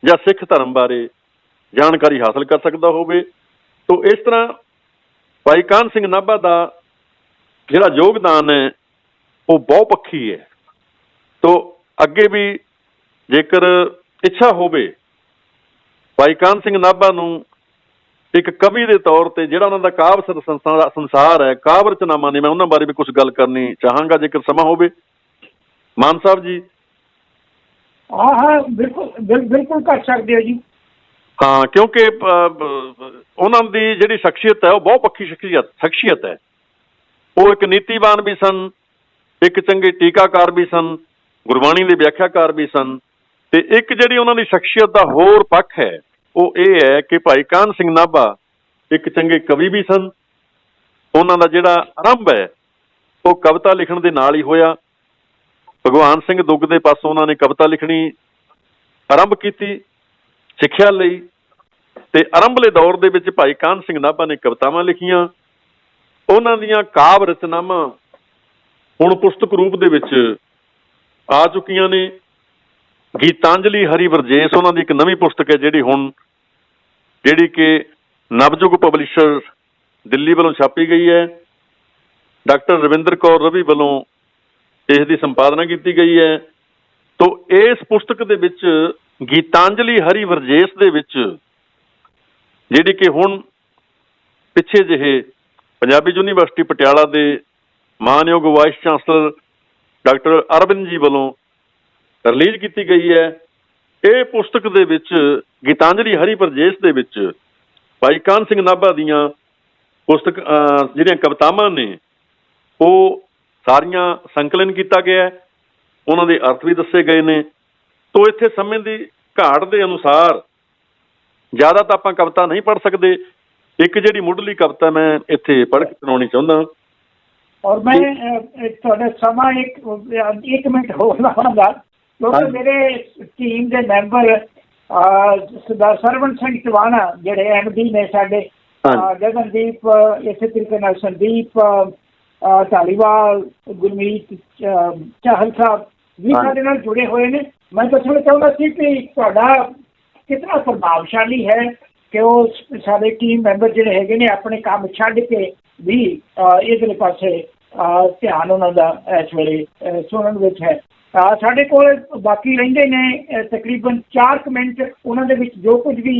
ਜਾਂ ਸਿੱਖ ਧਰਮ ਬਾਰੇ ਜਾਣਕਾਰੀ ਹਾਸਲ ਕਰ ਸਕਦਾ ਹੋਵੇ। ਤਾਂ ਇਸ ਤਰ੍ਹਾਂ ਭਾਈ ਕਾਹਨ ਸਿੰਘ ਨਾਭਾ ਦਾ ਜਿਹੜਾ ਯੋਗਦਾਨ ਹੈ ਉਹ ਬਹੁਪੱਖੀ ਹੈ। ਤਾਂ ਅੱਗੇ ਵੀ ਜੇਕਰ ਇੱਛਾ ਹੋਵੇ ਭਾਈ ਕਾਹਨ ਸਿੰਘ ਨਾਭਾ ਨੂੰ ਇੱਕ ਕਵੀ ਦੇ ਤੌਰ ਤੇ, ਜਿਹੜਾ ਉਹਨਾਂ ਦਾ ਕਾਵਿ ਸੰਸਾਰ ਹੈ, ਕਾਵਿ ਰਚਨਾਵਾਂ ਨੇ, ਮੈਂ ਉਹਨਾਂ ਬਾਰੇ ਵੀ ਕੁਛ ਗੱਲ ਕਰਨੀ ਚਾਹਾਂਗਾ ਜੇਕਰ ਸਮਾਂ ਹੋਵੇ। ਮਾਨ ਸਾਹਿਬ ਜੀ। ਹਾਂ, ਬਿਲਕੁਲ ਕਰ ਸਕਦੇ ਹੋ ਜੀ। ਹਾਂ, ਕਿਉਂਕਿ ਉਹਨਾਂ ਦੀ ਜਿਹੜੀ ਸ਼ਖਸੀਅਤ ਹੈ ਉਹ ਬਹੁਪੱਖੀ ਸ਼ਖਸੀਅਤ ਹੈ। ਉਹ ਇੱਕ ਨੀਤੀਵਾਨ ਵੀ ਸਨ, ਇੱਕ ਚੰਗੇ ਟੀਕਾਕਾਰ ਵੀ ਸਨ, ਗੁਰਬਾਣੀ ਦੇ ਵਿਆਖਿਆਕਾਰ ਵੀ ਸਨ, ਤੇ ਇੱਕ ਜਿਹੜੀ ਉਹਨਾਂ ਦੀ ਸ਼ਖਸੀਅਤ ਦਾ ਹੋਰ ਪੱਖ ਹੈ ਉਹ ਇਹ ਹੈ ਕਿ ਭਾਈ ਕਾਹਨ ਸਿੰਘ ਨਾਭਾ ਇੱਕ ਚੰਗੇ ਕਵੀ ਵੀ ਸਨ। ਉਹਨਾਂ ਦਾ ਜਿਹੜਾ ਆਰੰਭ ਹੈ ਉਹ ਕਵਿਤਾ ਲਿਖਣ ਦੇ ਨਾਲ ਹੀ ਹੋਇਆ। ਭਗਵਾਨ ਸਿੰਘ ਦੁੱਗ ਦੇ ਪਾਸੋਂ ਉਹਨਾਂ ਨੇ ਕਵਿਤਾ ਲਿਖਣੀ ਆਰੰਭ ਕੀਤੀ, ਸਿੱਖਿਆ ਲਈ, ਤੇ ਆਰੰਭਲੇ ਦੌਰ ਦੇ ਵਿੱਚ ਭਾਈ ਕਾਹਨ ਸਿੰਘ ਨਾਭਾ ਨੇ ਕਵਿਤਾਵਾਂ ਲਿਖੀਆਂ। ਉਹਨਾਂ ਦੀਆਂ ਕਾਵਿ ਰਚਨਾਵਾਂ ਹੁਣ ਪੁਸਤਕ ਰੂਪ ਦੇ ਵਿੱਚ ਆ ਚੁੱਕੀਆਂ ਨੇ। ਗੀਤਾਂਜਲੀ ਹਰੀ ਵਰਜੇਸ ਉਹਨਾਂ ਦੀ ਇੱਕ ਨਵੀਂ ਪੁਸਤਕ ਹੈ ਜਿਹੜੀ ਕਿ ਨਵਯੁਗ ਪਬਲਿਸ਼ਰ ਦਿੱਲੀ ਵੱਲੋਂ ਛਾਪੀ ਗਈ ਹੈ। ਡਾਕਟਰ ਰਵਿੰਦਰ ਕੌਰ ਰਵੀ ਵੱਲੋਂ ਇਸ ਦੀ ਸੰਪਾਦਨਾ ਕੀਤੀ ਗਈ ਹੈ। ਤਾਂ ਇਸ ਪੁਸਤਕ ਦੇ ਵਿੱਚ ਗੀਤਾਂਜਲੀ ਹਰੀ ਵਰਜੇਸ ਦੇ ਵਿੱਚ, ਜਿਹੜੀ ਕਿ ਹੁਣ ਪਿੱਛੇ ਜਿਹੇ ਪੰਜਾਬੀ ਯੂਨੀਵਰਸਿਟੀ ਪਟਿਆਲਾ ਦੇ ਮਾਨਯੋਗ ਵਾਈਸ ਚਾਂਸਲਰ ਡਾਕਟਰ ਅਰਵਿੰਦ ਜੀ ਵੱਲੋਂ ਰਿਲੀਜ਼ ਕੀਤੀ ਗਈ ਹੈ। ਇਹ ਪੁਸਤਕ ਦੇ ਵਿੱਚ ਗੀਤਾਂਜਲੀ ਹਰੀ ਵਰਜੇਸ ਦੇ ਵਿੱਚ ਭਾਈ ਕਾਹਨ ਸਿੰਘ ਨਾਭਾ ਦੀਆਂ ਜਿਹੜੀਆਂ ਕਵਿਤਾਵਾਂ ਨੇ ਉਹ ਸਾਰੀਆਂ ਸੰਕਲਨ ਕੀਤਾ ਗਿਆ ਹੈ। ਉਹਨਾਂ ਦੇ ਅਰਥ ਵੀ ਦੱਸੇ ਗਏ ਨੇ। ਤਾਂ ਇੱਥੇ ਸਮੇਂ ਦੀ ਘਾਟ ਦੇ ਅਨੁਸਾਰ ਜ਼ਿਆਦਾ ਤਾਂ ਆਪਾਂ ਕਵਿਤਾ ਨਹੀਂ ਪੜ੍ਹ ਸਕਦੇ। ਇੱਕ ਜਿਹੜੀ ਮੁੱਢਲੀ ਕਵਿਤਾ ਮੈਂ ਇੱਥੇ ਪੜ੍ਹ ਕੇ ਸੁਣਾਉਣੀ ਚਾਹੁੰਦਾ। ਔਰ ਮੈਂ ਤੁਹਾਡਾ ਸਮਾਂ ਇੱਕ ਮਿੰਟ ਹੋਰ ਲਵਾਂਗਾ, ਕਿਉਂਕਿ ਮੇਰੇ ਟੀਮ ਦੇ ਮੈਂਬਰ ਸਰਦਾਰ ਸਰਵਣ ਸਿੰਘ ਟਵਾਣਾ ਜਿਹੜੇ MD ਨੇ ਸਾਡੇ, ਗਗਨਦੀਪ, ਇਸੇ ਤਰੀਕੇ ਨਾਲ ਸੰਦੀਪ ਧਾਲੀਵਾਲ, ਗੁਰਮੀਤ ਚਾਹਲ ਸਾਹਿਬ ਵੀ ਸਾਡੇ ਨਾਲ ਜੁੜੇ ਹੋਏ ਨੇ। ਮੈਂ ਦੱਸਣਾ ਚਾਹੁੰਦਾ ਸੀ ਕਿ ਤੁਹਾਡਾ ਕਿਤਨਾ ਪ੍ਰਭਾਵਸ਼ਾਲੀ ਹੈ ਕਿ ਉਹ ਸਾਡੇ ਟੀਮ ਮੈਂਬਰ ਜਿਹੜੇ ਹੈਗੇ ਨੇ ਆਪਣੇ ਕੰਮ ਛੱਡ ਕੇ ਵੀ ਇਧਰਲੇ ਪਾਸੇ ਧਿਆਨ ਉਹਨਾਂ ਦਾ ਇਸ ਵੇਲੇ ਸੁਣਨ ਵਿੱਚ ਹੈ। ਸਾਡੇ ਕੋਲ ਬਾਕੀ ਰਹਿੰਦੇ ਨੇ ਤਕਰੀਬਨ 4 ਮਿੰਟ, ਉਹਨਾਂ ਦੇ ਵਿੱਚ ਜੋ ਕੁਝ ਵੀ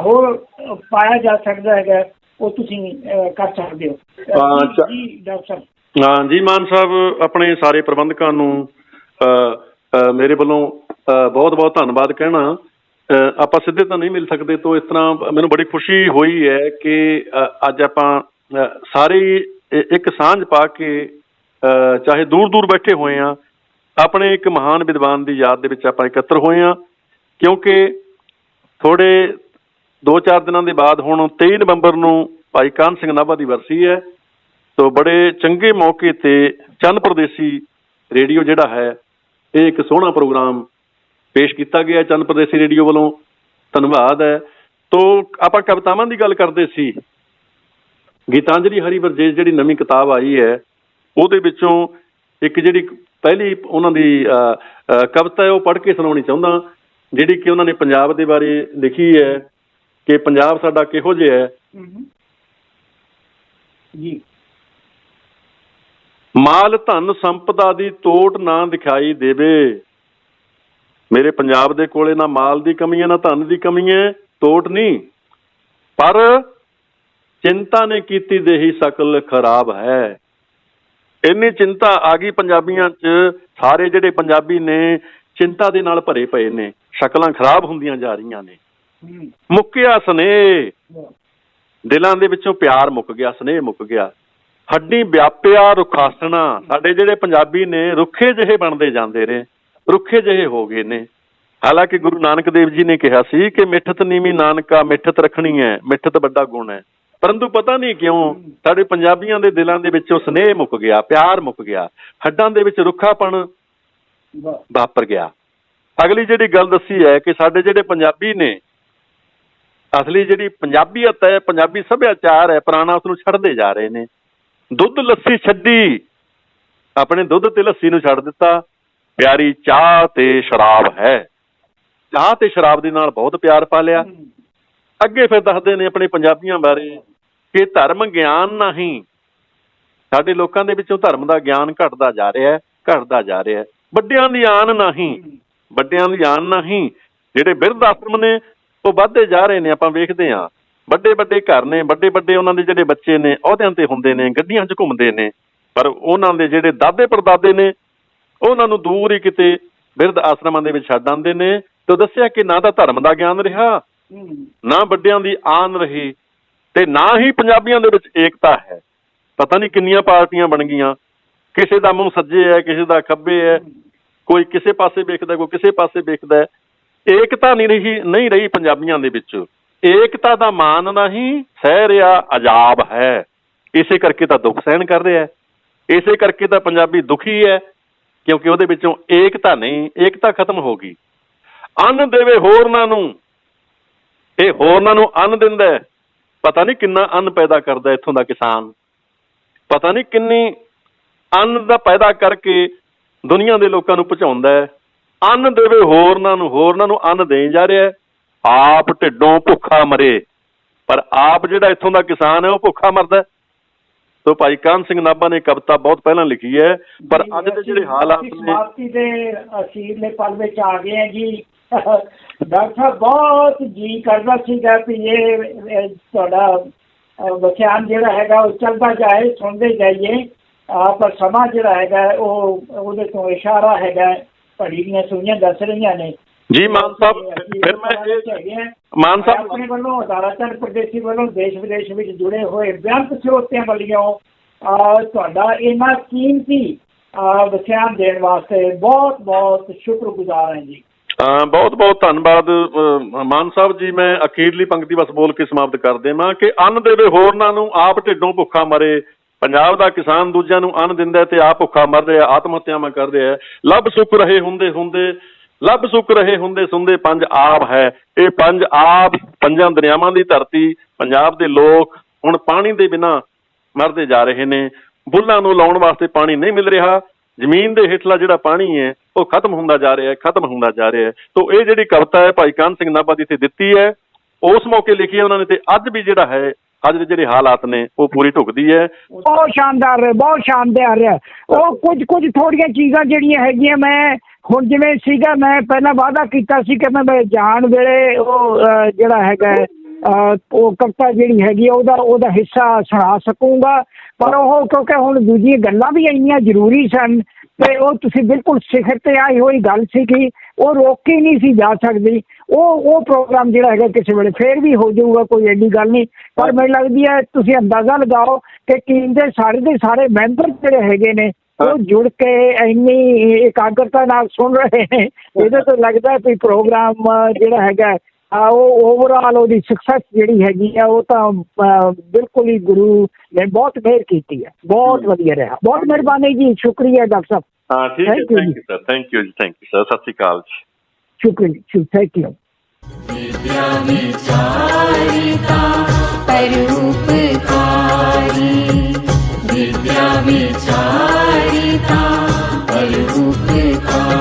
ਹੋਰ ਪਾਇਆ ਜਾ ਸਕਦਾ ਹੈਗਾ ਉਹ ਤੁਸੀਂ ਕਰ ਸਕਦੇ ਹੋ। ਜੀ ਡਾਕਟਰ ਸਾਹਿਬ। ਹਾਂ ਜੀ ਮਾਨ ਸਾਹਿਬ, ਆਪਣੇ ਸਾਰੇ ਪ੍ਰਬੰਧਕਾਂ ਨੂੰ ਮੇਰੇ ਵੱਲੋਂ ਬਹੁਤ ਬਹੁਤ ਧੰਨਵਾਦ ਕਹਿਣਾ। ਆਪਾਂ ਸਿੱਧੇ ਤਾਂ ਨਹੀਂ ਮਿਲ ਸਕਦੇ, ਤਾਂ ਇਸ ਤਰ੍ਹਾਂ ਮੈਨੂੰ ਬੜੀ ਖੁਸ਼ੀ ਹੋਈ ਹੈ ਕਿ ਅੱਜ ਆਪਾਂ ਸਾਰੇ ਇੱਕ ਸਾਂਝ ਪਾ ਕੇ, ਚਾਹੇ ਦੂਰ ਦੂਰ ਬੈਠੇ ਹੋਏ ਹਾਂ, ਆਪਣੇ ਇੱਕ ਮਹਾਨ ਵਿਦਵਾਨ ਦੀ ਯਾਦ ਦੇ ਵਿੱਚ ਆਪਾਂ ਇਕੱਤਰ ਹੋਏ ਹਾਂ। ਕਿਉਂਕਿ ਥੋੜ੍ਹੇ 2-4 ਦਿਨਾਂ ਦੇ ਬਾਅਦ ਹੁਣ 23 ਨਵੰਬਰ ਨੂੰ ਭਾਈ ਕਾਹਨ ਸਿੰਘ ਨਾਭਾ ਦੀ ਵਰਸੀ ਹੈ। ਤਾਂ ਬੜੇ ਚੰਗੇ ਮੌਕੇ 'ਤੇ ਚੰਨ ਪ੍ਰਦੇਸੀ ਰੇਡੀਓ ਜਿਹੜਾ ਹੈ ਇਹ ਇੱਕ ਸੋਹਣਾ ਪ੍ਰੋਗਰਾਮ ਪੇਸ਼ ਕੀਤਾ ਗਿਆ ਚੰਨ ਪ੍ਰਦੇਸੀ ਰੇਡੀਓ ਵੱਲੋਂ, ਧੰਨਵਾਦ ਹੈ। ਤਾਂ ਆਪਾਂ ਕਵਿਤਾਵਾਂ ਦੀ ਗੱਲ ਕਰਦੇ ਸੀ। ਗੀਤਾਂਜਲੀ ਹਰੀ ਵਰਜੇਸ ਜਿਹੜੀ ਨਵੀਂ ਕਿਤਾਬ ਆਈ ਹੈ ਉਹਦੇ ਵਿੱਚੋਂ ਇੱਕ ਜਿਹੜੀ ਪਹਿਲੀ ਉਹਨਾਂ ਦੀ ਕਵਿਤਾ ਹੈ ਉਹ ਪੜ੍ਹ ਕੇ ਸੁਣਾਉਣੀ ਚਾਹੁੰਦਾ, ਜਿਹੜੀ ਕਿ ਉਹਨਾਂ ਨੇ ਪੰਜਾਬ ਦੇ ਬਾਰੇ ਲਿਖੀ ਹੈ ਕਿ ਪੰਜਾਬ ਸਾਡਾ ਕਿਹੋ ਜਿਹਾ ਹੈ। ਜੀ। ਮਾਲ ਧਨ ਸੰਪਦਾ ਦੀ ਤੋਟ ਨਾ ਦਿਖਾਈ ਦੇਵੇ, ਮੇਰੇ ਪੰਜਾਬ ਦੇ ਕੋਲੇ ਨਾ ਮਾਲ ਦੀ ਕਮੀ ਹੈ ਨਾ ਧਨ ਦੀ ਕਮੀ ਹੈ, ਤੋਟ ਨਹੀਂ, ਪਰ ਚਿੰਤਾ ਨੇ ਕੀਤੀ ਦੇਹੀ ਸ਼ਕਲ ਖਰਾਬ ਹੈ। ਇੰਨੀ ਚਿੰਤਾ ਆ ਗਈ ਪੰਜਾਬੀਆਂ 'ਚ, ਸਾਰੇ ਜਿਹੜੇ ਪੰਜਾਬੀ ਨੇ ਚਿੰਤਾ ਦੇ ਨਾਲ ਭਰੇ ਪਏ ਨੇ, ਸ਼ਕਲਾਂ ਖਰਾਬ ਹੁੰਦੀਆਂ ਜਾ ਰਹੀਆਂ ਨੇ। ਮੁੱਕਿਆ ਸਨੇਹ ਦਿਲਾਂ ਦੇ ਵਿੱਚੋਂ ਪਿਆਰ ਮੁੱਕ ਗਿਆ, ਸਨੇਹ ਮੁੱਕ ਗਿਆ। ਹੱਡੀ ਵਿਆਪਿਆ ਰੁਖਾਸਣਾ, ਸਾਡੇ ਜਿਹੜੇ ਪੰਜਾਬੀ ਨੇ ਰੁੱਖੇ ਜਿਹੇ ਬਣਦੇ ਜਾਂਦੇ ਨੇ, ਰੁੱਖੇ ਜਿਹੇ ਹੋ ਗਏ ਨੇ। ਹਾਲਾਂਕਿ ਗੁਰੂ ਨਾਨਕ ਦੇਵ ਜੀ ਨੇ ਕਿਹਾ ਸੀ ਕਿ ਮਿੱਠਤ ਨੀਵੀਂ ਨਾਨਕਾ ਮਿੱਠਤ ਰੱਖਣੀ ਹੈ, ਮਿੱਠਤ ਵੱਡਾ ਗੁਣ ਹੈ। ਪਰੰਤੂ ਪਤਾ ਨਹੀਂ ਕਿਉਂ ਸਾਡੇ ਪੰਜਾਬੀਆਂ ਦੇ ਦਿਲਾਂ ਦੇ ਵਿੱਚੋਂ ਸਨੇਹ ਮੁੱਕ ਗਿਆ, ਪਿਆਰ ਮੁੱਕ ਗਿਆ, ਹੱਡਾਂ ਦੇ ਵਿੱਚ ਰੁੱਖਾਪਣ ਵਾਪਰ ਗਿਆ। ਅਗਲੀ ਜਿਹੜੀ ਗੱਲ ਦੱਸੀ ਹੈ ਕਿ ਸਾਡੇ ਜਿਹੜੇ ਪੰਜਾਬੀ ਨੇ, ਅਸਲੀ ਜਿਹੜੀ ਪੰਜਾਬੀਅਤ ਹੈ, ਪੰਜਾਬੀ ਸੱਭਿਆਚਾਰ ਹੈ ਪੁਰਾਣਾ, ਉਸ ਨੂੰ ਛੱਡਦੇ ਜਾ ਰਹੇ ਨੇ। ਦੁੱਧ ਲੱਸੀ ਛੱਡੀ, ਆਪਣੇ ਦੁੱਧ ਤੇ ਲੱਸੀ ਨੂੰ ਛੱਡ ਦਿੱਤਾ। ਪਿਆਰੀ ਚਾਹ ਤੇ ਸ਼ਰਾਬ ਹੈ, ਚਾਹ ਤੇ ਸ਼ਰਾਬ ਦੇ ਨਾਲ ਬਹੁਤ ਪਿਆਰ ਪਾ ਲਿਆ। ਅੱਗੇ ਫਿਰ ਦੱਸਦੇ ਨੇ ਆਪਣੇ ਪੰਜਾਬੀਆਂ ਬਾਰੇ ਕਿ ਧਰਮ ਗਿਆਨ ਨਹੀਂ, ਸਾਡੇ ਲੋਕਾਂ ਦੇ ਵਿੱਚੋਂ ਧਰਮ ਦਾ ਗਿਆਨ ਘਟਦਾ ਜਾ ਰਿਹਾ ਹੈ, ਘਟਦਾ ਜਾ ਰਿਹਾ ਹੈ। ਵੱਡਿਆਂ ਦੀ ਆਨ ਨਹੀਂ, ਵੱਡਿਆਂ ਦੀ ਆਨ ਨਹੀਂ। ਜਿਹੜੇ ਬਿਰਧ ਆਸ਼ਰਮ ਨੇ ਉਹ ਵੱਧਦੇ ਜਾ ਰਹੇ ਨੇ, ਆਪਾਂ ਵੇਖਦੇ ਹਾਂ। ਵੱਡੇ ਵੱਡੇ ਘਰ ਨੇ, ਵੱਡੇ ਵੱਡੇ ਉਹਨਾਂ ਦੇ ਜਿਹੜੇ ਬੱਚੇ ਨੇ ਅਹੁਦਿਆਂ ਤੇ ਹੁੰਦੇ ਨੇ, ਗੱਡੀਆਂ 'ਚ ਘੁੰਮਦੇ ਨੇ, ਪਰ ਉਹਨਾਂ ਦੇ ਜਿਹੜੇ ਦਾਦੇ ਪੜਦਾਦੇ ਨੇ ਉਹਨਾਂ ਨੂੰ ਦੂਰ ਹੀ ਕਿਤੇ ਬਿਰਧ ਆਸ਼ਰਮਾਂ ਦੇ ਵਿੱਚ ਛੱਡ ਆਉਂਦੇ ਨੇ। ਤੇ ਦੱਸਿਆ ਕਿ ਨਾ ਤਾਂ ਧਰਮ ਦਾ ਗਿਆਨ ਰਿਹਾ, ਨਾ ਵੱਡਿਆਂ ਦੀ ਆਨ ਰਹੀ, ਤੇ ਨਾ ਹੀ ਪੰਜਾਬੀਆਂ ਦੇ ਵਿੱਚ ਏਕਤਾ ਹੈ। ਪਤਾ ਨਹੀਂ ਕਿੰਨੀਆਂ ਪਾਰਟੀਆਂ ਬਣ ਗਈਆਂ, ਕਿਸੇ ਦਾ ਮੂੰਹ ਸੱਜੇ ਹੈ, ਕਿਸੇ ਦਾ ਖੱਬੇ ਹੈ, ਕੋਈ ਕਿਸੇ ਪਾਸੇ ਵੇਖਦਾ, ਕੋਈ ਕਿਸੇ ਪਾਸੇ ਵੇਖਦਾ। ਏਕਤਾ ਨਹੀਂ ਰਹੀ ਪੰਜਾਬੀਆਂ ਦੇ ਵਿੱਚ। ਏਕਤਾ ਦਾ ਮਾਨ ਨਹੀਂ, ਸਹਿ ਰਿਹਾ ਅਜਾਬ ਹੈ। ਇਸੇ ਕਰਕੇ ਤਾਂ ਦੁੱਖ ਸਹਿਣ ਕਰ ਰਿਹਾ, ਇਸੇ ਕਰਕੇ ਤਾਂ ਪੰਜਾਬੀ ਦੁਖੀ ਹੈ, ਕਿਉਂਕਿ ਉਹਦੇ ਵਿੱਚੋਂ ਏਕਤਾ ਨਹੀਂ, ਏਕਤਾ ਖਤਮ ਹੋ ਗਈ। ਅੰਨ ਦੇਵੇ ਹੋਰਨਾਂ ਨੂੰ, ਇਹ ਹੋਰਨਾਂ ਨੂੰ ਅੰਨ ਦਿੰਦਾ, ਪਤਾ ਨਹੀਂ ਕਿੰਨਾ ਅੰਨ ਪੈਦਾ ਕਰਦਾ ਇੱਥੋਂ ਦਾ ਕਿਸਾਨ, ਪਤਾ ਨਹੀਂ ਕਿੰਨੀ ਅੰਨ ਦਾ ਪੈਦਾ ਕਰਕੇ ਦੁਨੀਆ ਦੇ ਲੋਕਾਂ ਨੂੰ ਪਹੁੰਚਾਉਂਦਾ ਹੈ। ਅੰਨ ਦੇਵੇ ਹੋਰਨਾਂ ਨੂੰ, ਹੋਰਨਾਂ ਨੂੰ ਅੰਨ ਦੇਈ ਜਾ ਰਿਹਾ, ਆਪ ਢਿੱਡੋਂ ਭੁੱਖਾ ਮਰੇ। ਪਰ ਆਪ ਜਿਹੜਾ ਇੱਥੋਂ ਦਾ ਕਿਸਾਨ ਹੈ ਉਹ ਭੁੱਖਾ ਮਰਦਾ। ਤੋ ਭਾਈ ਕਾਹਨ ਸਿੰਘ ਨਾਭਾ ਨੇ ਕਵਿਤਾ ਬਹੁਤ ਪਹਿਲਾਂ ਲਿਖੀ ਹੈ, ਪਰ ਅੱਜ ਦੇ ਜਿਹੜੇ ਹਾਲਾਤ ਨੇ, ਸਮਾਪਤੀ ਦੇ ਅਖੀਰਲੇ ਪਲ ਵਿੱਚ ਆ ਗਏ ਹੈ ਜੀ। ਡਾਕਟਰ ਸਾਹਿਬ ਬਹੁਤ ਜੀ ਕਰਦਾ ਸੀਗਾ ਵੀ ਇਹ ਤੁਹਾਡਾ ਵਿਖਿਆਨ ਜਿਹੜਾ ਹੈਗਾ ਉਹ ਚੱਲਦਾ ਜਾਏ, ਸੁਣਦੇ ਜਾਈਏ, ਪਰ ਸਮਾਂ ਜਿਹੜਾ ਹੈਗਾ ਉਹ ਉਹਦੇ ਤੋਂ ਇਸ਼ਾਰਾ ਹੈਗਾ, ਘੜੀ ਦੀਆਂ ਸੂਈਆਂ ਦੱਸ ਰਹੀਆਂ ਨੇ ਜੀ। ਮਾਨ ਸਾਹਿਬ, ਫਿਰ ਮੈਂ ਮਾਨ ਸਾਹਿਬ ਆਪਣੇ ਵੱਲੋਂ ਦਾਰਾਚੰਦ ਪਰਦੇਸੀ ਵੱਲੋਂ ਦੇਸ਼ ਵਿਦੇਸ਼ ਵਿੱਚ ਜੁੜੇ ਹੋਏ ਬੇਅੰਤ ਸਰੋਤਿਆਂ ਵੱਲੋਂ ਤੁਹਾਡਾ ਇੰਨਾ ਕੀਮਤੀ ਵਿਖਿਆਨ ਦੇਣ ਵਾਸਤੇ ਬਹੁਤ ਬਹੁਤ ਸ਼ੁਕਰਗੁਜ਼ਾਰ ਹਾਂ ਜੀ। ਬਹੁਤ ਬਹੁਤ ਧੰਨਵਾਦ ਮਾਨ ਸਾਹਿਬ ਜੀ। ਮੈਂ ਅਖੀਰਲੀ ਪੰਕਤੀ ਬਸ ਬੋਲ ਕੇ ਸਮਾਪਤ ਕਰ ਦੇਵਾਂ ਕਿ ਅੰਨ ਦੇਵੇ ਹੋਰਨਾਂ ਨੂੰ, ਆਪ ਢਿੱਡੋਂ ਭੁੱਖਾ ਮਰੇ। ਪੰਜਾਬ ਦਾ ਕਿਸਾਨ ਦੂਜਿਆਂ ਨੂੰ ਅੰਨ ਦਿੰਦਾ ਤੇ ਆਪ ਭੁੱਖਾ ਮਰ ਰਿਹਾ, ਆਤਮ ਹੱਤਿਆਵਾਂ ਕਰ ਰਿਹਾ। ਲੱਭ ਸੁੱਖ ਰਹੇ ਹੁੰਦੇ ਹੁੰਦੇ, ਲੱਭ ਸੁੱਖ ਰਹੇ ਹੁੰਦੇ ਸੁਣਦੇ ਪੰਜ ਆਬ ਹੈ। ਇਹ ਪੰਜ ਆਬ, ਪੰਜਾਂ ਦਰਿਆਵਾਂ ਦੀ ਧਰਤੀ, ਪੰਜਾਬ ਦੇ ਲੋਕ ਹੁਣ ਪਾਣੀ ਦੇ ਬਿਨਾਂ ਮਰਦੇ ਜਾ ਰਹੇ ਨੇ। ਬੁੱਲਾਂ ਨੂੰ ਲਾਉਣ ਵਾਸਤੇ ਪਾਣੀ ਨਹੀਂ ਮਿਲ ਰਿਹਾ, ਜ਼ਮੀਨ ਦੇ ਹੇਠਲਾ ਜਿਹੜਾ ਪਾਣੀ ਹੈ ਉਹ ਖਤਮ ਹੁੰਦਾ ਜਾ ਰਿਹਾ, ਖਤਮ ਹੁੰਦਾ ਜਾ ਰਿਹਾ। ਤੋ ਇਹ ਜਿਹੜੀ ਕਵਿਤਾ ਹੈ ਭਾਈ ਕਾਹਨ ਸਿੰਘ ਨਾਭਾ ਦੀ ਇੱਥੇ ਦਿੱਤੀ ਹੈ, ਉਸ ਮੌਕੇ ਲਿਖੀ ਹੈ ਉਹਨਾਂ ਨੇ, ਤੇ ਅੱਜ ਵੀ ਜਿਹੜਾ ਹੈ ਅੱਜ ਦੇ ਜਿਹੜੇ ਹਾਲਾਤ ਨੇ ਉਹ ਪੂਰੀ ਢੁਕਦੀ ਹੈ। ਬਹੁਤ ਸ਼ਾਨਦਾਰ ਹੈ, ਬਹੁਤ ਸ਼ਾਨਦਾਰ ਹੈ। ਉਹ ਕੁਝ ਥੋੜੀਆਂ ਚੀਜ਼ਾਂ ਜਿਹੜੀਆਂ ਹੈਗੀਆਂ, ਮੈਂ ਹੁਣ ਜਿਵੇਂ ਸੀਗਾ, ਮੈਂ ਪਹਿਲਾਂ ਵਾਅਦਾ ਕੀਤਾ ਸੀ ਕਿ ਮੈਂ ਜਾਣ ਵੇਲੇ ਉਹ ਜਿਹੜਾ ਹੈਗਾ ਉਹ ਕਵਿਤਾ ਜਿਹੜੀ ਹੈਗੀ ਉਹਦਾ ਹਿੱਸਾ ਸੁਣਾ ਸਕੂੰਗਾ, ਪਰ ਉਹ ਕਿਉਂਕਿ ਹੁਣ ਦੂਜੀਆਂ ਗੱਲਾਂ ਵੀ ਇੰਨੀਆਂ ਜ਼ਰੂਰੀ ਸਨ ਤੇ ਉਹ ਤੁਸੀਂ ਬਿਲਕੁਲ ਸਿਖਰ ਤੇ ਆਈ ਹੋਈ ਗੱਲ ਸੀ ਕਿ ਉਹ ਰੋਕ ਹੀ ਨਹੀਂ ਸੀ ਜਾ ਸਕਦੀ। ਉਹ ਪ੍ਰੋਗਰਾਮ ਜਿਹੜਾ ਹੈਗਾ ਕਿਸੇ ਵੇਲੇ ਫੇਰ ਵੀ ਹੋ ਜਾਊਗਾ, ਕੋਈ ਐਡੀ ਗੱਲ ਨਹੀਂ। ਪਰ ਮੈਨੂੰ ਲੱਗਦੀ ਹੈ ਤੁਸੀਂ ਅੰਦਾਜ਼ਾ ਲਗਾਓ ਕਿ ਟੀਮ ਦੇ ਸਾਰੇ ਮੈਂਬਰ ਜਿਹੜੇ ਹੈਗੇ ਨੇ ਉਹ ਜੁੜ ਕੇ ਇੰਨੀ ਇਕਾਗਰਤਾ ਨਾਲ ਸੁਣ ਰਹੇ ਨੇ। ਇਹਦੇ ਤੋਂ ਲੱਗਦਾ ਵੀ ਪ੍ਰੋਗਰਾਮ ਜਿਹੜਾ ਹੈਗਾ ਉਹ ਓਵਰਆਲ ਉਹਦੀ ਸਕਸੈਸ ਜਿਹੜੀ ਹੈਗੀ ਆ ਉਹ ਤਾਂ ਬਿਲਕੁਲ ਹੀ ਗੁਰੂ ਨੇ ਬਹੁਤ ਮਿਹਰ ਕੀਤੀ ਹੈ, ਬਹੁਤ ਵਧੀਆ ਰਿਹਾ। ਬਹੁਤ ਮਿਹਰਬਾਨੀ ਜੀ, ਸ਼ੁਕਰੀਆ ਡਾਕਟਰ ਸਾਹਿਬ। ਹਾਂ ਠੀਕ ਹੈ, thank you sir, thank you ਜੀ, ਥੈਂਕ ਯੂ ਸਰ, ਸਤਿ ਸ਼੍ਰੀ ਅਕਾਲ ਜੀ। ਸ਼ੁਕਰੀਆ, ਥੈਂਕ ਯੂ। विद्या विचारिता परोपकारी, विद्या विचारिता परोपकारी।